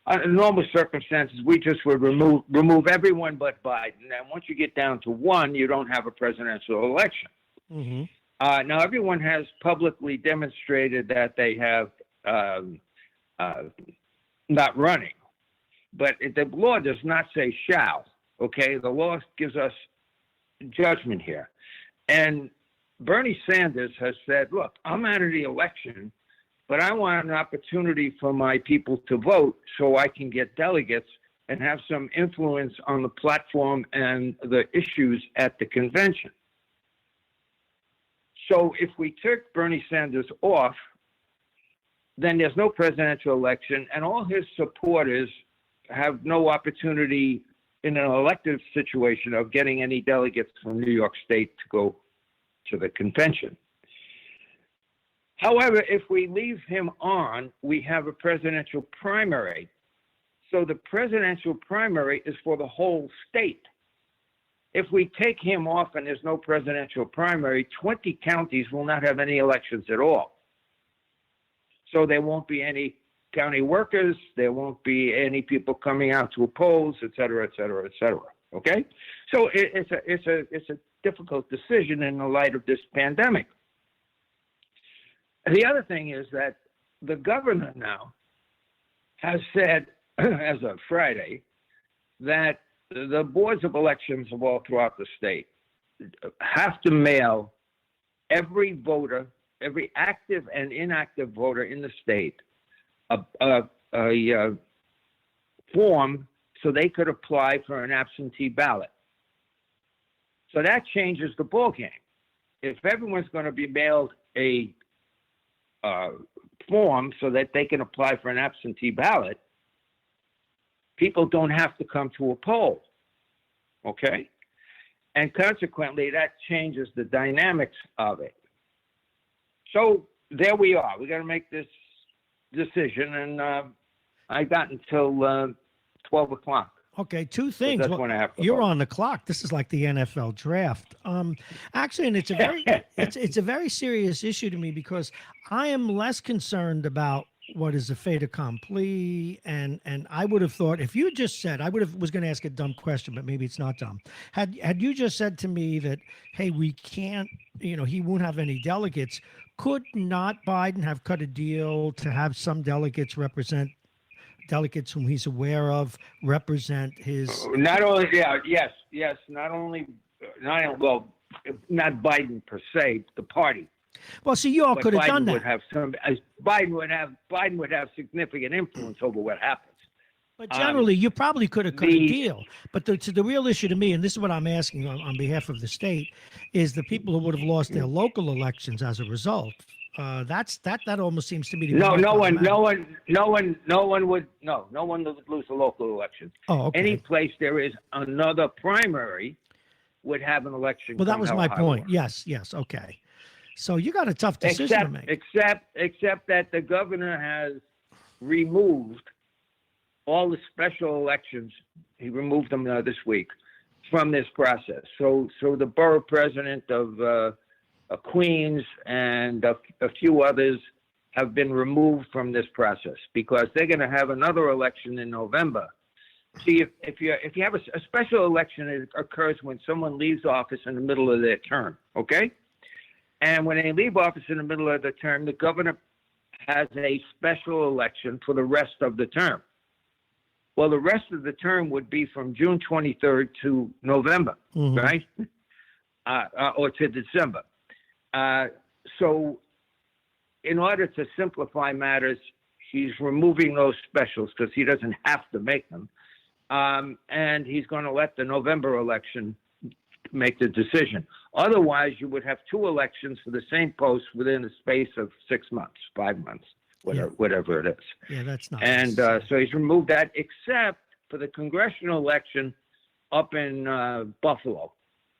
in normal circumstances, we just would remove everyone but Biden. And once you get down to one, you don't have a presidential election. Mm-hmm. Now, everyone has publicly demonstrated that they have not running, but the law does not say shall. Okay, the law gives us judgment here. And Bernie Sanders has said, look, I'm out of the election, but I want an opportunity for my people to vote so I can get delegates and have some influence on the platform and the issues at the convention. So if we took Bernie Sanders off, then there's no presidential election, and all his supporters have no opportunity in an elective situation of getting any delegates from New York State to go to the convention. However, if we leave him on, we have a presidential primary. So the presidential primary is for the whole state. if we take him off and there's no presidential primary, 20 counties will not have any elections at all. So there won't be any county workers, there won't be any people coming out to polls, et cetera, et cetera, et cetera. Okay? So it's a difficult decision in the light of this pandemic. The other thing is that the governor now has said, as of Friday, that the boards of elections of all throughout the state have to mail every voter, every active and inactive voter in the state, a form so they could apply for an absentee ballot. So that changes the ballgame. If everyone's going to be mailed a form so that they can apply for an absentee ballot, people don't have to come to a poll, okay? And consequently, that changes the dynamics of it. So there we are. We got to make this decision, and I got until 12 o'clock. Okay, two things. That's when I have to you're vote. on the clock. This is like the NFL draft. Actually, and it's a very it's a very serious issue to me, because I am less concerned about what is a fait accompli, and I would have thought, if you just said, was going to ask a dumb question, but maybe it's not dumb. Had you just said to me that, hey, we can't, he won't have any delegates, could not Biden have cut a deal to have some delegates whom he's aware of represent his? Not only, yes, not Biden per se, the party. Well, see, you all But could have Biden done that. Biden would have significant influence over what happens. But generally, you probably could have cut a deal. But the real issue to me, and this is what I'm asking on behalf of the state, is the people who would have lost their local elections as a result. That almost seems to me to be no one would lose a local election. Oh, okay. Any place there is another primary would have an election. Well, that was my point. War. Yes. Okay. So you got a tough decision to make. Except that the governor has removed all the special elections. He removed them this week from this process. So the borough president of Queens and a few others have been removed from this process, because they're going to have another election in November. See, if you have a special election, it occurs when someone leaves office in the middle of their term, okay? And when they leave office in the middle of the term, the governor has a special election for the rest of the term. Well, the rest of the term would be from June 23rd to November, right? Or to December. So in order to simplify matters, he's removing those specials because he doesn't have to make them. And he's going to let the November election make the decision. Otherwise, you would have two elections for the same post within the space of 6 months, 5 months, whatever it is. Yeah, that's not. And so he's removed that, except for the congressional election up in Buffalo,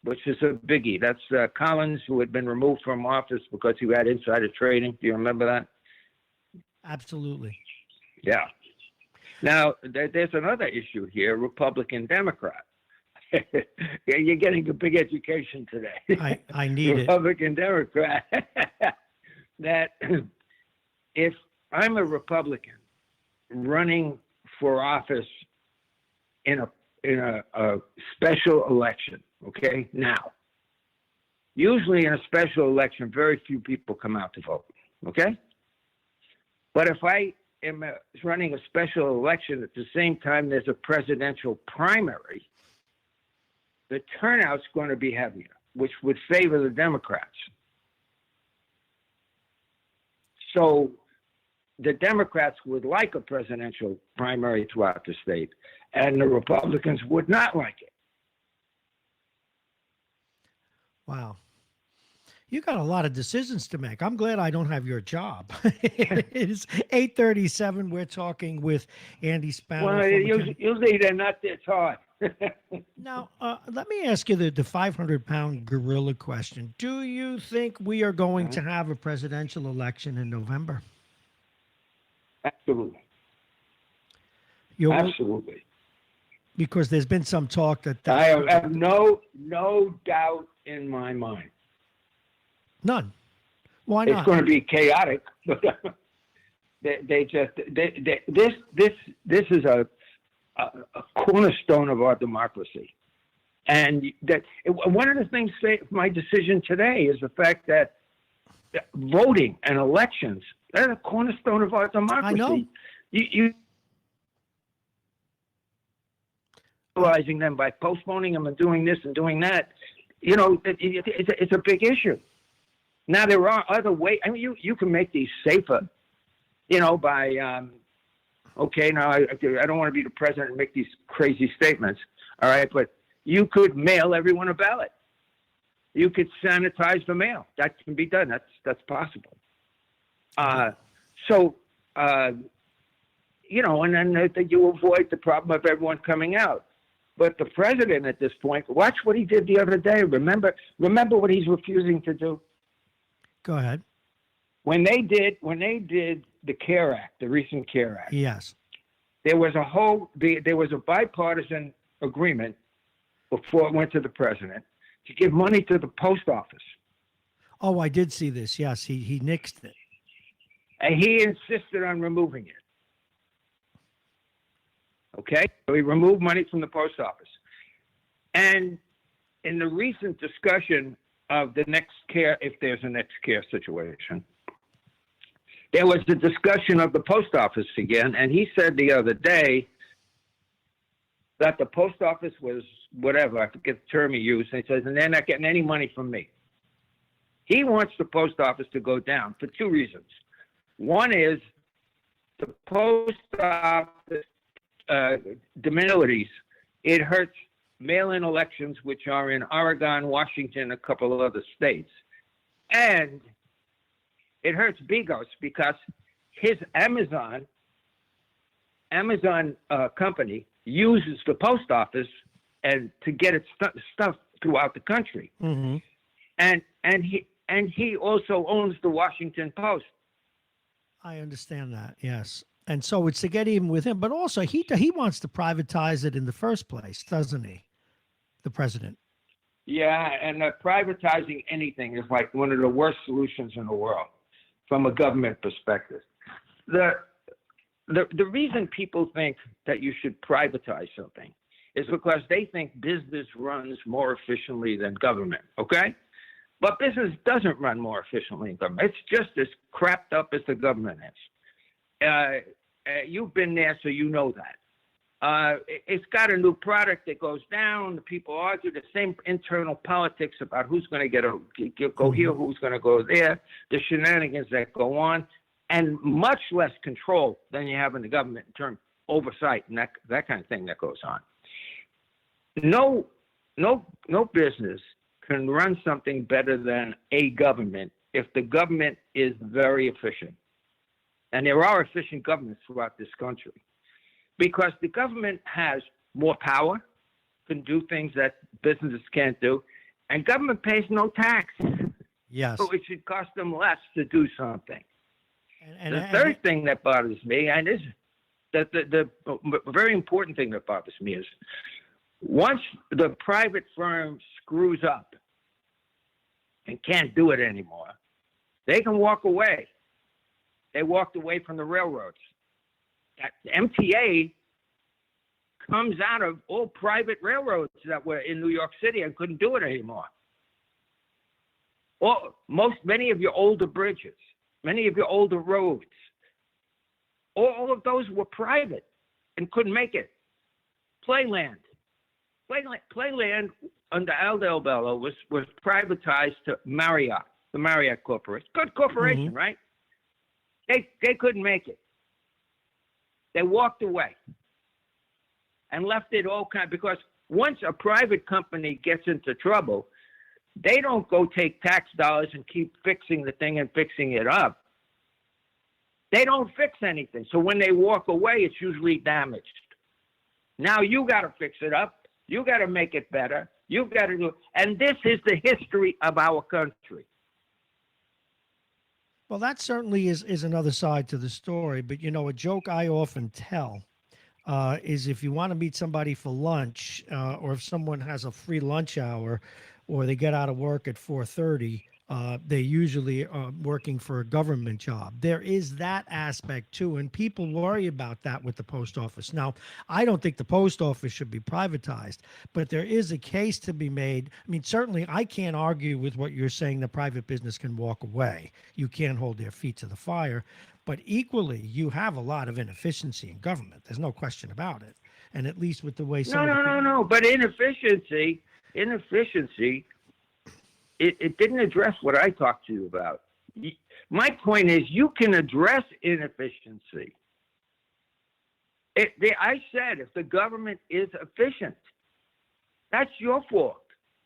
which is a biggie. That's Collins, who had been removed from office because he had insider trading. Do you remember that? Absolutely. Yeah. Now, there's another issue here, Republican-Democrat. You're getting a big education today. I need Republican-Democrat. That if I'm a Republican running for office in a special election, okay, now, usually in a special election, very few people come out to vote, okay? But if I am running a special election at the same time there's a presidential primary, the turnout's going to be heavier, which would favor the Democrats. So the Democrats would like a presidential primary throughout the state, and the Republicans would not like it. Wow. You got a lot of decisions to make. I'm glad I don't have your job. It is 8:37. We're talking with Andy Spano. Well, usually they're not this hard. Now, let me ask you the 500-pound gorilla question. Do you think we are going to have a presidential election in November? Absolutely. Absolutely. Because there's been some talk that I have no doubt in my mind. None. Why It's not? going to be chaotic, but this is a cornerstone of our democracy. And that one of the things my decision today is the fact that voting and elections, they're the cornerstone of our democracy. I know. You realizing them by postponing them and doing this and doing that, it's a big issue. Now there are other ways. I mean, you can make these safer, by okay. Now I don't want to be the president and make these crazy statements. All right, but you could mail everyone a ballot. You could sanitize the mail. That can be done. That's possible. And then you avoid the problem of everyone coming out. But the president at this point, watch what he did the other day. Remember what he's refusing to do. Go ahead. When they did the CARE Act, the recent CARE Act. Yes. There was a bipartisan agreement before it went to the president to give money to the post office. Oh, I did see this. Yes, he nixed it. And he insisted on removing it. Okay? So he removed money from the post office. And in the recent discussion of the next CARE, if there's a next CARE situation, there was the discussion of the post office again, and he said the other day that the post office was whatever, I forget the term he used, and he says, and they're not getting any money from me. He wants the post office to go down for two reasons. One is the post office diminuties. It hurts mail-in elections, which are in Oregon, Washington, a couple of other states. And it hurts Bigos because his Amazon company uses the post office and to get its stuff throughout the country. Mm-hmm. And he also owns the Washington Post. I understand that. Yes. And so it's to get even with him, but also he wants to privatize it in the first place, doesn't he? The president. Yeah, and privatizing anything is like one of the worst solutions in the world from a government perspective. The reason people think that you should privatize something is because they think business runs more efficiently than government, okay? But business doesn't run more efficiently than government. It's just as crapped up as the government is. You've been there, so you know that. It's got a new product that goes down. The people argue the same internal politics about who's going to go here, who's going to go there, the shenanigans that go on, and much less control than you have in the government in terms of oversight and that kind of thing that goes on. No business can run something better than a government if the government is very efficient. And there are efficient governments throughout this country. Because the government has more power, can do things that businesses can't do, and government pays no tax. Yes. So it should cost them less to do something. And the third thing that bothers me, and this, the very important thing that bothers me is, once the private firm screws up and can't do it anymore, they can walk away. They walked away from the railroads. MTA comes out of all private railroads that were in New York City and couldn't do it anymore. Many of your older bridges, many of your older roads, all of those were private and couldn't make it. Playland under Al Del Bello was privatized to Marriott, the Marriott Corporation. Good corporation, right? They couldn't make it. They walked away and left it all because once a private company gets into trouble, they don't go take tax dollars and keep fixing the thing and fixing it up. They don't fix anything. So when they walk away, it's usually damaged. Now you got to fix it up. You got to make it better. You've got to do it. And this is the history of our country. Well, that certainly is another side to the story. But, a joke I often tell is if you want to meet somebody for lunch, or if someone has a free lunch hour, or they get out of work at 4:30. They usually are working for a government job. There is that aspect too, and people worry about that with the post office. Now, I don't think the post office should be privatized, but there is a case to be made. I mean, certainly I can't argue with what you're saying, the private business can walk away. You can't hold their feet to the fire. But equally, you have a lot of inefficiency in government. There's no question about it. And at least with the way some No, of the no, no, no. But inefficiency, it didn't address what I talked to you about. My point is, you can address inefficiency. I said if the government is efficient, that's your fault.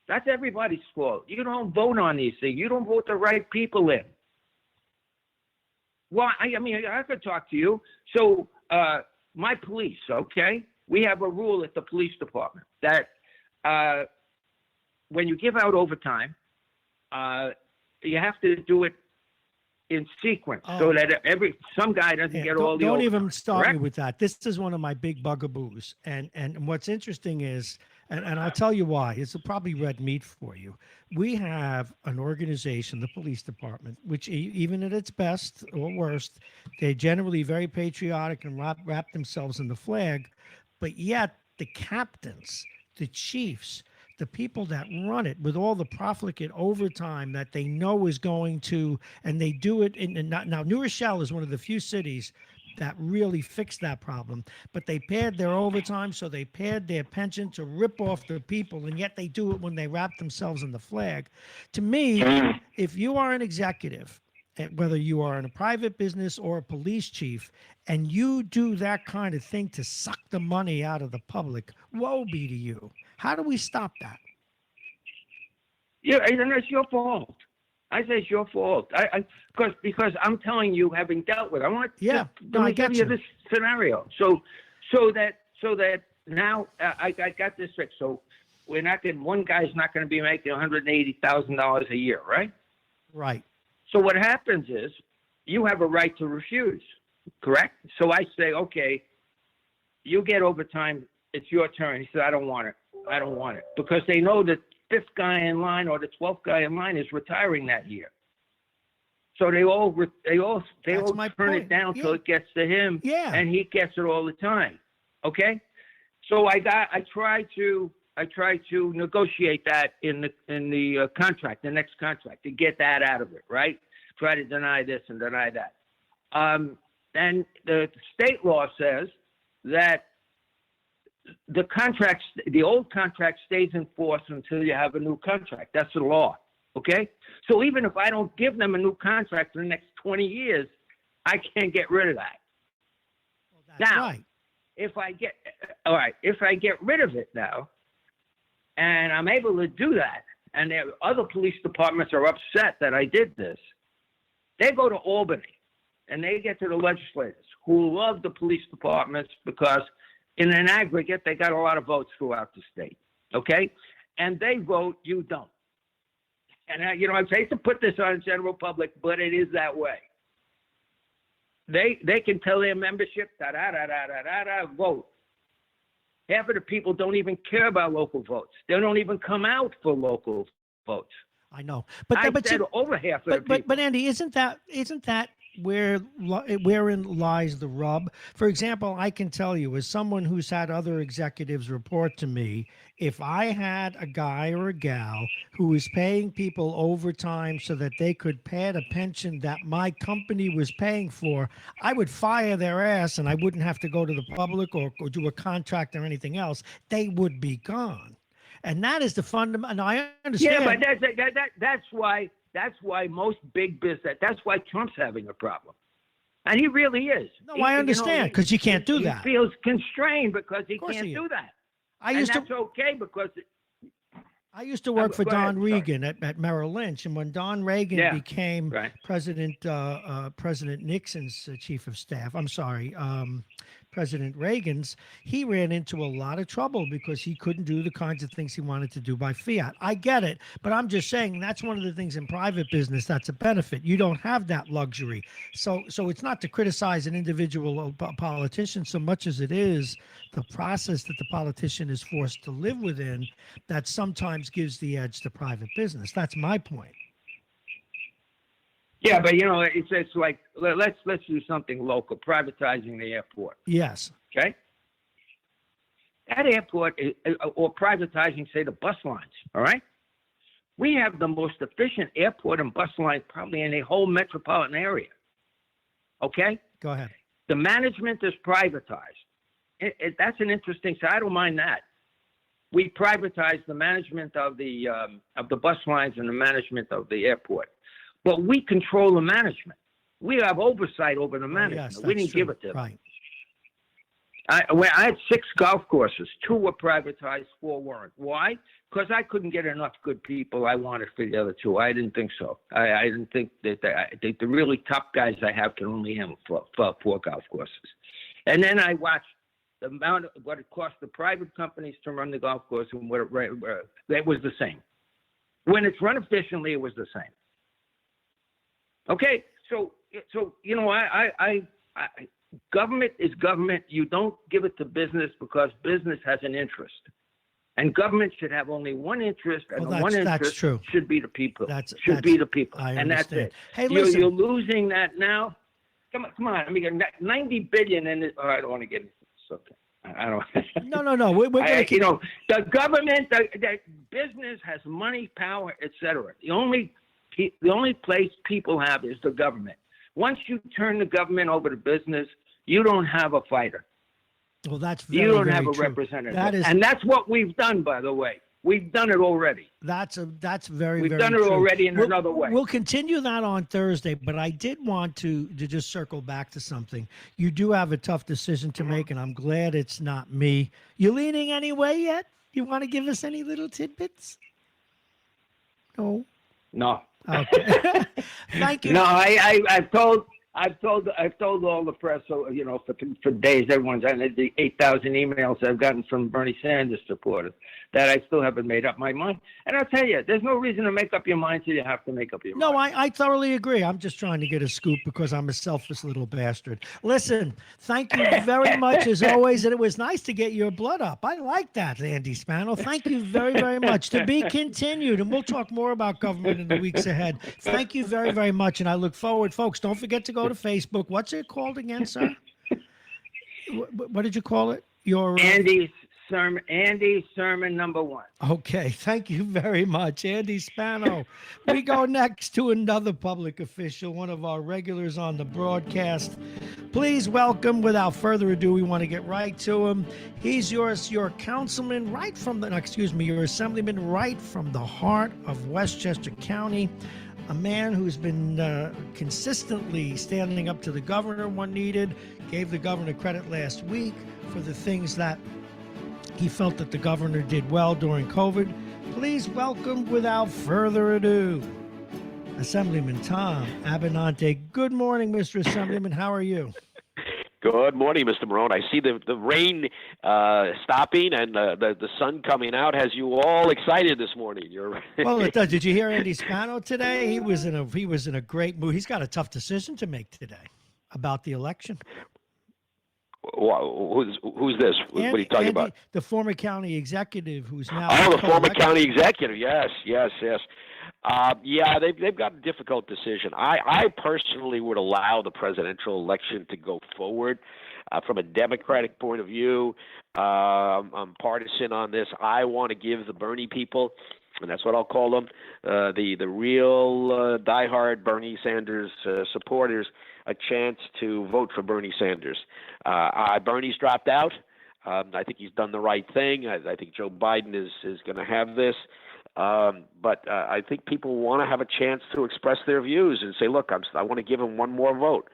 That's everybody's fault. You don't vote on these things. You don't vote the right people in. Well, I mean, I could talk to you. So, my police, okay? We have a rule at the police department that when you give out overtime, you have to do it in sequence so that some guy doesn't get all the don't overtime. even start me Correct? with that. This is one of my big bugaboos. And what's interesting is, and I'll tell you why, it's probably red meat for you. We have an organization, the police department, which even at its best or worst, they're generally very patriotic and wrap themselves in the flag, but yet the captains, the chiefs, the people that run it with all the profligate overtime that they know is going to, and they do it now New Rochelle is one of the few cities that really fixed that problem, but they paid their overtime, so they paid their pension to rip off the people, and yet they do it when they wrap themselves in the flag. To me, if you are an executive, whether you are in a private business or a police chief, and you do that kind of thing to suck the money out of the public, woe be to you. How do we stop that? Yeah, and it's your fault. I say it's your fault. Because I'm telling you, having dealt with it, let me give you this scenario. So that now I got this fixed. So one guy's not going to be making $180,000 a year, right? Right. So what happens is you have a right to refuse, correct? So I say, okay, you get overtime. It's your turn. He said, I don't want it. I don't want it, because they know the fifth guy in line or the 12th guy in line is retiring that year. So they all turn it down till it gets to him, and he gets it all the time. Okay, so I try to negotiate that in the contract, the next contract, to get that out of it, right? Try to deny this and deny that. And the state law says that the old contract stays in force until you have a new contract. That's the law. Okay? So even if I don't give them a new contract for the next 20 years, I can't get rid of that. Well, that's now, right. if I get rid of it now, and I'm able to do that, and other police departments are upset that I did this, they go to Albany, and they get to the legislators who love the police departments because in an aggregate, they got a lot of votes throughout the state, okay? And they vote, you don't. And, I hate to put this on the general public, but it is that way. They can tell their membership, vote. Half of the people don't even care about local votes. They don't even come out for local votes. I know. Over half of the people. But Andy, isn't that wherein lies the rub? For example, I can tell you, as someone who's had other executives report to me, if I had a guy or a gal who was paying people overtime so that they could pad a pension that my company was paying for, I would fire their ass, and I wouldn't have to go to the public or do a contract or anything else. They would be gone. And that is the fundamental. I understand. Yeah, but that's why most big business. That's why Trump's having a problem, and he really is. No, I understand, because you can't do that. He feels constrained because he can't do that. That's okay because. I used to work for Don Regan at Merrill Lynch, and when Don Reagan became President Nixon's chief of staff, President Reagan's, he ran into a lot of trouble because he couldn't do the kinds of things he wanted to do by fiat. I get it, but I'm just saying that's one of the things in private business that's a benefit. You don't have that luxury. So it's not to criticize an individual politician so much as it is the process that the politician is forced to live within that sometimes gives the edge to private business. That's my point. Yeah, but it's like let's do something local, privatizing the airport. Yes. Okay. That airport, or privatizing, say, the bus lines. All right. We have the most efficient airport and bus line probably in the whole metropolitan area. Okay. Go ahead. The management is privatized. That's an interesting. So I don't mind that. We privatize the management of the bus lines and the management of the airport. But we control the management. We have oversight over the management. Yes, we didn't true. give it to them. Right. I had 6 golf courses. 2 were privatized, 4 weren't. Why? Because I couldn't get enough good people I wanted for the other 2. I didn't think so. I didn't think that the really top guys I have can only handle 4 golf courses. And then I watched the amount of what it cost the private companies to run the golf course, and what it was the same. When it's run efficiently, it was the same. Okay, so I government is government. You don't give it to business because business has an interest, and government should have only one interest, and the one interest should be the people. Should be the people, and that's it. Hey, listen, you're losing that now. Come on. I mean, 90 billion in it. Oh, I don't want to get into this. Okay. I don't. No. We're going to keep. The government, the business has money, power, etc. The only place people have is the government. Once you turn the government over to business, you don't have a fighter. Well, that's you don't have a true. representative, and that's what we've done. By the way, we've done it already. That's very we've very done it true. already in another way. We'll continue that on Thursday, but I did want to just circle back to something. You do have a tough decision to make, and I'm glad it's not me. You leaning any way yet? You want to give us any little tidbits? No. Okay. Thank you. No, I've told all the press, so for days, everyone's on the 8,000 emails I've gotten from Bernie Sanders supporters that I still haven't made up my mind. And I'll tell you, there's no reason to make up your mind till you have to make up your mind. No, I thoroughly agree. I'm just trying to get a scoop because I'm a selfish little bastard. Listen, thank you very much as always, and it was nice to get your blood up. I like that, Andy Spano. Thank you very, very much. To be continued, and we'll talk more about government in the weeks ahead. Thank you very, very much, and I look forward, folks. Don't forget to go to Facebook. What's it called again, sir? What did you call it? Your Andy Sermon number 1. Okay, thank you very much, Andy Spano. We go next to another public official, one of our regulars on the broadcast. Please welcome, without further ado, we want to get right to him. He's your councilman right from your assemblyman right from the heart of Westchester County. A man who's been consistently standing up to the governor when needed, gave the governor credit last week for the things that he felt that the governor did well during COVID. Please welcome, without further ado, Assemblyman Tom Abenante. Good morning, Mr. Assemblyman. How are you? Good morning, Mr. Marrone. I see the rain stopping and the sun coming out has you all excited this morning. Well, it does. Did you hear Andy Spano today? He was in a great mood. He's got a tough decision to make today about the election. Who's this? What are you talking about? The former county executive who's now... Oh, the former county executive. Yes. Yeah, they've got a difficult decision. I personally would allow the presidential election to go forward. From a Democratic point of view, I'm partisan on this. I want to give the Bernie people, and that's what I'll call them, the real diehard Bernie Sanders supporters, a chance to vote for Bernie Sanders. Bernie's dropped out. I think he's done the right thing. I think Joe Biden is going to have this. But I think people want to have a chance to express their views and say, look, I want to give him one more vote.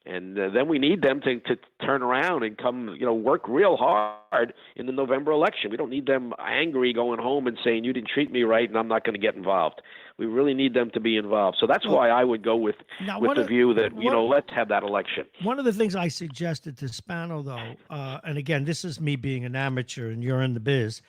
And then we need them to turn around and come, work real hard in the November election. We don't need them angry going home and saying, you didn't treat me right and I'm not going to get involved. We really need them to be involved. So that's why I would go with the view that, let's have that election. One of the things I suggested to Spano, though, and again, this is me being an amateur and you're in the biz,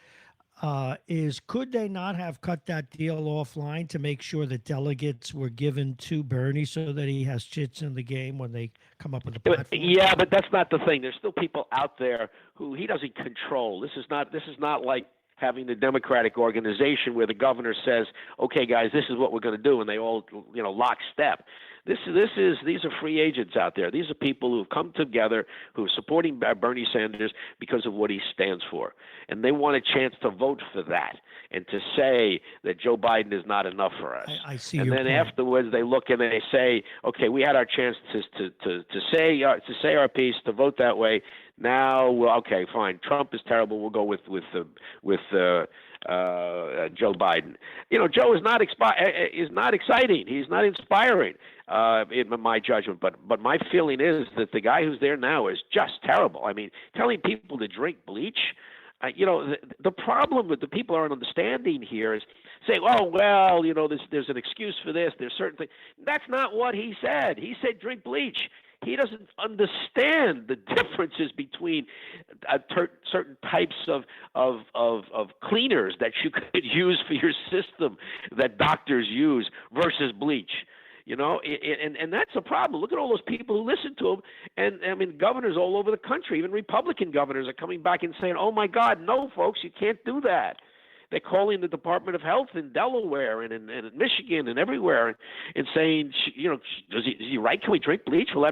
is could they not have cut that deal offline to make sure that delegates were given to Bernie so that he has chits in the game when they come up with a platform? Yeah, but that's not the thing. There's still people out there who he doesn't control. This is not like having the Democratic organization where the governor says, "Okay, guys, this is what we're going to do," and they all, lockstep. These are free agents out there. These are people who have come together, who are supporting Bernie Sanders because of what he stands for, and they want a chance to vote for that and to say that Joe Biden is not enough for us. I see. And your then point. afterwards, they look and they say, "Okay, we had our chance to say our piece, to vote that way. Now, well, okay, fine. Trump is terrible. We'll go with Joe Biden. Joe is not exciting. He's not inspiring, in my judgment. But my feeling is that the guy who's there now is just terrible. I mean, telling people to drink bleach. The problem with the people aren't understanding here is saying, "Oh, well, there's an excuse for this. There's certain things." That's not what he said. He said drink bleach. He doesn't understand the differences between certain types of cleaners that you could use for your system that doctors use versus bleach. And that's a problem. Look at all those people who listen to him. And I mean, governors all over the country, even Republican governors, are coming back and saying, "Oh my God, no, folks, you can't do that." They're calling the Department of Health in Delaware and in Michigan and everywhere and saying, is he right? Can we drink bleach? Well,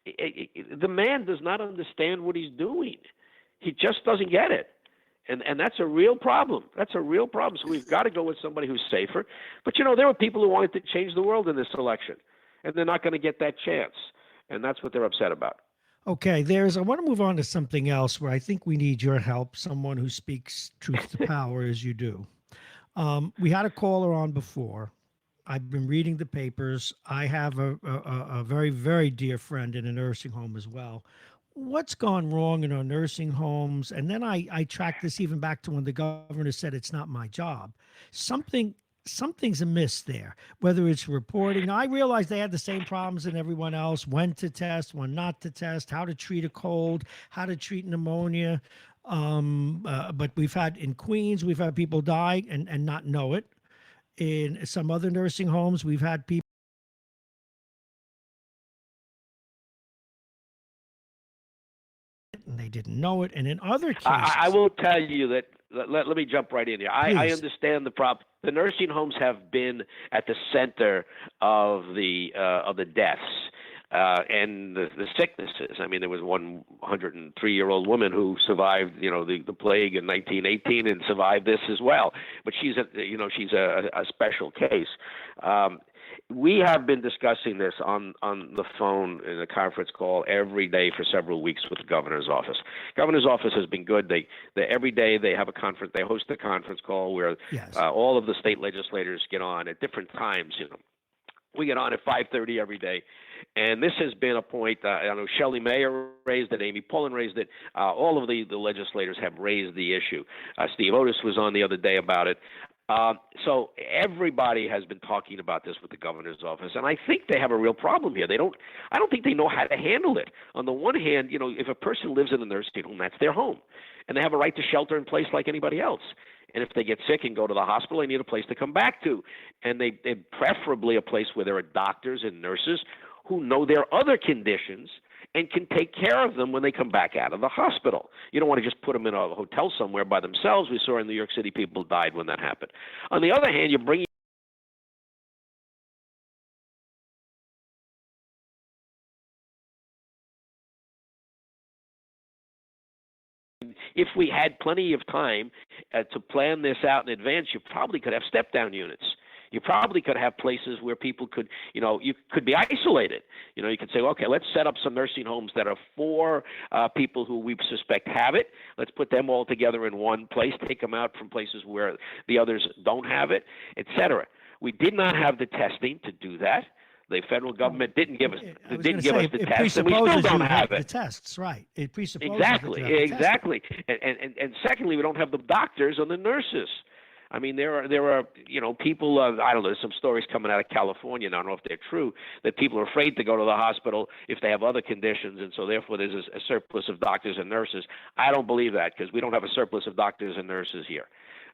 the man does not understand what he's doing. He just doesn't get it. And that's a real problem. That's a real problem. So we've got to go with somebody who's safer. But, there were people who wanted to change the world in this election, and they're not going to get that chance. And that's what they're upset about. Okay, I want to move on to something else where I think we need your help, someone who speaks truth to power as you do. We had a caller on before. I've been reading the papers. I have a very, very dear friend in a nursing home as well. What's gone wrong in our nursing homes? And then I tracked this even back to when the governor said it's not my job. Something's amiss there, whether it's reporting. Now, I realize they had the same problems than everyone else: when to test, when not to test, how to treat a cold, how to treat pneumonia. But in Queens, we've had people die and not know it. In some other nursing homes, we've had people and they didn't know it. And in other cases, I will tell you that. Let me jump right in here. I understand the problem. The nursing homes have been at the center of the deaths and the sicknesses. I mean, there was one 103-year-old woman who survived, the plague in 1918 and survived this as well. But she's a special case. We have been discussing this on the phone in a conference call every day for several weeks with the governor's office. Governor's office has been good. They every day they have a conference. They host a conference call where all of the state legislators get on at different times. We get on at 5:30 every day, and this has been a point. I know Shelley Mayer raised it, Amy Pullen raised it. All of the legislators have raised the issue. Steve Otis was on the other day about it. So everybody has been talking about this with the governor's office, and I think they have a real problem here. I don't think they know how to handle it. On the one hand, if a person lives in a nursing home, that's their home, and they have a right to shelter in place like anybody else. And if they get sick and go to the hospital, they need a place to come back to, and they preferably a place where there are doctors and nurses who know their other conditions and can take care of them when they come back out of the hospital. You don't want to just put them in a hotel somewhere by themselves. We saw in New York City people died when that happened. On the other hand, you bring if we had plenty of time to plan this out in advance, you probably could have step-down units. You probably could have places where people could, you could be isolated. You could say, okay, let's set up some nursing homes that are for people who we suspect have it. Let's put them all together in one place, take them out from places where the others don't have it, et cetera. We did not have the testing to do that. The testing The federal government didn't give us I was didn't gonna give us say, the it test, and we still presupposes don't you have the it. tests, right? It presupposes Exactly, that you have the test. exactly. And secondly, we don't have the doctors and the nurses. I mean, there are people. I don't know. There's some stories coming out of California. And I don't know if they're true. That people are afraid to go to the hospital if they have other conditions, and so therefore there's a surplus of doctors and nurses. I don't believe that, because we don't have a surplus of doctors and nurses here.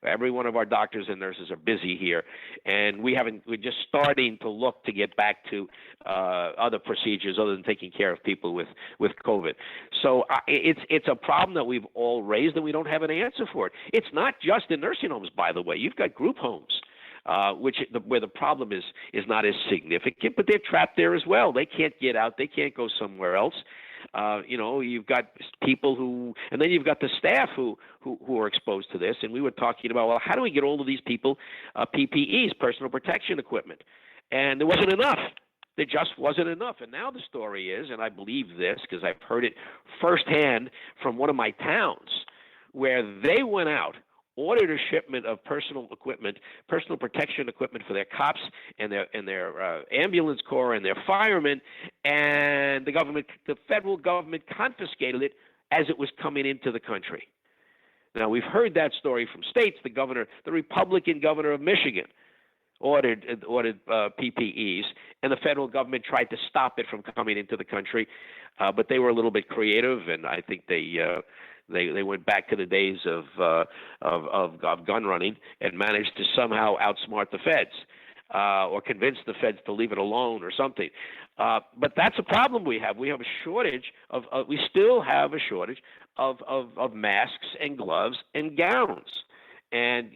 Every one of our doctors and nurses are busy here, and we're just starting to look to get back to other procedures other than taking care of people with COVID. So it's a problem that we've all raised, and we don't have an answer for it. It's not just in nursing homes, by the way. You've got group homes. Where the problem is not as significant, but they're trapped there as well. They can't get out. They can't go somewhere else. You've got people and then you've got the staff who are exposed to this. And we were talking about, well, how do we get all of these people PPEs, personal protection equipment? And there wasn't enough. There just wasn't enough. And now the story is, and I believe this because I've heard it firsthand from one of my towns, where they went out, ordered a shipment of personal protection equipment for their cops and their ambulance corps and their firemen, and the federal government confiscated it as it was coming into the country. Now, we've heard that story from states. The Republican governor of Michigan ordered PPEs, and the federal government tried to stop it from coming into the country, but they were a little bit creative, and I think they went back to the days of gun running and managed to somehow outsmart the feds or convince the feds to leave it alone or something. But that's a problem we have. We have a shortage we still have a shortage of masks and gloves and gowns. And,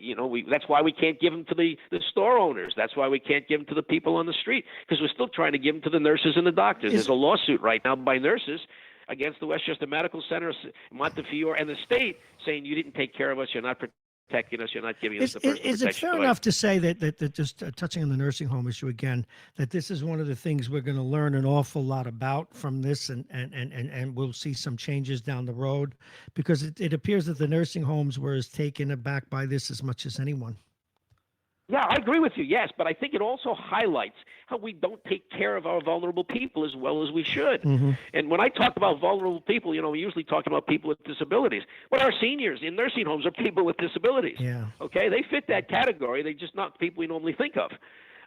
that's why we can't give them to the store owners. That's why we can't give them to the people on the street, because we're still trying to give them to the nurses and the doctors. There's a lawsuit right now by nurses against the Westchester Medical Center, Montefiore, and the state, saying you didn't take care of us, you're not protecting us, you're not giving us the personal protection. Is it fair enough to say that just touching on the nursing home issue again, that this is one of the things we're going to learn an awful lot about from this, and we'll see some changes down the road, because it appears that the nursing homes were as taken aback by this as much as anyone. Yeah, I agree with you, yes, but I think it also highlights how we don't take care of our vulnerable people as well as we should. Mm-hmm. And when I talk about vulnerable people, we usually talk about people with disabilities. But our seniors in nursing homes are people with disabilities. Yeah. Okay, they fit that category. They're just not people we normally think of.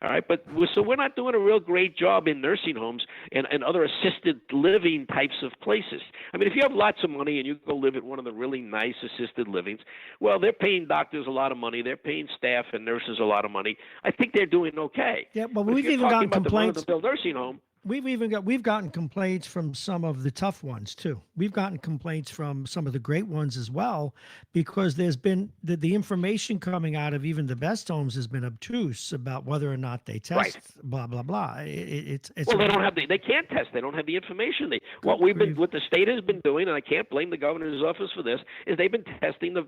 All right, but so we're not doing a real great job in nursing homes and other assisted living types of places. I mean, if you have lots of money and you go live at one of the really nice assisted livings, well, they're paying doctors a lot of money. They're paying staff and nurses a lot of money. I think they're doing okay. Yeah, but we've even gotten complaints. The nursing home. We've gotten complaints from some of the tough ones too. We've gotten complaints from some of the great ones as well, because there's been the information coming out of even the best homes has been obtuse about whether or not they test. Right. Blah blah blah. It's they don't have they can't test. They don't have the information. What the state has been doing, and I can't blame the governor's office for this, is they've been testing the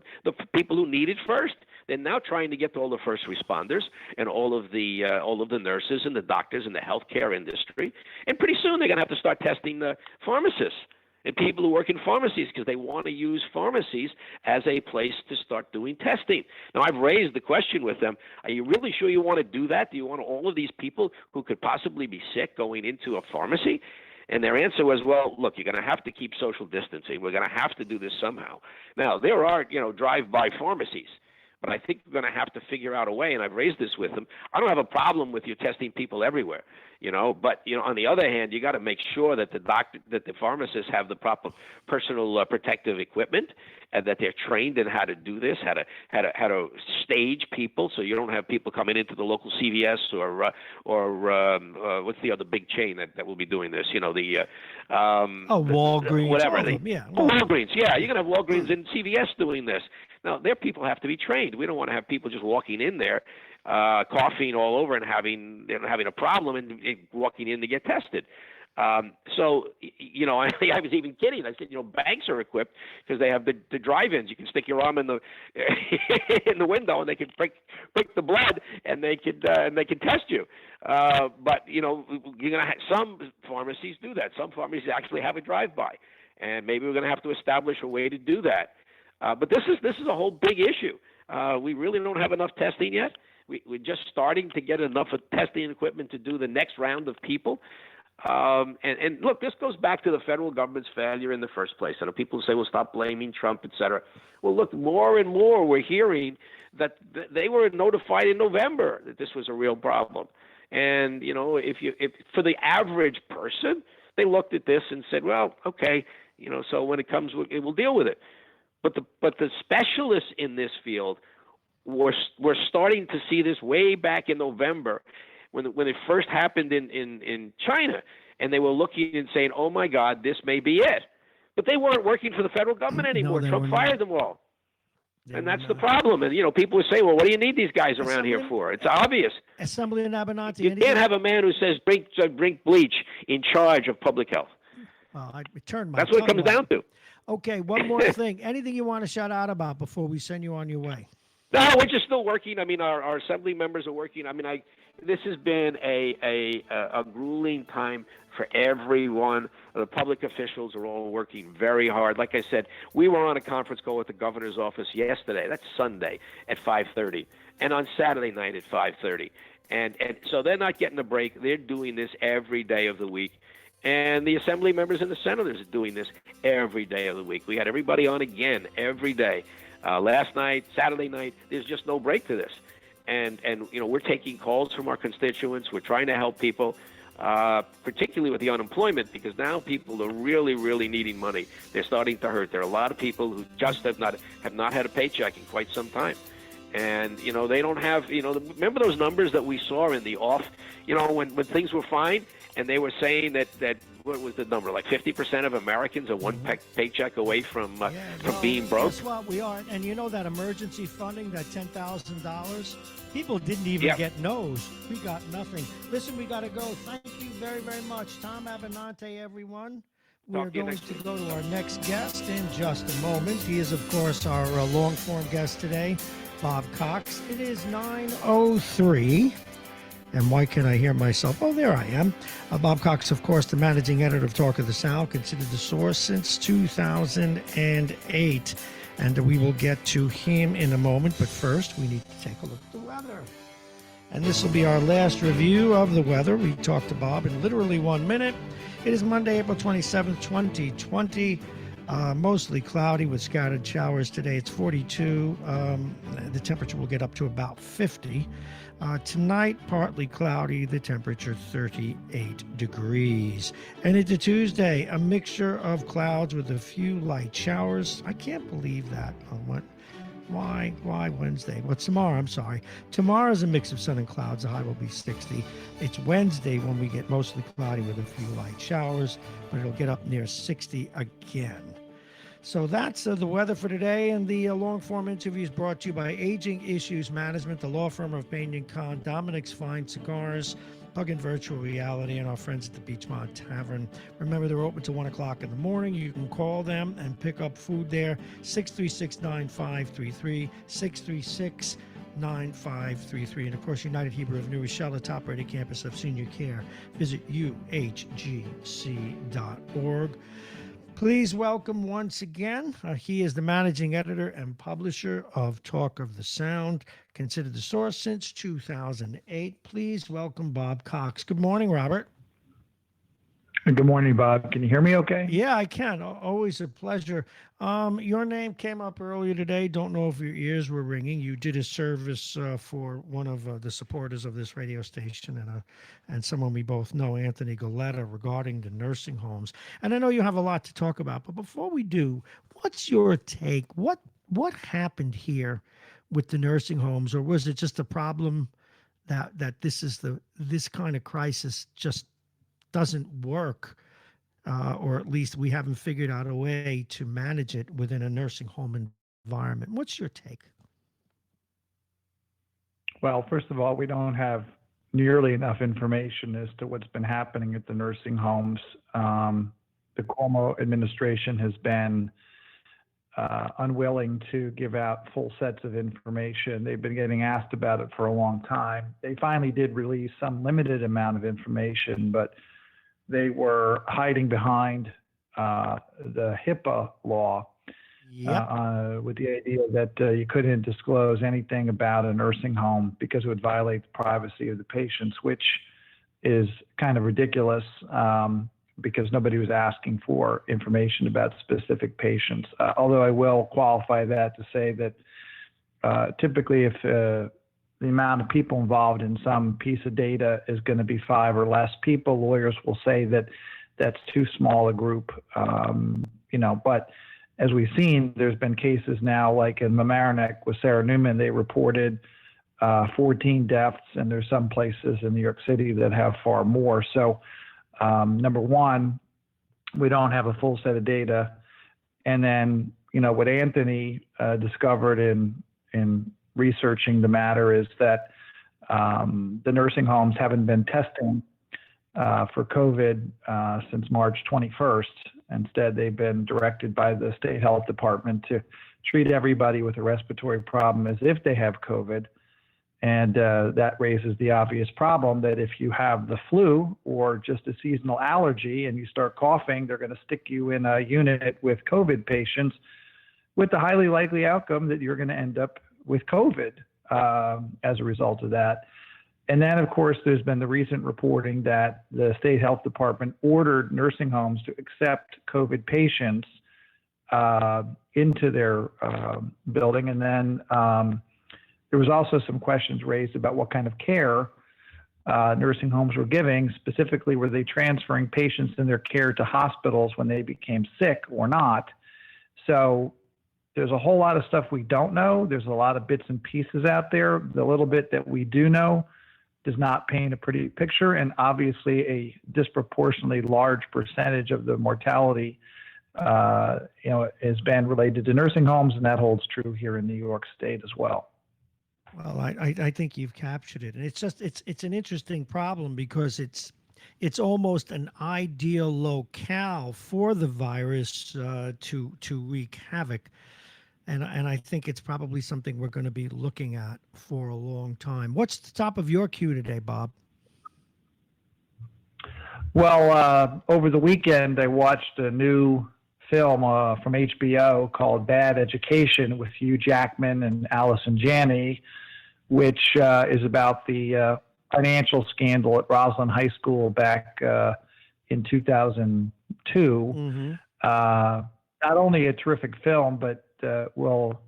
people who need it first. They're now trying to get to all the first responders and all of the nurses and the doctors and the healthcare industry. And pretty soon they're going to have to start testing the pharmacists and people who work in pharmacies, because they want to use pharmacies as a place to start doing testing. Now, I've raised the question with them, are you really sure you want to do that? Do you want all of these people who could possibly be sick going into a pharmacy? And their answer was, well, look, you're going to have to keep social distancing. We're going to have to do this somehow. Now, there are, drive-by pharmacies. But I think we're going to have to figure out a way, and I've raised this with them. I don't have a problem with you testing people everywhere, but on the other hand, you got to make sure that the pharmacists have the proper personal protective equipment, and that they're trained in how to do this, how to stage people, so you don't have people coming into the local CVS or what's the other big chain that will be doing this? Walgreens, whatever. Walgreens, yeah, you're gonna have Walgreens and CVS doing this. Now, their people have to be trained. We don't want to have people just walking in there, coughing all over and having a problem and walking in to get tested. So, I was even kidding. I said, banks are equipped because they have the drive-ins. You can stick your arm in the in the window, and they can prick the blood, and they can test you. But you're gonna have some pharmacies do that. Some pharmacies actually have a drive-by, and maybe we're gonna have to establish a way to do that. But this is a whole big issue. We really don't have enough testing yet. We're just starting to get enough of testing equipment to do the next round of people. And look, this goes back to the federal government's failure in the first place. I know people say, well, stop blaming Trump, et cetera. Well, look, more and more we're hearing that they were notified in November that this was a real problem. And, if for the average person, they looked at this and said, well, okay, so when it comes, we'll deal with it. But the specialists in this field were starting to see this way back in November when it first happened in China, and they were looking and saying, oh my God, this may be it. But they weren't working for the federal government anymore. No, Trump fired them all. And that's the not. problem. And, people would say, well, what do you need these guys around here for? It's obvious. Assembly in Abenante. You can't have a man who says drink bleach in charge of public health. Well, I turned my That's what it tongue comes down to. Okay, one more thing. Anything you want to shout out about before we send you on your way? No, we're just still working. I mean, our assembly members are working. I mean, this has been a grueling time for everyone. The public officials are all working very hard. Like I said, we were on a conference call with the governor's office yesterday. That's Sunday at 5:30, and on Saturday night at 5:30. And so they're not getting a break. They're doing this every day of the week. And the assembly members and the senators are doing this every day of the week. We had everybody on again every day. Last night, Saturday night, there's just no break to this. And we're taking calls from our constituents. We're trying to help people, particularly with the unemployment, because now people are really, really needing money. They're starting to hurt. There are a lot of people who just have not had a paycheck in quite some time. And, they don't have, remember those numbers that we saw in the off, when things were fine, and they were saying that what was the number? Like 50% of Americans are one paycheck away from being broke. Guess what? We are, and that emergency funding, that $10,000, people didn't even get no's. We got nothing. Listen, we got to go. Thank you very, very much, Tom Abenante, everyone. We're going to go to our next guest in just a moment. He is, of course, our long-form guest today, Bob Cox. It is 9:03. And why can't I hear myself? Oh, there I am. Bob Cox, of course, the managing editor of Talk of the South, considered the source since 2008. And we will get to him in a moment. But first, we need to take a look at the weather. And this will be our last review of the weather. We talked to Bob in literally 1 minute. It is Monday, April 27th, 2020. Mostly cloudy with scattered showers today. It's 42. The temperature will get up to about 50. Tonight, partly cloudy, the temperature 38 degrees. And into Tuesday, a mixture of clouds with a few light showers. I can't believe that. Why Wednesday? What's tomorrow? I'm sorry. Tomorrow's a mix of sun and clouds. The high will be 60. It's Wednesday when we get mostly cloudy with a few light showers, but it'll get up near 60 again. So that's the weather for today, and the long-form interview is brought to you by Aging Issues Management, the law firm of Bain & Kahn, Dominic's Fine Cigars, Plug-in Virtual Reality, and our friends at the Beachmont Tavern. Remember, they're open till 1 o'clock in the morning. You can call them and pick up food there, 636-9533, 636-9533. And, of course, United Hebrew of New Rochelle, the top-rated campus of senior care. Visit uhgc.org. Please welcome once again. He is the managing editor and publisher of Talk of the Sound, considered the source since 2008. Please welcome Bob Cox. Good morning, Robert. Good morning, Bob. Can you hear me okay? Yeah, I can. Always a pleasure. Your name came up earlier today. Don't know if your ears were ringing. You did a service for one of the supporters of this radio station and someone we both know, Anthony Goletta, regarding the nursing homes. And I know you have a lot to talk about, but before we do, what's your take? What happened here with the nursing homes, or was it just a problem that this kind of crisis just doesn't work, or at least we haven't figured out a way to manage it within a nursing home environment? What's your take? Well, first of all, we don't have nearly enough information as to what's been happening at the nursing homes. The Cuomo administration has been unwilling to give out full sets of information. They've been getting asked about it for a long time. They finally did release some limited amount of information, but they were hiding behind the HIPAA law, Yep. with the idea that you couldn't disclose anything about a nursing home because it would violate the privacy of the patients, which is kind of ridiculous because nobody was asking for information about specific patients. Although I will qualify that to say that typically if the amount of people involved in some piece of data is going to be 5 or less people, lawyers will say that that's too small a group, but as we've seen, there's been cases now, like in Marrone with Sarah Newman, they reported 14 deaths, and there's some places in New York City that have far more. So, number one, we don't have a full set of data. And then, what Anthony discovered in researching the matter is that the nursing homes haven't been testing for COVID since March 21st. Instead, they've been directed by the state health department to treat everybody with a respiratory problem as if they have COVID. And that raises the obvious problem that if you have the flu or just a seasonal allergy and you start coughing, they're going to stick you in a unit with COVID patients with the highly likely outcome that you're going to end up with COVID as a result of that. And then, of course, there's been the recent reporting that the state health department ordered nursing homes to accept COVID patients into their building. And then there was also some questions raised about what kind of care nursing homes were giving. Specifically, were they transferring patients in their care to hospitals when they became sick or not? So there's a whole lot of stuff we don't know. There's a lot of bits and pieces out there. The little bit that we do know does not paint a pretty picture, and obviously a disproportionately large percentage of the mortality has been related to nursing homes, and that holds true here in New York State as well. Well, I think you've captured it, and it's an interesting problem because it's almost an ideal locale for the virus to wreak havoc. And I think it's probably something we're going to be looking at for a long time. What's the top of your queue today, Bob? Well, over the weekend, I watched a new film from HBO called Bad Education with Hugh Jackman and Allison Janney, which is about the financial scandal at Roslyn High School back in 2002. Mm-hmm. Not only a terrific film, but will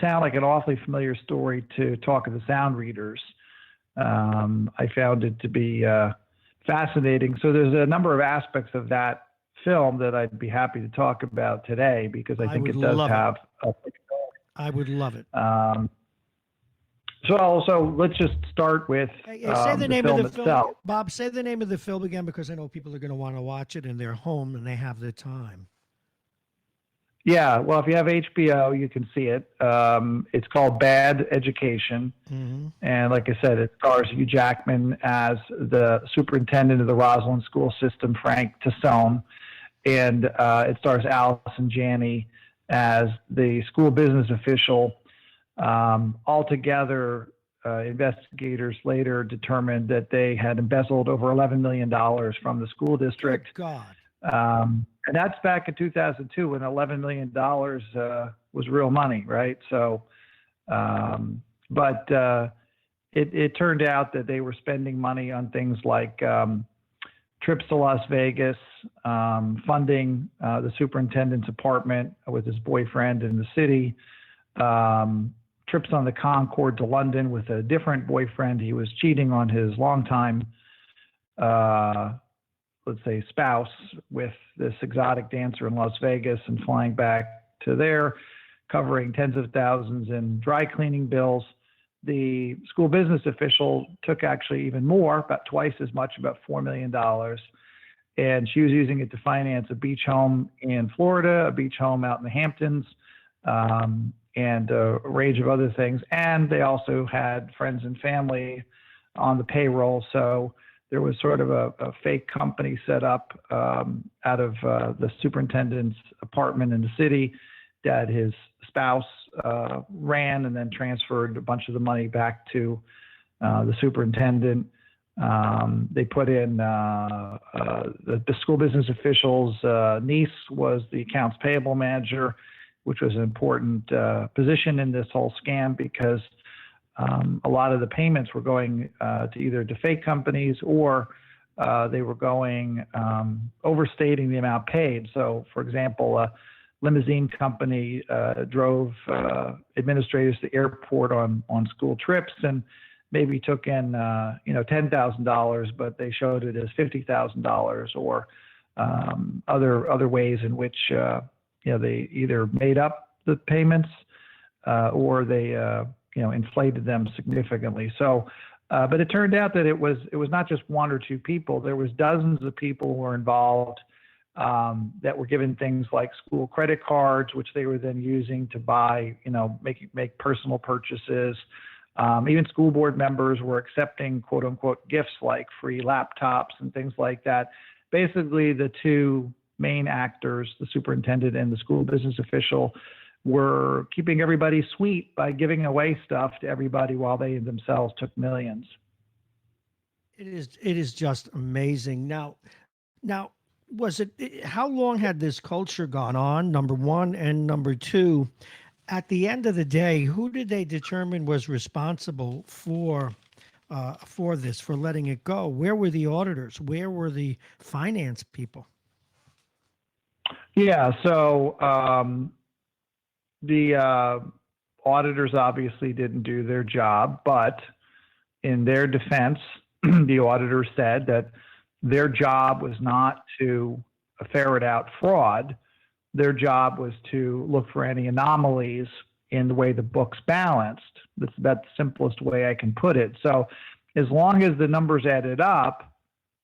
sound like an awfully familiar story to Talk of the Sound readers. I found it to be fascinating. So there's a number of aspects of that film that I'd be happy to talk about today because I think it does have I would love it. So let's just start with say the name of the film itself. Bob, say the name of the film again because I know people are going to want to watch it in their home and they have the time. Yeah, well, if you have HBO, you can see it. It's called Bad Education. Mm-hmm. And like I said, it stars Hugh Jackman as the superintendent of the Roslyn school system, Frank Tassone. And it stars Allison Janney as the school business official. Altogether, investigators later determined that they had embezzled over $11 million from the school district. Good God. And that's back in 2002 when $11 million was real money, right? So, but it turned out that they were spending money on things like trips to Las Vegas, funding the superintendent's apartment with his boyfriend in the city, trips on the Concorde to London with a different boyfriend. He was cheating on his longtime let's say, spouse with this exotic dancer in Las Vegas and flying back to there, covering tens of thousands in dry cleaning bills. The school business official took actually even more, about twice as much, about $4 million. And she was using it to finance a beach home in Florida, a beach home out in the Hamptons, and a range of other things. And they also had friends and family on the payroll. So there was sort of a fake company set up out of the superintendent's apartment in the city that his spouse ran and then transferred a bunch of the money back to the superintendent. They put in the school business official's niece was the accounts payable manager. which was an important position in this whole scam because a lot of the payments were going to fake companies or they were going overstating the amount paid. So, for example, a limousine company drove administrators to the airport on school trips and maybe took in $10,000, but they showed it as $50,000, or other ways in which they either made up the payments or they inflated them significantly. So, but it turned out that it was not just one or two people. There was dozens of people who were involved that were given things like school credit cards, which they were then using to buy, make personal purchases. Even school board members were accepting quote unquote gifts like free laptops and things like that. Basically, the two main actors, the superintendent and the school business official, were keeping everybody sweet by giving away stuff to everybody while they themselves took millions. It is just amazing. Now, how long had this culture gone on? Number one, and number two, at the end of the day, who did they determine was responsible for this, for letting it go? Where were the auditors? Where were the finance people? Yeah, so the auditors obviously didn't do their job, but in their defense, the auditors said that their job was not to ferret out fraud. Their job was to look for any anomalies in the way the books balanced. That's about the simplest way I can put it. So as long as the numbers added up,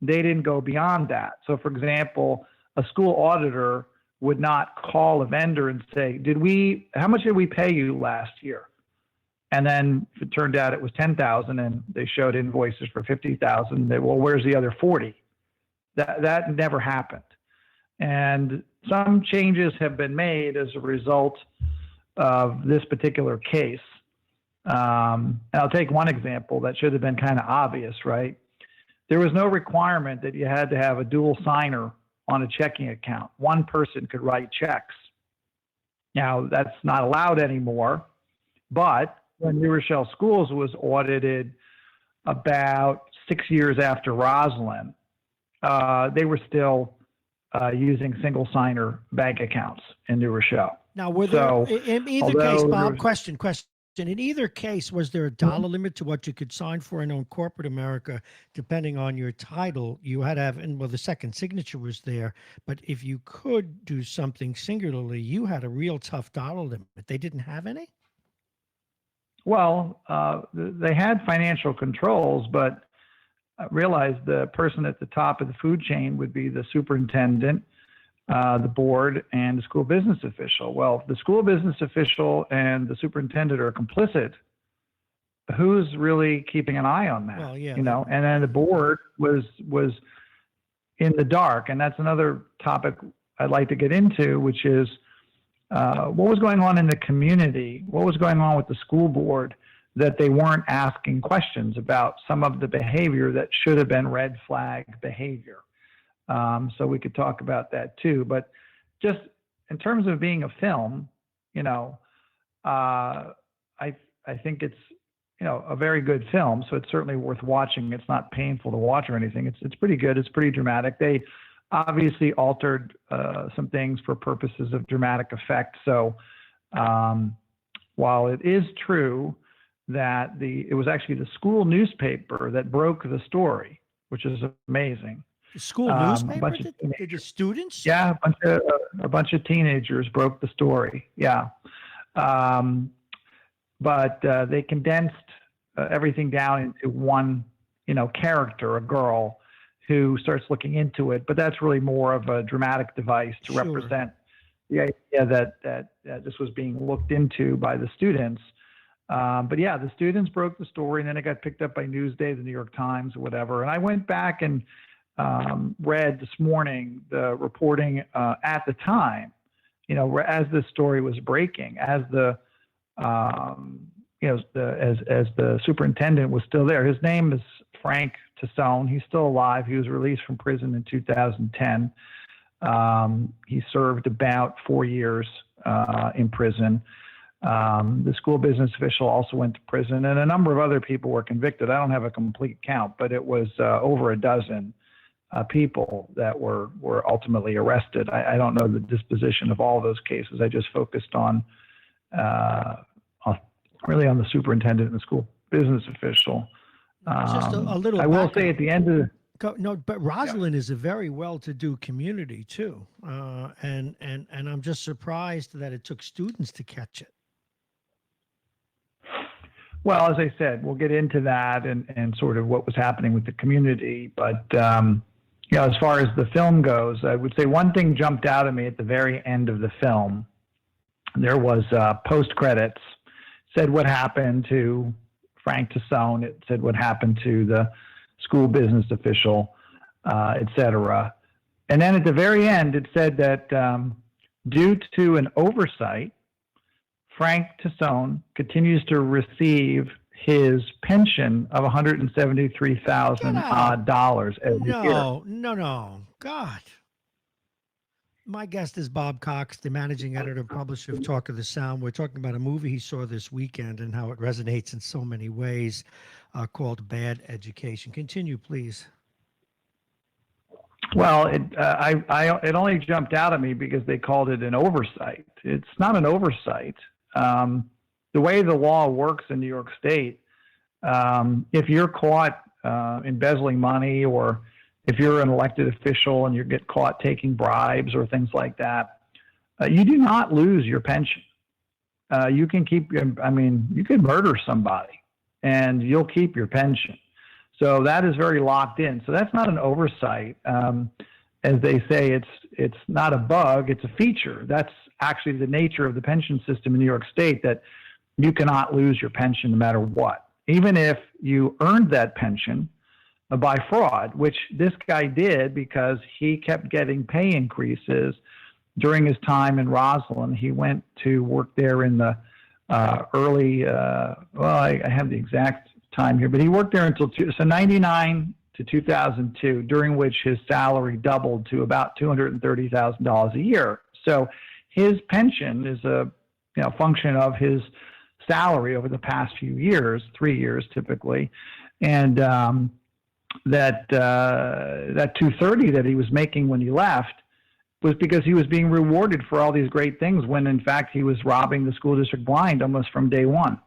they didn't go beyond that. So for example, a school auditor would not call a vendor and say, how much did we pay you last year? And then if it turned out it was 10,000 and they showed invoices for 50,000, well, where's the other 40? That never happened. And some changes have been made as a result of this particular case. And I'll take one example that should have been kind of obvious, right? There was no requirement that you had to have a dual signer on a checking account. One person could write checks. Now, that's not allowed anymore, but when New Rochelle Schools was audited about 6 years after Roslyn, they were still using single signer bank accounts in New Rochelle. Now, were there, in either case, Bob, question. In either case, was there a dollar limit to what you could sign for? I know in corporate America, depending on your title, you had to have, and well, the second signature was there, but if you could do something singularly, you had a real tough dollar limit. They didn't have any? Well, they had financial controls, but realized the person at the top of the food chain would be the superintendent, the board, and the school business official. Well, if the school business official and the superintendent are complicit, who's really keeping an eye on that? Well, yeah. And then the board was in the dark. And that's another topic I'd like to get into, which is what was going on in the community? What was going on with the school board that they weren't asking questions about some of the behavior that should have been red flag behavior? So we could talk about that too. But just in terms of being a film, I think it's a very good film. So it's certainly worth watching. It's not painful to watch or anything. It's pretty good. It's pretty dramatic. They obviously altered some things for purposes of dramatic effect. So while it is true that it was actually the school newspaper that broke the story, which is amazing. The school newspaper? Did the students? Yeah, a bunch of teenagers broke the story. Yeah. But they condensed everything down into one, character, a girl who starts looking into it. But that's really more of a dramatic device to represent the idea that this was being looked into by the students. But yeah, the students broke the story, and then it got picked up by Newsday, the New York Times, or whatever. And I went back and read this morning the reporting at the time, as the story was breaking, as the as the superintendent was still there. His name is Frank Tassone. He's still alive. He was released from prison in 2010. He served about 4 years in prison. The school business official also went to prison, and a number of other people were convicted. I don't have a complete count, but it was over a dozen people that were ultimately arrested. I don't know the disposition of all those cases. I just focused really on the superintendent and the school business official. Just a little. I will say at the end of no, but Roslyn is a very well-to-do community too, and I'm just surprised that it took students to catch it. Well, as I said, we'll get into that and sort of what was happening with the community. But, as far as the film goes, I would say one thing jumped out at me at the very end of the film. There was post-credits, said what happened to Frank Tassone. It said what happened to the school business official, et cetera. And then at the very end, it said that due to an oversight, Frank Tassone continues to receive his pension of $173,000 odd every year. No. God. My guest is Bob Cox, the managing editor and publisher of Talk of the Sound. We're talking about a movie he saw this weekend and how it resonates in so many ways, called Bad Education. Continue, please. Well, it only jumped out at me because they called it an oversight. It's not an oversight. The way the law works in New York State, if you're caught embezzling money, or if you're an elected official and you get caught taking bribes or things like that, you do not lose your pension. You can keep, you could murder somebody and you'll keep your pension. So that is very locked in. So that's not an oversight. As they say, it's not a bug, it's a feature. That's actually the nature of the pension system in New York State, that you cannot lose your pension no matter what. Even if you earned that pension by fraud, which this guy did because he kept getting pay increases during his time in Roslyn. He went to work there in the early, I have the exact time here, but he worked there until 99 to 2002, during which his salary doubled to about $230,000 a year. So his pension is a function of his salary over the past few years, 3 years typically, and that $230 that he was making when he left was because he was being rewarded for all these great things, when in fact he was robbing the school district blind almost from day one.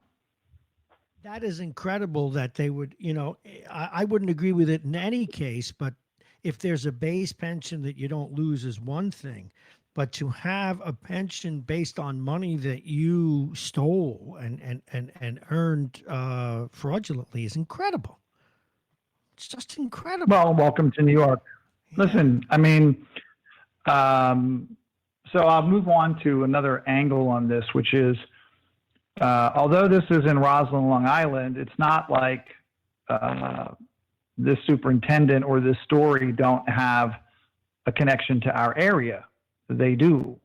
That is incredible that they would, I wouldn't agree with it in any case, but if there's a base pension that you don't lose is one thing, but to have a pension based on money that you stole and earned fraudulently is incredible. It's just incredible. Well, welcome to New York. Yeah. Listen, so I'll move on to another angle on this, which is, although this is in Roslyn, Long Island, it's not like this superintendent or this story don't have a connection to our area. They do.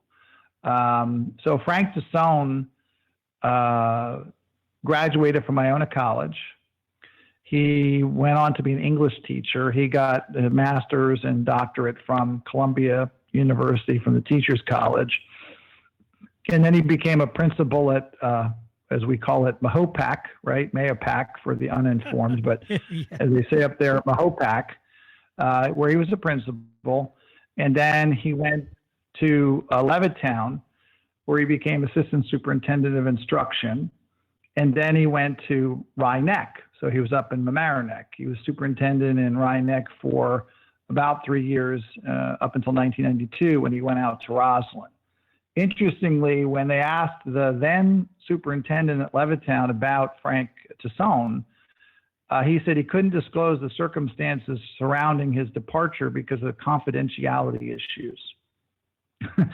So Frank Tassone graduated from Iona College. He went on to be an English teacher. He got a master's and doctorate from Columbia University, from the Teachers College. And then he became a principal at, as we call it, Mahopac, right? Mahopac for the uninformed, but yeah, as they say up there, Mahopac, where he was a principal. And then he went to Levittown, where he became assistant superintendent of instruction. And then he went to Rye Neck. So he was up in Mamaroneck. He was superintendent in Rye Neck for about 3 years, up until 1992, when he went out to Roslyn. Interestingly, when they asked the then superintendent at Levittown about Frank Tassone, he said he couldn't disclose the circumstances surrounding his departure because of confidentiality issues.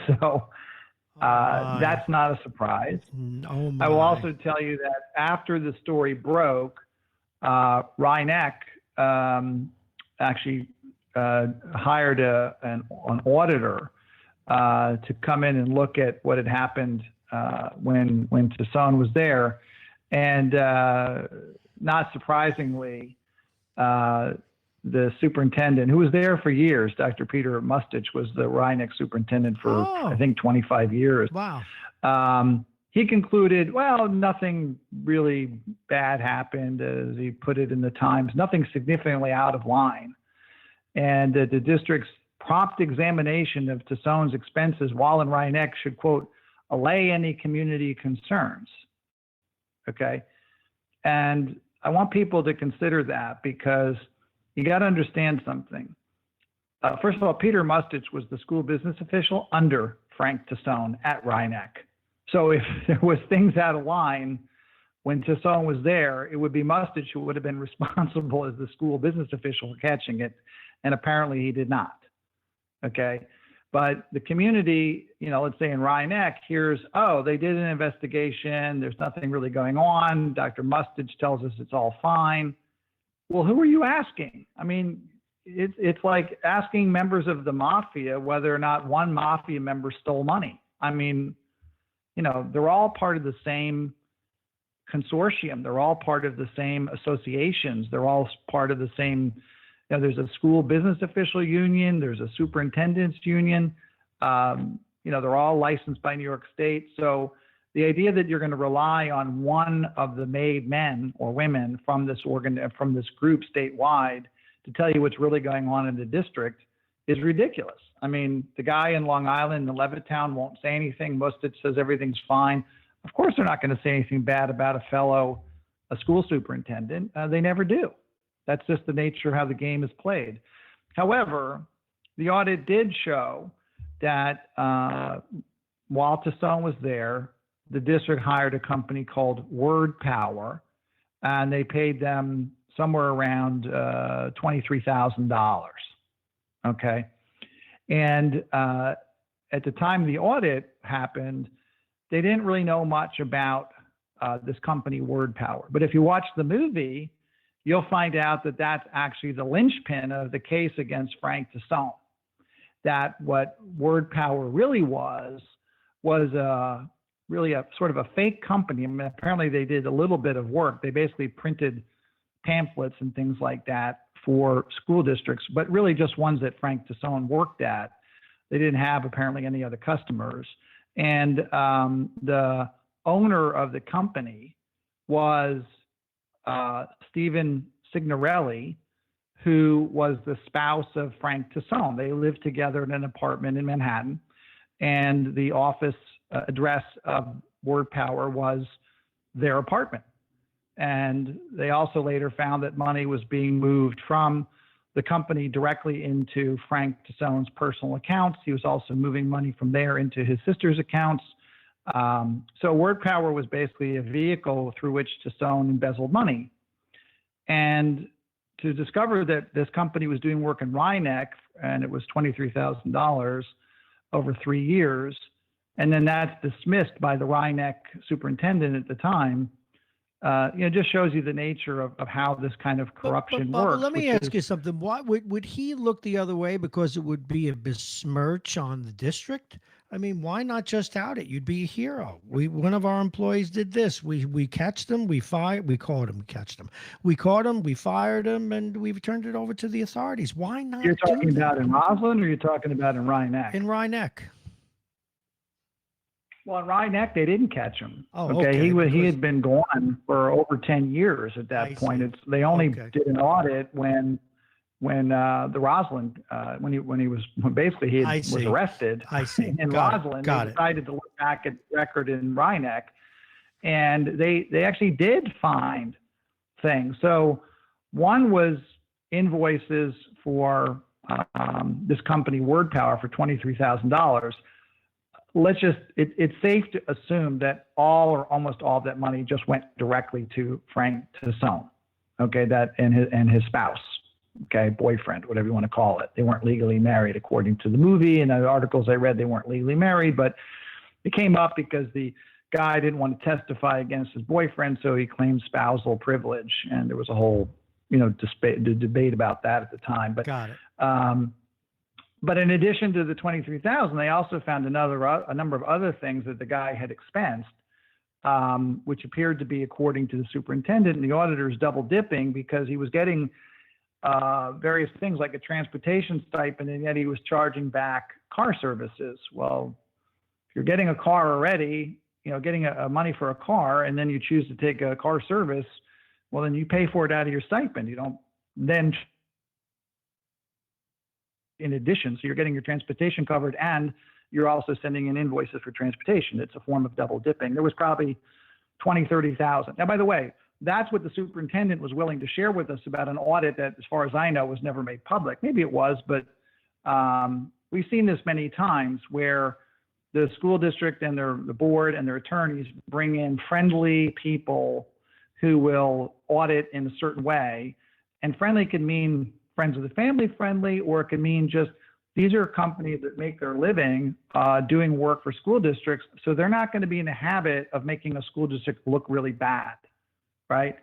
So that's not a surprise. Oh my. I will also tell you that after the story broke, Rye Neck actually hired an auditor to come in and look at what had happened when Tassone was there. And not surprisingly, the superintendent, who was there for years, Dr. Peter Mustich, was the Rye Neck superintendent for, I think, 25 years. Wow. He concluded, well, nothing really bad happened, as he put it in the Times, nothing significantly out of line. And the district's prompt examination of Tassone's expenses while in Rhinebeck should, quote, allay any community concerns. Okay. And I want people to consider that, because you got to understand something. First of all, Peter Mustich was the school business official under Frank Tassone at Rhinebeck. So if there was things out of line when Tassone was there, it would be Mustich who would have been responsible as the school business official for catching it. And apparently he did not. Okay. But the community, let's say in Rhinebeck, hears, oh, they did an investigation. There's nothing really going on. Dr. Mustich tells us it's all fine. Well, who are you asking? I mean, it's like asking members of the mafia whether or not one mafia member stole money. I mean, they're all part of the same consortium. They're all part of the same associations. They're all part of the same, there's a school business official union. There's a superintendent's union. They're all licensed by New York State. So the idea that you're going to rely on one of the made men or women from this group statewide to tell you what's really going on in the district is ridiculous. I mean, the guy in Long Island, in Levittown, won't say anything. Mustich says everything's fine. Of course, they're not going to say anything bad about a school superintendent. They never do. That's just the nature of how the game is played. However, the audit did show that while Tassone was there, the district hired a company called Word Power, and they paid them somewhere around $23,000. Okay. And at the time the audit happened, they didn't really know much about this company, Word Power. But if you watch the movie, you'll find out that that's actually the linchpin of the case against Frank Tassone. That what Word Power really was really a sort of a fake company. I mean, apparently they did a little bit of work. They basically printed pamphlets and things like that for school districts, but really just ones that Frank Tassone worked at. They didn't have apparently any other customers. And the owner of the company was Stephen Signorelli, who was the spouse of Frank Tassone. They lived together in an apartment in Manhattan, and the office address of Word Power was their apartment. And they also later found that money was being moved from the company directly into Frank Tassone's personal accounts. He was also moving money from there into his sister's accounts. So Word Power was basically a vehicle through which Tassone embezzled money. And to discover that this company was doing work in Rhinebeck, and it was $23,000 over 3 years, and then that's dismissed by the Rhinebeck superintendent at the time, just shows you the nature of how this kind of corruption but works. Let me ask you something. Why would he look the other way? Because it would be a besmirch on the district? I mean, why not just out it? You'd be a hero. One of our employees did this. We catch them, we caught them. We caught them, we fired them, and we've turned it over to the authorities. Why not? You're talking about in Roslyn, or you're talking about in Rhinebeck? In Rhinebeck. Well, in Rhinebeck, they didn't catch him. Oh, okay. He had been gone for over 10 years at that point. They only did an audit when the Roslyn, when he was arrested. I see. In Roslyn, they decided to look back at the record in Rhinebeck, and they actually did find things. So one was invoices for this company, Word Power, for $23,000. It's safe to assume that all or almost all of that money just went directly to Frank Tassone, okay, and his spouse, okay, boyfriend, whatever you want to call it. They weren't legally married, according to the movie and the articles I read. They weren't legally married, but it came up because the guy didn't want to testify against his boyfriend, so he claimed spousal privilege, and there was a whole debate about that at the time. But got it. But in addition to the $23,000, they also found a number of other things that the guy had expensed, which appeared to be, according to the superintendent and the auditors, double dipping, because he was getting various things like a transportation stipend, and yet he was charging back car services. Well, if you're getting a car already, getting a money for a car, and then you choose to take a car service, well, then you pay for it out of your stipend. You don't then, in addition, so you're getting your transportation covered, and you're also sending in invoices for transportation. It's a form of double dipping. There was probably 20, 30,000. Now, by the way, that's what the superintendent was willing to share with us about an audit that, as far as I know, was never made public. Maybe it was, but we've seen this many times where the school district and the board and their attorneys bring in friendly people who will audit in a certain way. And friendly can mean friends of the family friendly, or it can mean just these are companies that make their living doing work for school districts. So they're not going to be in the habit of making a school district look really bad, right?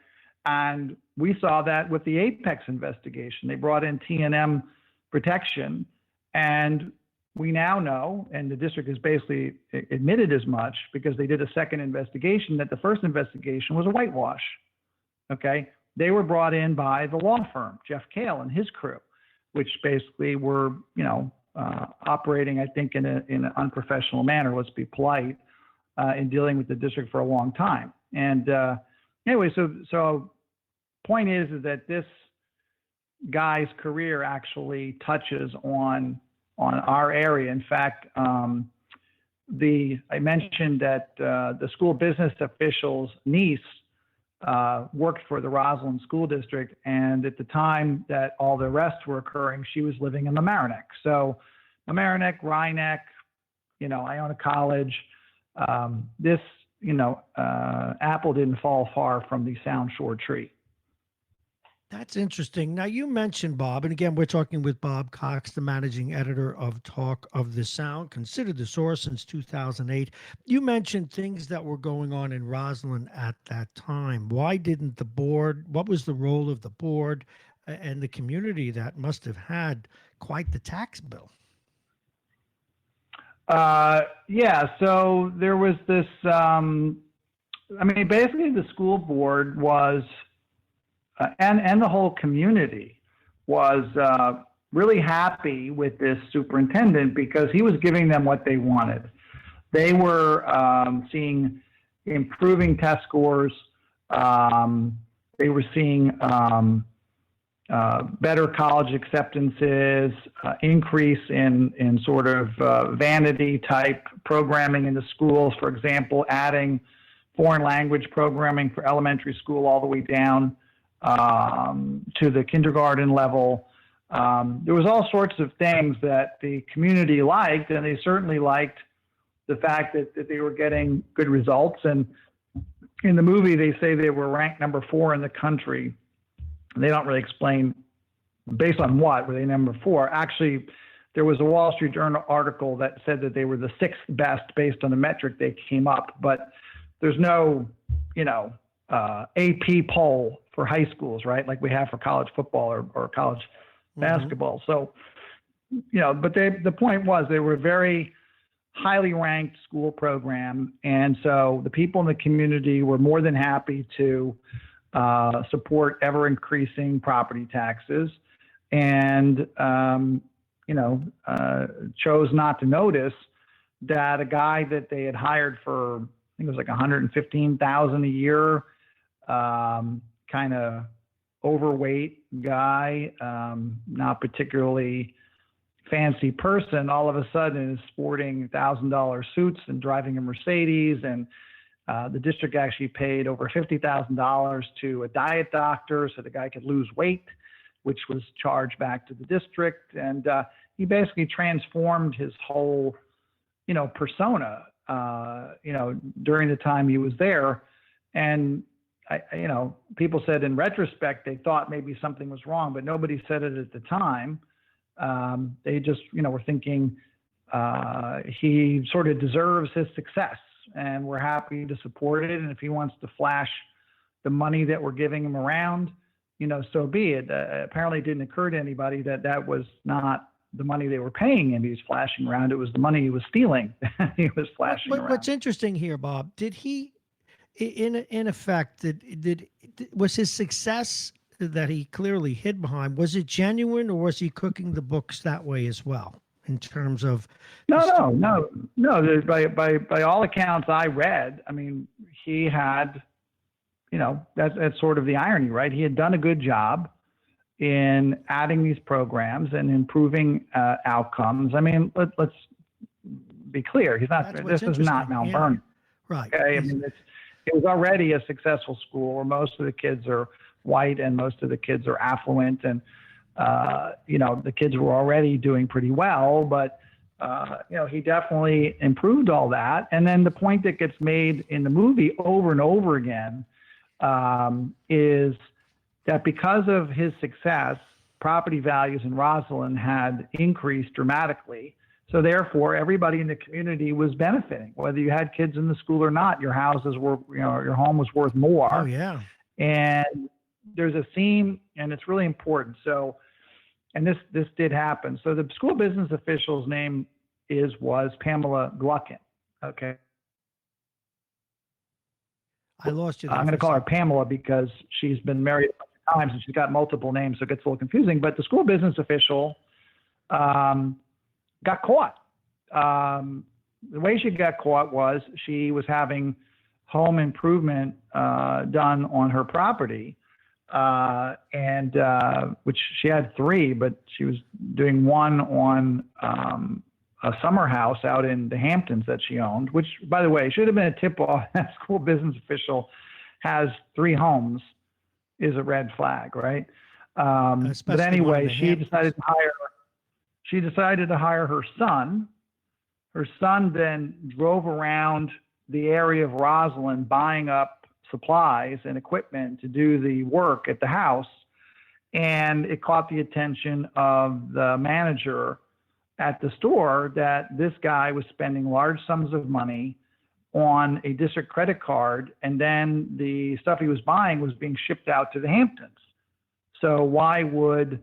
And we saw that with the Apex investigation. They brought in T&M protection, and we now know, and the district has basically admitted as much because they did a second investigation, that the first investigation was a whitewash, okay? They were brought in by the law firm, Jeff Kale and his crew, which basically were, operating, I think, in an unprofessional manner, let's be polite, in dealing with the district for a long time. And anyway, so point is that this guy's career actually touches on our area. In fact, I mentioned that the school business official's niece worked for the Roslyn School District, and at the time that all the arrests were occurring, she was living in Mamaroneck. So Mamaroneck, Rhinebeck, Iona College, this, apple didn't fall far from the Sound Shore tree. That's interesting. Now, you mentioned Bob, and again, we're talking with Bob Cox, the managing editor of Talk of the Sound, considered the source since 2008. You mentioned things that were going on in Roslyn at that time. Why didn't the board, what was the role of the board and the community that must have had quite the tax bill? So there was this, basically the school board was, and the whole community was really happy with this superintendent because he was giving them what they wanted. They were seeing improving test scores. They were seeing better college acceptances, increase in sort of vanity type programming in the schools. For example, adding foreign language programming for elementary school all the way down to the kindergarten level. There was all sorts of things that the community liked, and they certainly liked the fact that they were getting good results. And in the movie, they say they were ranked number 4 in the country. They don't really explain based on what were they number 4. Actually, there was a Wall Street Journal article that said that they were the 6th best based on the metric they came up, but there's no, AP poll for high schools, right? Like we have for college football or college basketball. So, but the point was they were a very highly ranked school program. And so the people in the community were more than happy to support ever increasing property taxes and, chose not to notice that a guy that they had hired for, I think it was like $115,000 a year, kind of overweight guy, not particularly fancy person, all of a sudden is sporting $1,000 suits and driving a Mercedes. And the district actually paid over $50,000 to a diet doctor so the guy could lose weight, which was charged back to the district. And he basically transformed his whole, persona, during the time he was there. And people said in retrospect, they thought maybe something was wrong, but nobody said it at the time. They just, were thinking he sort of deserves his success and we're happy to support it. And if he wants to flash the money that we're giving him around, so be it. Apparently it didn't occur to anybody that was not the money they were paying him. He was flashing around. It was the money he was stealing. He was flashing around. What's interesting here, Bob, did he, in effect, was his success that he clearly hid behind, was it genuine or was he cooking the books that way as well? in terms of. No. By all accounts I read, I mean, he had, that's sort of the irony, right? He had done a good job in adding these programs and improving outcomes. I mean, let's be clear. This is not Mount Vernon. Right. Okay. I mean, it was already a successful school where most of the kids are white and most of the kids are affluent, and the kids were already doing pretty well, but he definitely improved all that. And then the point that gets made in the movie over and over again is that because of his success, property values in Roslyn had increased dramatically. So therefore, everybody in the community was benefiting. Whether you had kids in the school or not, your houses were, your home was worth more. Oh, yeah. And there's a theme, and it's really important. So, and this did happen. So the school business official's name was Pamela Gluckin. Okay. I lost you there. I'm going to call her Pamela because she's been married a bunch of times and she's got multiple names, so it gets a little confusing. But the school business official got caught. The way she got caught was she was having home improvement done on her property, and which she had 3, but she was doing one on a summer house out in the Hamptons that she owned, which, by the way, should have been a tip-off. That school business official has 3 homes is a red flag, right? But anyway, she decided to hire her son. Her son then drove around the area of Roslyn buying up supplies and equipment to do the work at the house. And it caught the attention of the manager at the store that this guy was spending large sums of money on a district credit card, and then the stuff he was buying was being shipped out to the Hamptons. So why would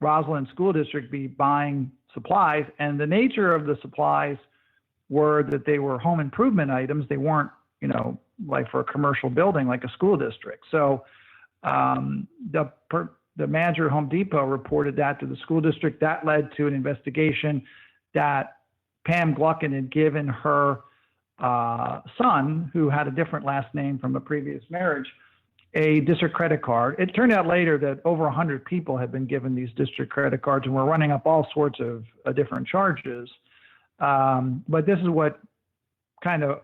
Roslyn School District be buying supplies? And the nature of the supplies were that they were home improvement items. They weren't, like for a commercial building like a school district. So the manager at Home Depot reported that to the school district. That led to an investigation that Pam Gluckin had given her son, who had a different last name from a previous marriage, a district credit card. It turned out later that over 100 people had been given these district credit cards and were running up all sorts of different charges. But this is what kind of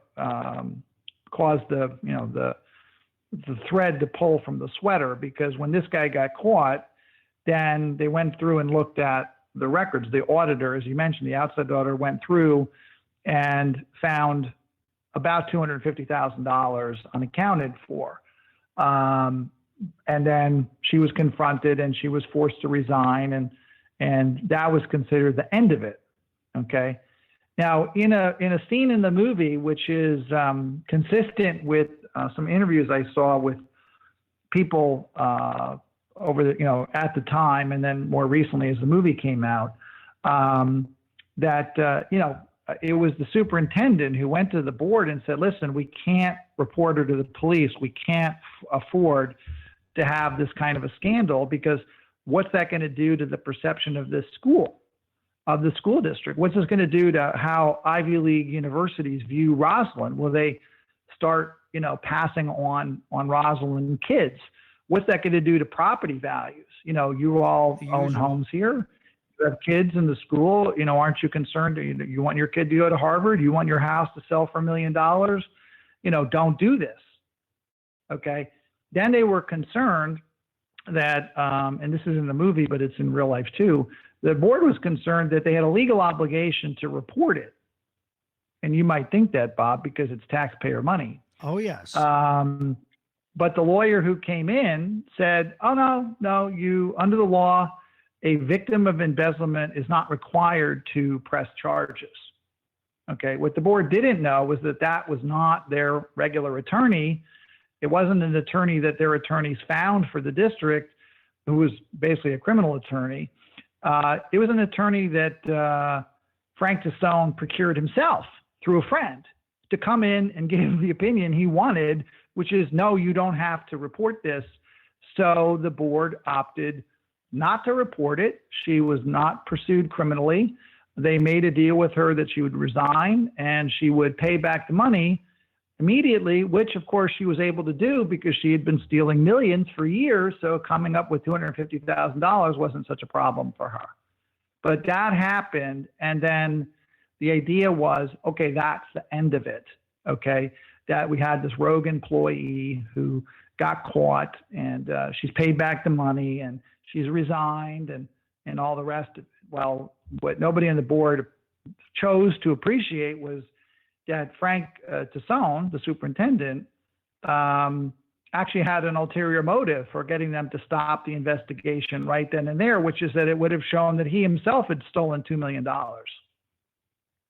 caused the thread to pull from the sweater, because when this guy got caught, then they went through and looked at the records. The auditor, as you mentioned, the outside auditor went through and found about $250,000 unaccounted for. And then she was confronted and she was forced to resign, and that was considered the end of it. Okay. Now, in a scene in the movie, which is consistent with some interviews I saw with people over the, at the time, and then more recently as the movie came out, it was the superintendent who went to the board and said, listen, we can't report her to the police. We can't afford to have this kind of a scandal, because what's that going to do to the perception of this school, of the school district? What's this going to do to how Ivy League universities view Roslyn? Will they start, passing on Roslyn kids? What's that going to do to property values? You all own homes here. You have kids in the school. Aren't you concerned? You want your kid to go to Harvard? You want your house to sell for $1 million? Don't do this. Okay. Then they were concerned that, and this is in the movie, but it's in real life too. The board was concerned that they had a legal obligation to report it. And you might think that, Bob, because it's taxpayer money. Oh, yes. But the lawyer who came in said, oh, no, you, under the law, a victim of embezzlement is not required to press charges. Okay. What the board didn't know was that was not their regular attorney. It wasn't an attorney that their attorneys found for the district, who was basically a criminal attorney. It was an attorney that Frank Tassone procured himself through a friend to come in and give the opinion he wanted, which is, no, you don't have to report this. So the board opted not to report it. She was not pursued criminally. they made a deal with her that she would resign and she would pay back the money immediately, which of course she was able to do because she had been stealing millions for years. So coming up with $250,000 wasn't such a problem for her. But that happened. And then the idea was, okay, that's the end of it. Okay. That we had this rogue employee who got caught and she's paid back the money and she's resigned and all the rest of it. Well, what nobody on the board chose to appreciate was that Frank Tassone, the superintendent, actually had an ulterior motive for getting them to stop the investigation right then and there, which is that it would have shown that he himself had stolen $2 million.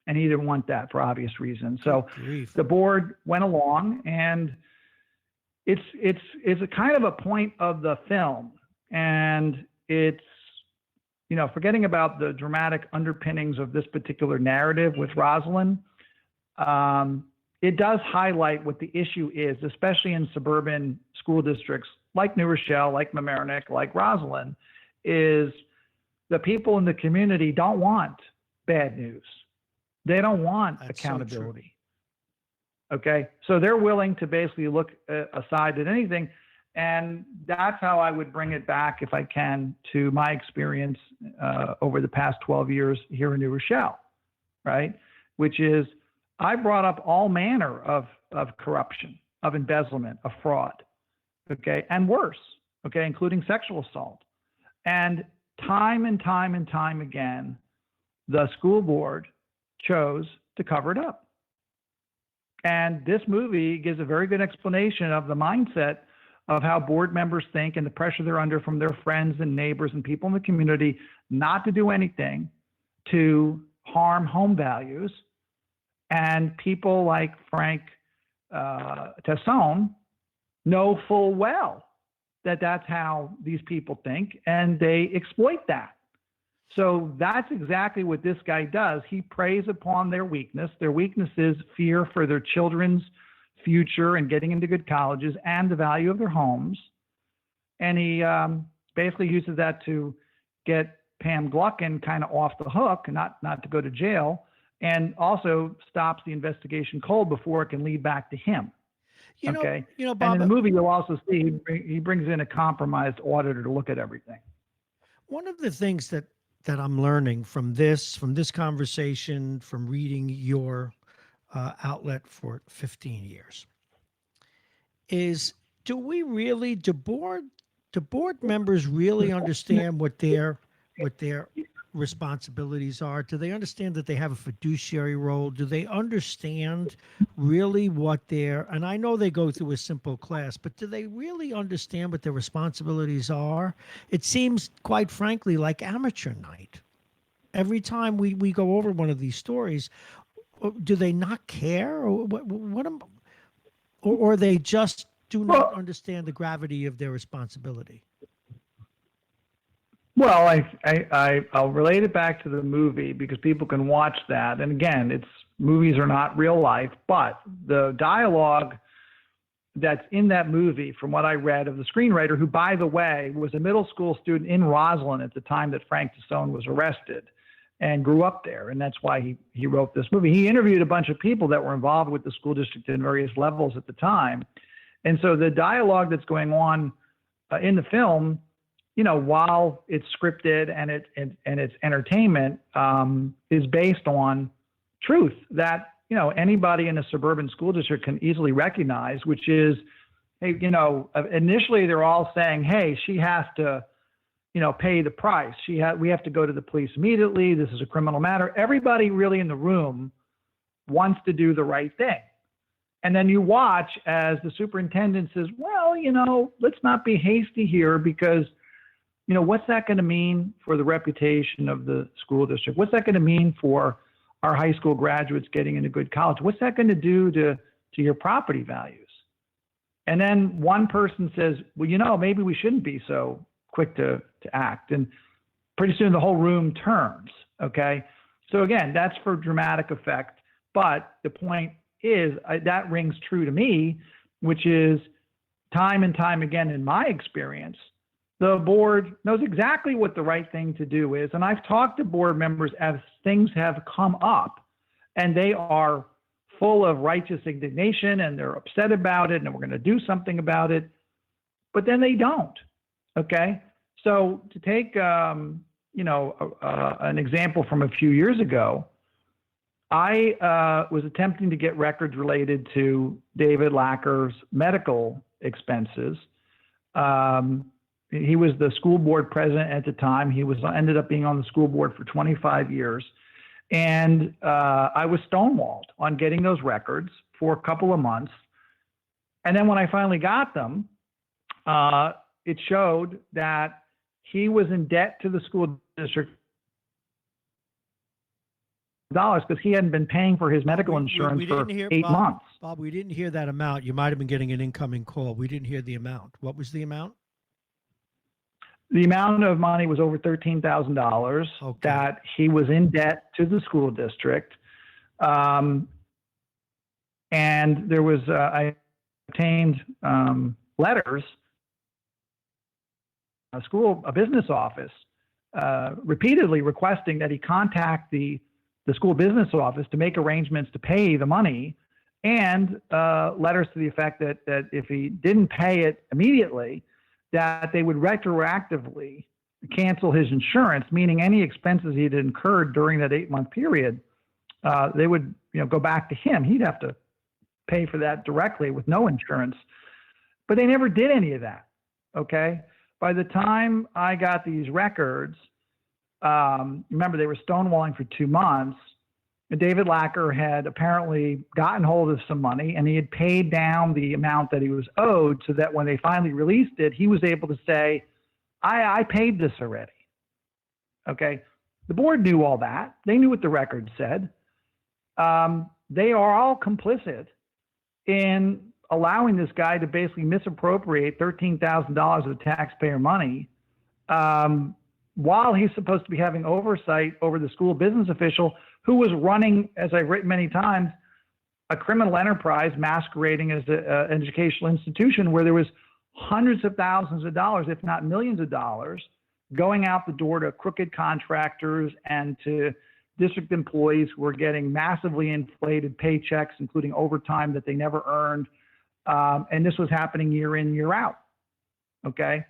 And he didn't want that for obvious reasons. So the board went along, and it's a kind of a point of the film. And it's, forgetting about the dramatic underpinnings of this particular narrative with Rosalind, it does highlight what the issue is, especially in suburban school districts like New Rochelle, like Mamaroneck, like Rosalind, is the people in the community don't want bad news. They don't want accountability. So okay, so they're willing to basically look aside at anything. And that's how I would bring it back, if I can, to my experience over the past 12 years here in New Rochelle, right? Which is, I brought up all manner of corruption, of embezzlement, of fraud, okay, and worse, okay, including sexual assault. And time and time and time again, the school board chose to cover it up. And this movie gives a very good explanation of the mindset of how board members think and the pressure they're under from their friends and neighbors and people in the community not to do anything to harm home values. And people like Frank Tassone know full well that that's how these people think, and they exploit that. So that's exactly what this guy does. He preys upon their weakness. Their weakness is fear for their children's future and getting into good colleges and the value of their homes. And he basically uses that to get Pam Gluckin kind of off the hook, not to go to jail, and also stops the investigation cold before it can lead back to him. Bob, and in the movie, you'll also see he brings in a compromised auditor to look at everything. One of the things that I'm learning from this conversation, from reading your outlet for 15 years, is do board members really understand what their responsibilities are? Do they understand that they have a fiduciary role? Do they understand really what and I know they go through a simple class, but do they really understand what their responsibilities are? It seems, quite frankly, like amateur night. Every time we go over one of these stories, do they not care, or they just do not understand the gravity of their responsibility? Well, I'll relate it back to the movie because people can watch that. And again, movies are not real life, but the dialogue that's in that movie, from what I read of the screenwriter, who, by the way, was a middle school student in Roslyn at the time that Frank Tassone was arrested and grew up there. And that's why he wrote this movie. He interviewed a bunch of people that were involved with the school district in various levels at the time. And so the dialogue that's going on in the film, while it's scripted and it's entertainment, is based on truth that, anybody in a suburban school district can easily recognize, which is, hey, initially they're all saying, hey, she has to, pay the price. We have to go to the police immediately. This is a criminal matter. Everybody really in the room wants to do the right thing. And then you watch as the superintendent says, well, let's not be hasty here because, what's that going to mean for the reputation of the school district? What's that going to mean for our high school graduates getting into good college? What's that going to do to your property values? And then one person says, well, maybe we shouldn't be so quick to act. And pretty soon the whole room turns, okay? So again, that's for dramatic effect. But the point is, that rings true to me, which is time and time again in my experience, the board knows exactly what the right thing to do is. And I've talked to board members as things have come up, and they are full of righteous indignation and they're upset about it and we're going to do something about it, but then they don't. Okay. So to take, an example from a few years ago, I was attempting to get records related to David Lacker's medical expenses. He was the school board president at the time. He ended up being on the school board for 25 years. And I was stonewalled on getting those records for a couple of months. And then when I finally got them, it showed that he was in debt to the school district dollars because he hadn't been paying for his medical insurance for 8 months. Bob, we didn't hear that amount. You might have been getting an incoming call. We didn't hear the amount. What was the amount? The amount of money was over $13,000 that he was in debt to the school district. And there was, I obtained letters, a business office, repeatedly requesting that he contact the school business office to make arrangements to pay the money, and letters to the effect that if he didn't pay it immediately, that they would retroactively cancel his insurance, meaning any expenses he had incurred during that 8-month period, they would go back to him. He'd have to pay for that directly with no insurance. But they never did any of that. Okay. By the time I got these records, remember they were stonewalling for 2 months. David Lacker had apparently gotten hold of some money, and he had paid down the amount that he was owed, so that when they finally released it, he was able to say, I paid this already. Okay. The board knew all that. They knew what the record said. They are all complicit in allowing this guy to basically misappropriate $13,000 of taxpayer money, while he's supposed to be having oversight over the school business official who was running, as I've written many times, a criminal enterprise masquerading as an educational institution where there was hundreds of thousands of dollars, if not millions of dollars, going out the door to crooked contractors and to district employees who were getting massively inflated paychecks, including overtime that they never earned. And this was happening year in, year out. Okay.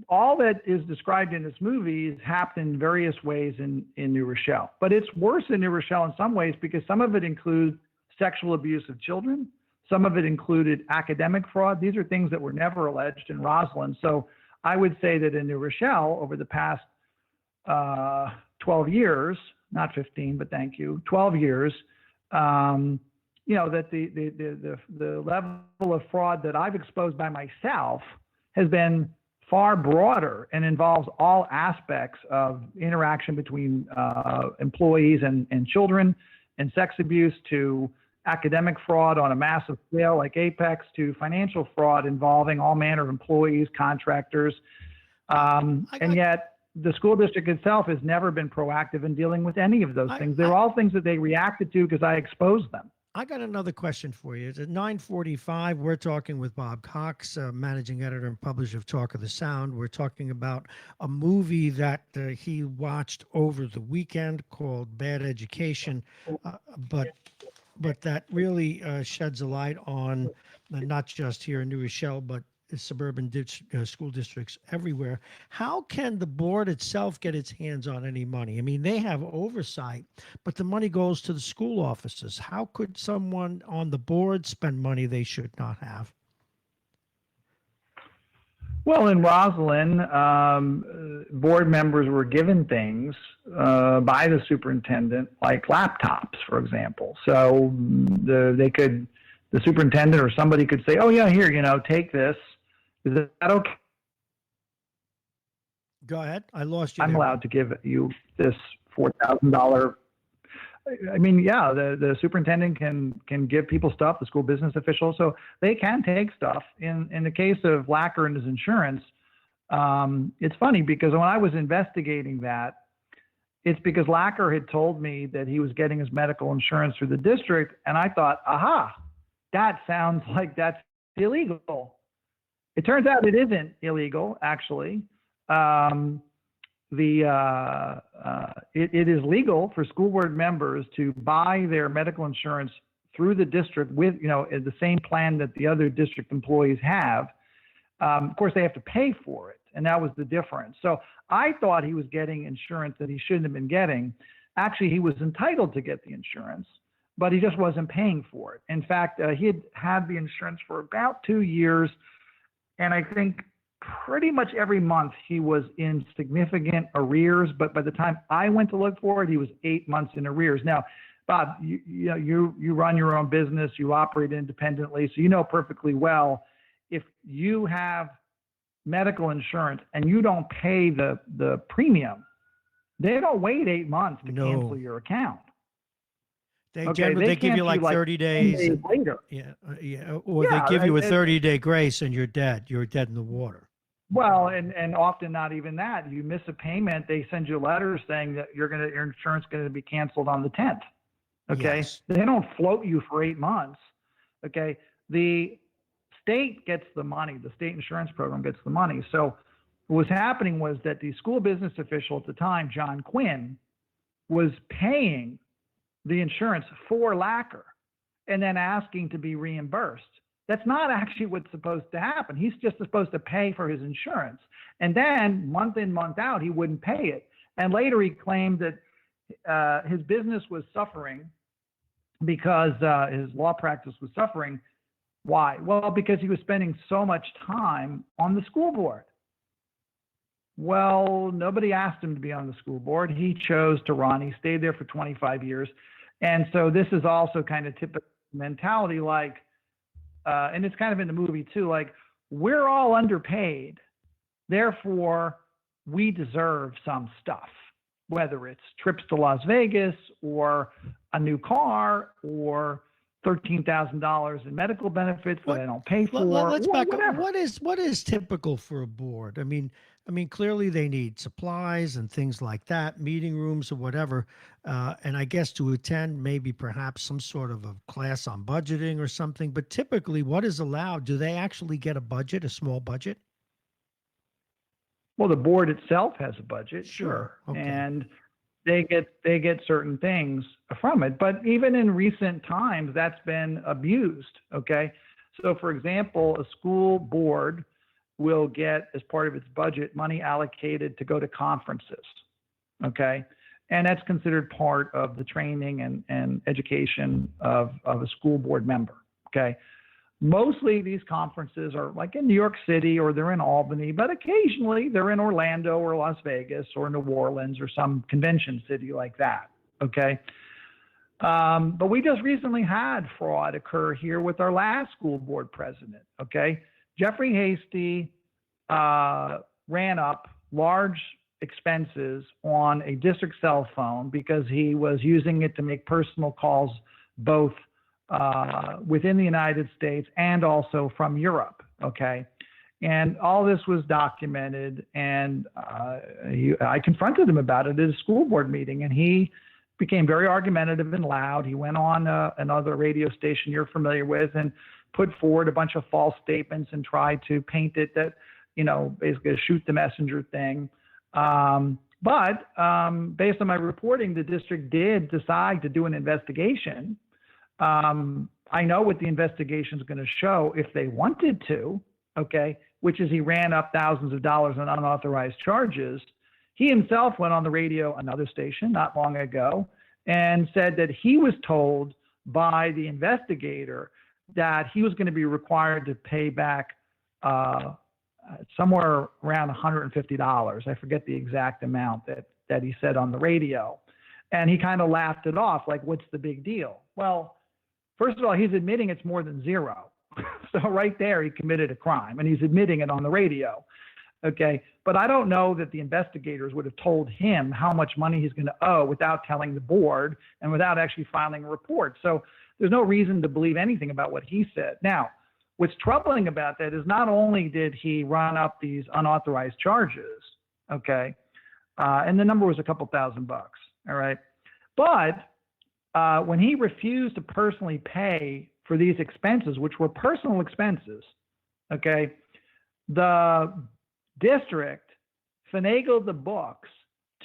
All that is described in this movie has happened in various ways in New Rochelle, but it's worse in New Rochelle in some ways because some of it includes sexual abuse of children. Some of it included academic fraud. These are things that were never alleged in Roslyn. So I would say that in New Rochelle over the past 12 years, not 15, but thank you, 12 years, that the level of fraud that I've exposed by myself has been far broader and involves all aspects of interaction between employees and children, and sex abuse to academic fraud on a massive scale like Apex to financial fraud involving all manner of employees, contractors. And yet the school district itself has never been proactive in dealing with any of those things. They're all things that they reacted to because I exposed them. I got another question for you. It's at 9:45. We're talking with Bob Cox, managing editor and publisher of Talk of the Sound. We're talking about a movie that he watched over the weekend called Bad Education, but that really sheds a light on not just here in New Rochelle, but suburban school districts everywhere. How can the board itself get its hands on any money? I mean, they have oversight, but the money goes to the school offices. How could someone on the board spend money they should not have? Well, in Roslyn, board members were given things by the superintendent, like laptops, for example. So the superintendent or somebody could say, "Oh yeah, here, take this." Is that okay? Go ahead. I lost you. I'm allowed to give you this $4,000. I mean, yeah, the superintendent can give people stuff, the school business officials, so they can take stuff. In the case of Lacker and his insurance, it's funny because when I was investigating that, it's because Lacker had told me that he was getting his medical insurance through the district, and I thought, aha, that sounds like that's illegal. It turns out it isn't illegal, actually. It is legal for school board members to buy their medical insurance through the district with, the same plan that the other district employees have. Of course, they have to pay for it, and that was the difference. So I thought he was getting insurance that he shouldn't have been getting. Actually, he was entitled to get the insurance, but he just wasn't paying for it. In fact, he had had the insurance for about 2 years, and I think pretty much every month he was in significant arrears. But by the time I went to look for it, he was 8 months in arrears. Now, Bob, you run your own business, you operate independently, so you know perfectly well if you have medical insurance and you don't pay the premium, they don't wait 8 months to cancel your account. They generally give you like 30 days later. Or they give you a 30-day grace and you're dead. You're dead in the water. Well, and often not even that. You miss a payment, they send you a letter saying that your insurance going to be canceled on the 10th. Okay, Yes. They don't float you for 8 months. Okay, the state gets the money. The state insurance program gets the money. So what was happening was that the school business official at the time, John Quinn, was paying the insurance for lacquer and then asking to be reimbursed. That's not actually what's supposed to happen. He's just supposed to pay for his insurance. And then month in, month out, he wouldn't pay it. And later he claimed that his business was suffering because his law practice was suffering. Why? Well, because he was spending so much time on the school board. Well, nobody asked him to be on the school board. He chose to run. He stayed there for 25 years. And so this is also kind of typical mentality, like, and it's kind of in the movie too, like, we're all underpaid, therefore we deserve some stuff, whether it's trips to Las Vegas or a new car or $13,000 in medical benefits that I don't pay for. Let's back up. Whatever. What is typical for a board? I mean, clearly they need supplies and things like that, meeting rooms or whatever. And I guess to attend maybe perhaps some sort of a class on budgeting or something. But typically, what is allowed? Do they actually get a budget, a small budget? Well, the board itself has a budget, Sure. Okay. And they get certain things from it. But even in recent times, that's been abused. Okay, so for example, a school board will get, as part of its budget, money allocated to go to conferences. Okay, and that's considered part of the training and education of a school board member. Okay. Mostly these conferences are like in New York City or they're in Albany, but occasionally they're in Orlando or Las Vegas or New Orleans or some convention city like that. Okay. But we just recently had fraud occur here with our last school board president. Okay. Jeffrey Hasty ran up large expenses on a district cell phone because he was using it to make personal calls both within the United States and also from Europe. Okay. And all this was documented, and I confronted him about it at a school board meeting, and he became very argumentative and loud. He went on another radio station you're familiar with and put forward a bunch of false statements and tried to paint it that, basically a shoot the messenger thing. But based on my reporting, the district did decide to do an investigation. I know what the investigation is going to show if they wanted to, okay, which is he ran up thousands of dollars on unauthorized charges. He himself went on the radio, another station, not long ago, and said that he was told by the investigator that he was going to be required to pay back somewhere around $150. I forget the exact amount that he said on the radio. And he kind of laughed it off, like, what's the big deal? Well, first of all, he's admitting it's more than zero. So right there, he committed a crime, and he's admitting it on the radio. Okay. But I don't know that the investigators would have told him how much money he's going to owe without telling the board and without actually filing a report. So there's no reason to believe anything about what he said. Now, what's troubling about that is not only did he run up these unauthorized charges, okay, and the number was a couple $1,000. All right. But when he refused to personally pay for these expenses, which were personal expenses, okay, the district finagled the books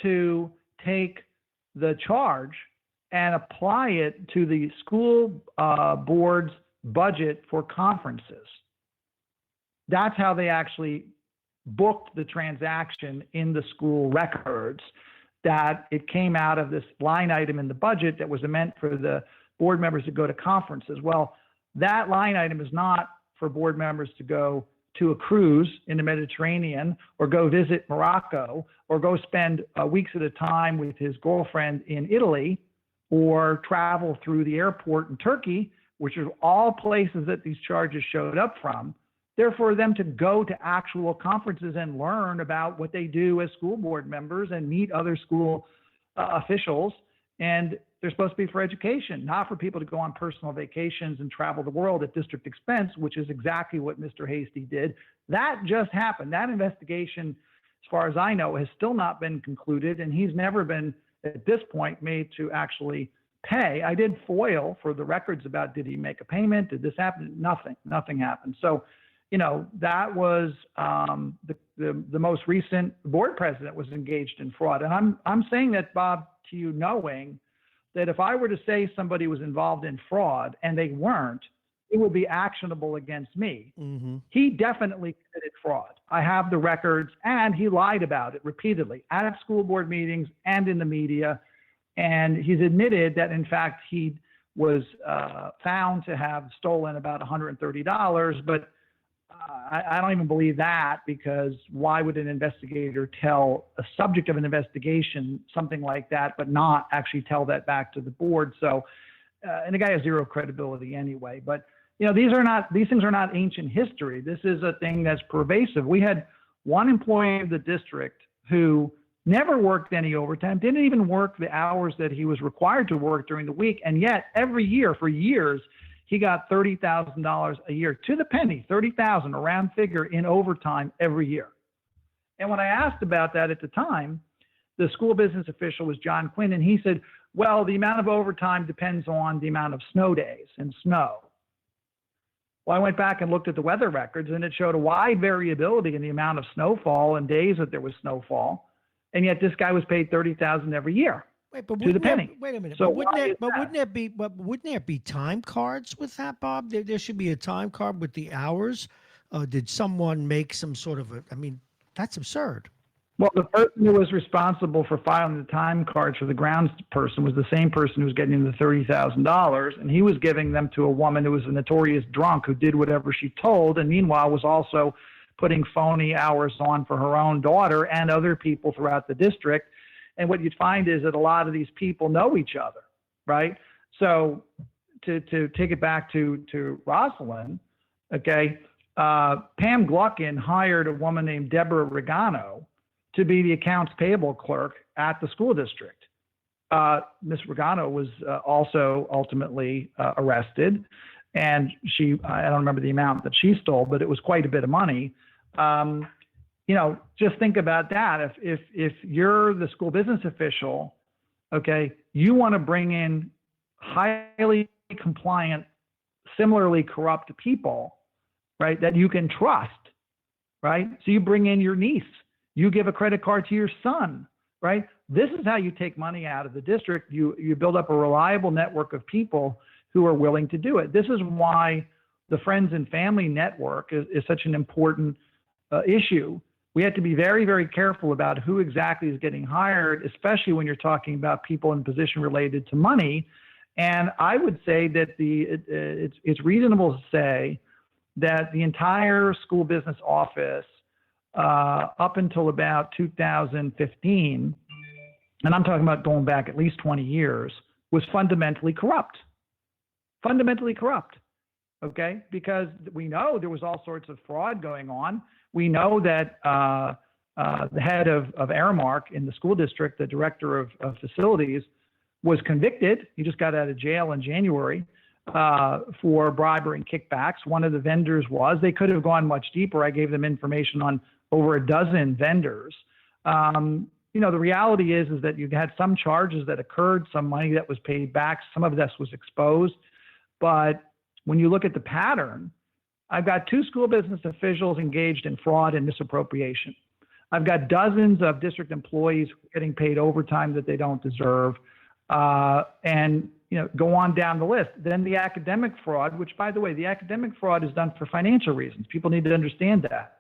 to take the charge and apply it to the school board's budget for conferences. That's how they actually booked the transaction in the school records, that it came out of this line item in the budget that was meant for the board members to go to conferences. Well, that line item is not for board members to go to a cruise in the Mediterranean or go visit Morocco or go spend weeks at a time with his girlfriend in Italy or travel through the airport in Turkey, which are all places that these charges showed up from. They're for them to go to actual conferences and learn about what they do as school board members and meet other school officials. And they're supposed to be for education, not for people to go on personal vacations and travel the world at district expense, which is exactly what Mr. Hasty did. That just happened. That investigation, as far as I know, has still not been concluded, and he's never been, at this point, made to actually pay. I did FOIL for the records about, did he make a payment? Did this happen? Nothing happened. So, you know, that was the most recent board president was engaged in fraud. And I'm saying that, Bob, to you, knowing that if I were to say somebody was involved in fraud and they weren't, it would be actionable against me. Mm-hmm. He definitely committed fraud. I have the records, and he lied about it repeatedly at school board meetings and in the media. And he's admitted that, in fact, he was found to have stolen about $130, but I don't even believe that, because why would an investigator tell a subject of an investigation something like that, but not actually tell that back to the board? So, and the guy has zero credibility anyway. But, you know, these things are not ancient history. This is a thing that's pervasive. We had one employee of the district who never worked any overtime, didn't even work the hours that he was required to work during the week. And yet every year for years, he got $30,000 a year to the penny, $30,000, a round figure, in overtime every year. And when I asked about that at the time, the school business official was John Quinn, and he said, well, the amount of overtime depends on the amount of snow days and snow. Well, I went back and looked at the weather records, and it showed a wide variability in the amount of snowfall and days that there was snowfall. And yet this guy was paid $30,000 every year. Wait, but to the penny. Wait a minute. So wouldn't there be time cards with that, Bob? There should be a time card with the hours. Did someone make some sort of I mean, that's absurd. Well, the person who was responsible for filing the time cards for the grounds person was the same person who was getting the $30,000, and he was giving them to a woman who was a notorious drunk who did whatever she told, and meanwhile was also putting phony hours on for her own daughter and other people throughout the district. And what you'd find is that a lot of these people know each other, right? So to take it back to Rosalind, okay, Pam Gluckin hired a woman named Deborah Regano to be the accounts payable clerk at the school district. Ms. Regano was also ultimately arrested, and I don't remember the amount that she stole, but it was quite a bit of money. You know, just think about that. If you're the school business official, okay, you want to bring in highly compliant, similarly corrupt people, right, that you can trust, right? So you bring in your niece, you give a credit card to your son, right? This is how you take money out of the district. You build up a reliable network of people who are willing to do it. This is why the Friends and Family Network is such an important issue. We have to be very, very careful about who exactly is getting hired, especially when you're talking about people in position related to money. And I would say that it's reasonable to say that the entire school business office, up until about 2015, and I'm talking about going back at least 20 years, was fundamentally corrupt. Fundamentally corrupt, okay? Because we know there was all sorts of fraud going on. We know that the head of Aramark in the school district, the director of facilities, was convicted. He just got out of jail in January for bribery and kickbacks. One of the vendors they could have gone much deeper. I gave them information on over a dozen vendors. You know, the reality is that you had some charges that occurred, some money that was paid back, some of this was exposed. But when you look at the pattern, I've got 2 school business officials engaged in fraud and misappropriation. I've got dozens of district employees getting paid overtime that they don't deserve. And go on down the list. Then the academic fraud, which, by the way, the academic fraud is done for financial reasons. People need to understand that.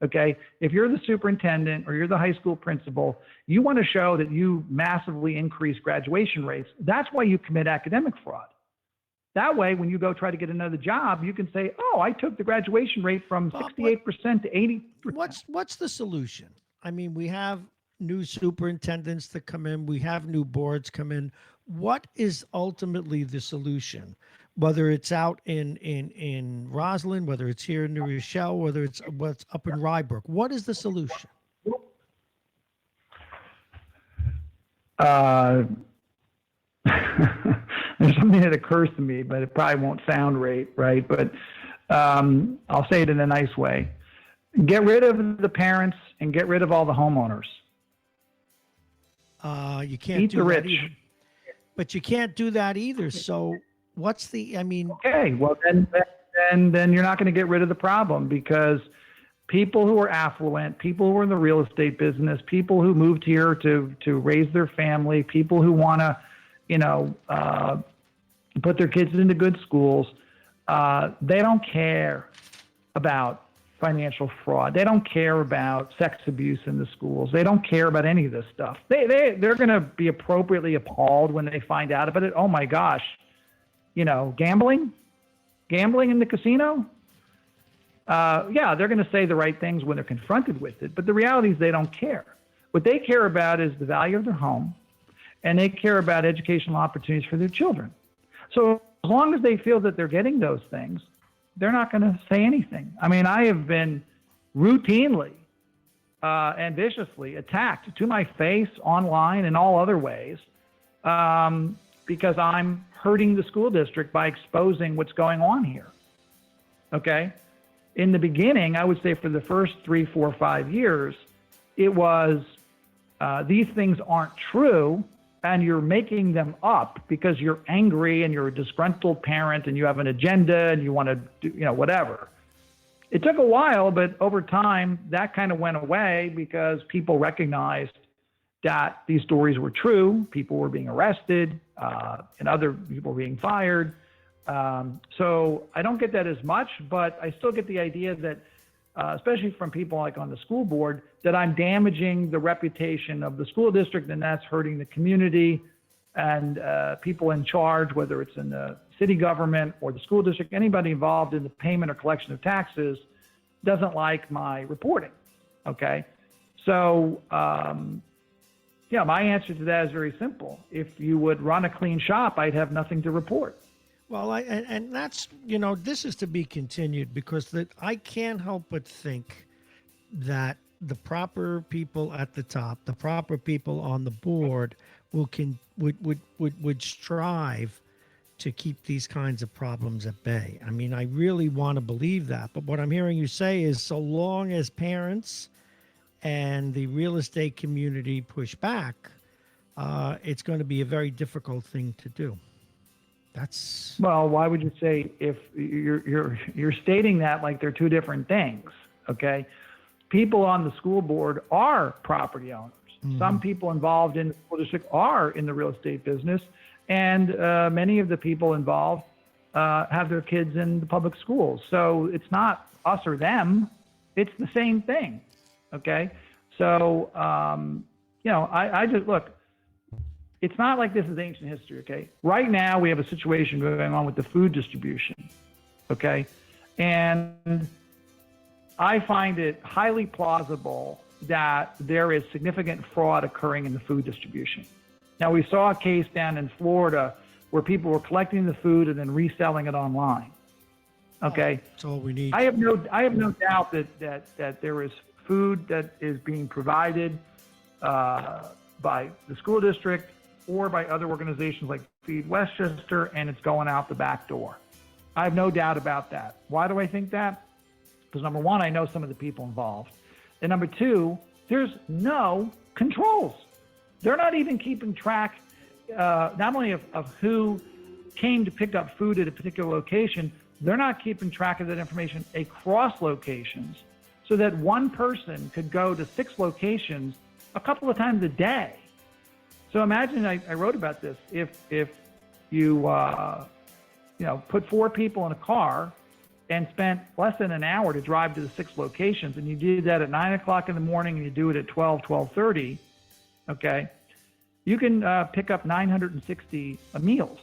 Okay, if you're the superintendent or you're the high school principal, you want to show that you massively increase graduation rates. That's why you commit academic fraud. That way, when you go try to get another job, you can say, "Oh, I took the graduation rate from 68% to 80%." What's the solution? I mean, we have new superintendents that come in. We have new boards come in. What is ultimately the solution? Whether it's out in Roslyn, whether it's here in New Rochelle, whether it's what's up in Rybrook, what is the solution? There's something that occurs to me, but it probably won't sound right? But I'll say it in a nice way. Get rid of the parents and get rid of all the homeowners. You can't eat do the that rich. either. But you can't do that either. So what's the, I mean. Okay, well, then you're not going to get rid of the problem, because people who are affluent, people who are in the real estate business, people who moved here to raise their family, people who want to, put their kids into good schools, they don't care about financial fraud. They don't care about sex abuse in the schools. They don't care about any of this stuff. They're going to be appropriately appalled when they find out about it. Oh my gosh, gambling in the casino. Yeah, they're going to say the right things when they're confronted with it. But the reality is they don't care. What they care about is the value of their home, and they care about educational opportunities for their children. So as long as they feel that they're getting those things, they're not going to say anything. I mean, I have been routinely and viciously attacked to my face, online, and all other ways, because I'm hurting the school district by exposing what's going on here. Okay? In the beginning, I would say for the first 3, 4, 5 years, it was these things aren't true, and you're making them up because you're angry and you're a disgruntled parent and you have an agenda and you want to do, whatever. It took a while, but over time, that kind of went away because people recognized that these stories were true. People were being arrested, and other people were being fired. So I don't get that as much, but I still get the idea that, especially from people like on the school board, that I'm damaging the reputation of the school district, and that's hurting the community, and people in charge, whether it's in the city government or the school district, anybody involved in the payment or collection of taxes doesn't like my reporting. Okay. So, my answer to that is very simple. If you would run a clean shop, I'd have nothing to report. Well, and that's, this is to be continued, because I can't help but think that the proper people at the top, the proper people on the board would strive to keep these kinds of problems at bay. I mean, I really want to believe that. But what I'm hearing you say is, so long as parents and the real estate community push back, it's going to be a very difficult thing to do. Well, why would you say, if you're stating that like they're two different things? Okay, people on the school board are property owners. Mm-hmm. Some people involved in the school district are in the real estate business, and many of the people involved have their kids in the public schools. So it's not us or them; it's the same thing. Okay, so I just look. It's not like this is ancient history, okay? Right now, we have a situation going on with the food distribution, okay? And I find it highly plausible that there is significant fraud occurring in the food distribution. Now, we saw a case down in Florida where people were collecting the food and then reselling it online, okay? That's all we need. I have no doubt that there is food that is being provided by the school district or by other organizations like Feed Westchester, and it's going out the back door. I have no doubt about that. Why do I think that? Because number one, I know some of the people involved. And number two, there's no controls. They're not even keeping track, not only of who came to pick up food at a particular location, they're not keeping track of that information across locations so that one person could go to 6 locations a couple of times a day. So imagine, I wrote about this, if you, put 4 people in a car and spent less than an hour to drive to the 6 locations, and you did that at 9 o'clock in the morning and you do it at 12:30, okay, you can pick up 960 meals.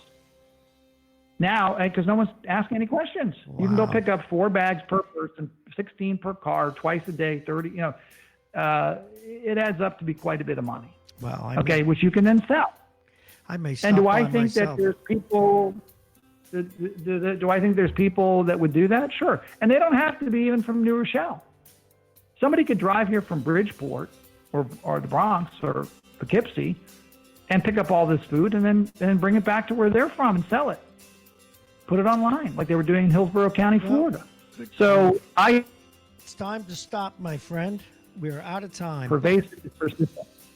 Now, because no one's asking any questions. Wow. You can go pick up 4 bags per person, 16 per car, twice a day, 30, it adds up to be quite a bit of money. Wow. Which you can then sell. I may And do I think myself. that there's people... Do I think there's people that would do that? Sure. And they don't have to be even from New Rochelle. Somebody could drive here from Bridgeport or the Bronx or Poughkeepsie and pick up all this food and then bring it back to where they're from and sell it. Put it online like they were doing in Hillsborough County, Florida. So It's time to stop, my friend. We're out of time. Pervasive.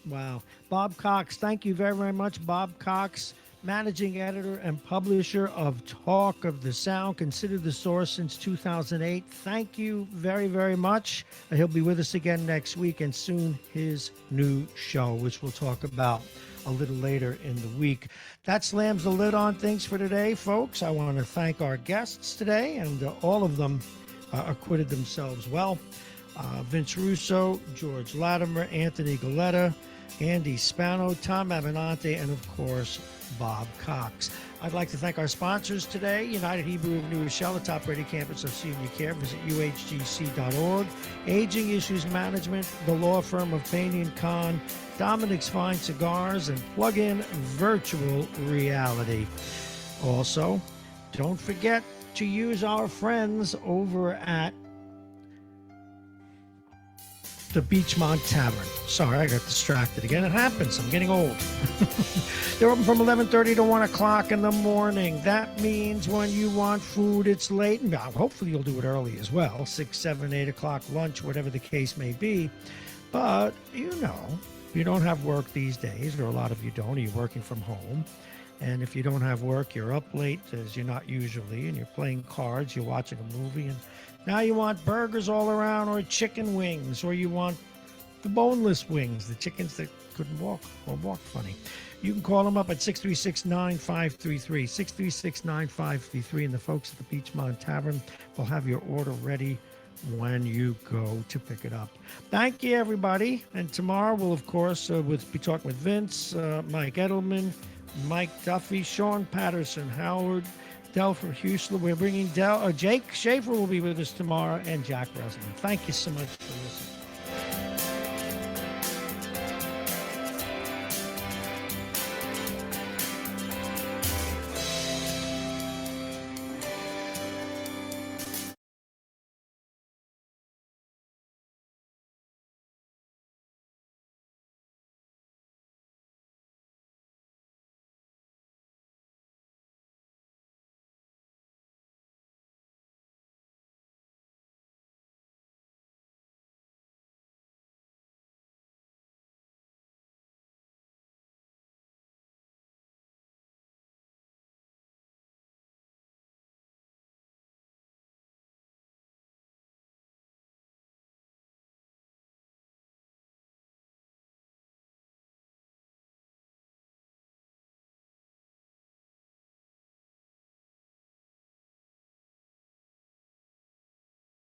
Wow. Bob Cox, thank you very, very much. Bob Cox, managing editor and publisher of Talk of the Sound, considered the source since 2008. Thank you very, very much. He'll be with us again next week, and soon his new show, which we'll talk about a little later in the week. That slams the lid on things for today, folks. I want to thank our guests today, and all of them acquitted themselves well. Vince Russo, George Latimer, Anthony Galetta, Andy Spano, Tom Avenante, and of course, Bob Cox. I'd like to thank our sponsors today, United Hebrew of New Rochelle, the top rated campus of senior care. Visit uhgc.org. Aging Issues Management, the law firm of Payne & Kahn, Dominic's Fine Cigars, and Plug-in Virtual Reality. Also, don't forget to use our friends over at the Beachmont Tavern. Sorry, I got distracted again. It happens. I'm getting old. They're open from 11:30 to 1 o'clock in the morning. That means when you want food, it's late. And hopefully you'll do it early as well. 6, 7, 8 o'clock lunch, whatever the case may be. But, you don't have work these days, or a lot of you don't. You're working from home. And if you don't have work, you're up late, as you're not usually, and you're playing cards, you're watching a movie, and now you want burgers all around, or chicken wings, or you want the boneless wings, the chickens that couldn't walk or walk funny. You can call them up at 636-9533, 636-9533, and the folks at the Beachmont Tavern will have your order ready when you go to pick it up. Thank you, everybody. And tomorrow we'll, of course, be talking with Vince, Mike Edelman, Mike Duffy, Sean Patterson, Howard Dell from Houston. We're bringing Jake Schaefer will be with us tomorrow, and Jack Resnick. Thank you so much for listening.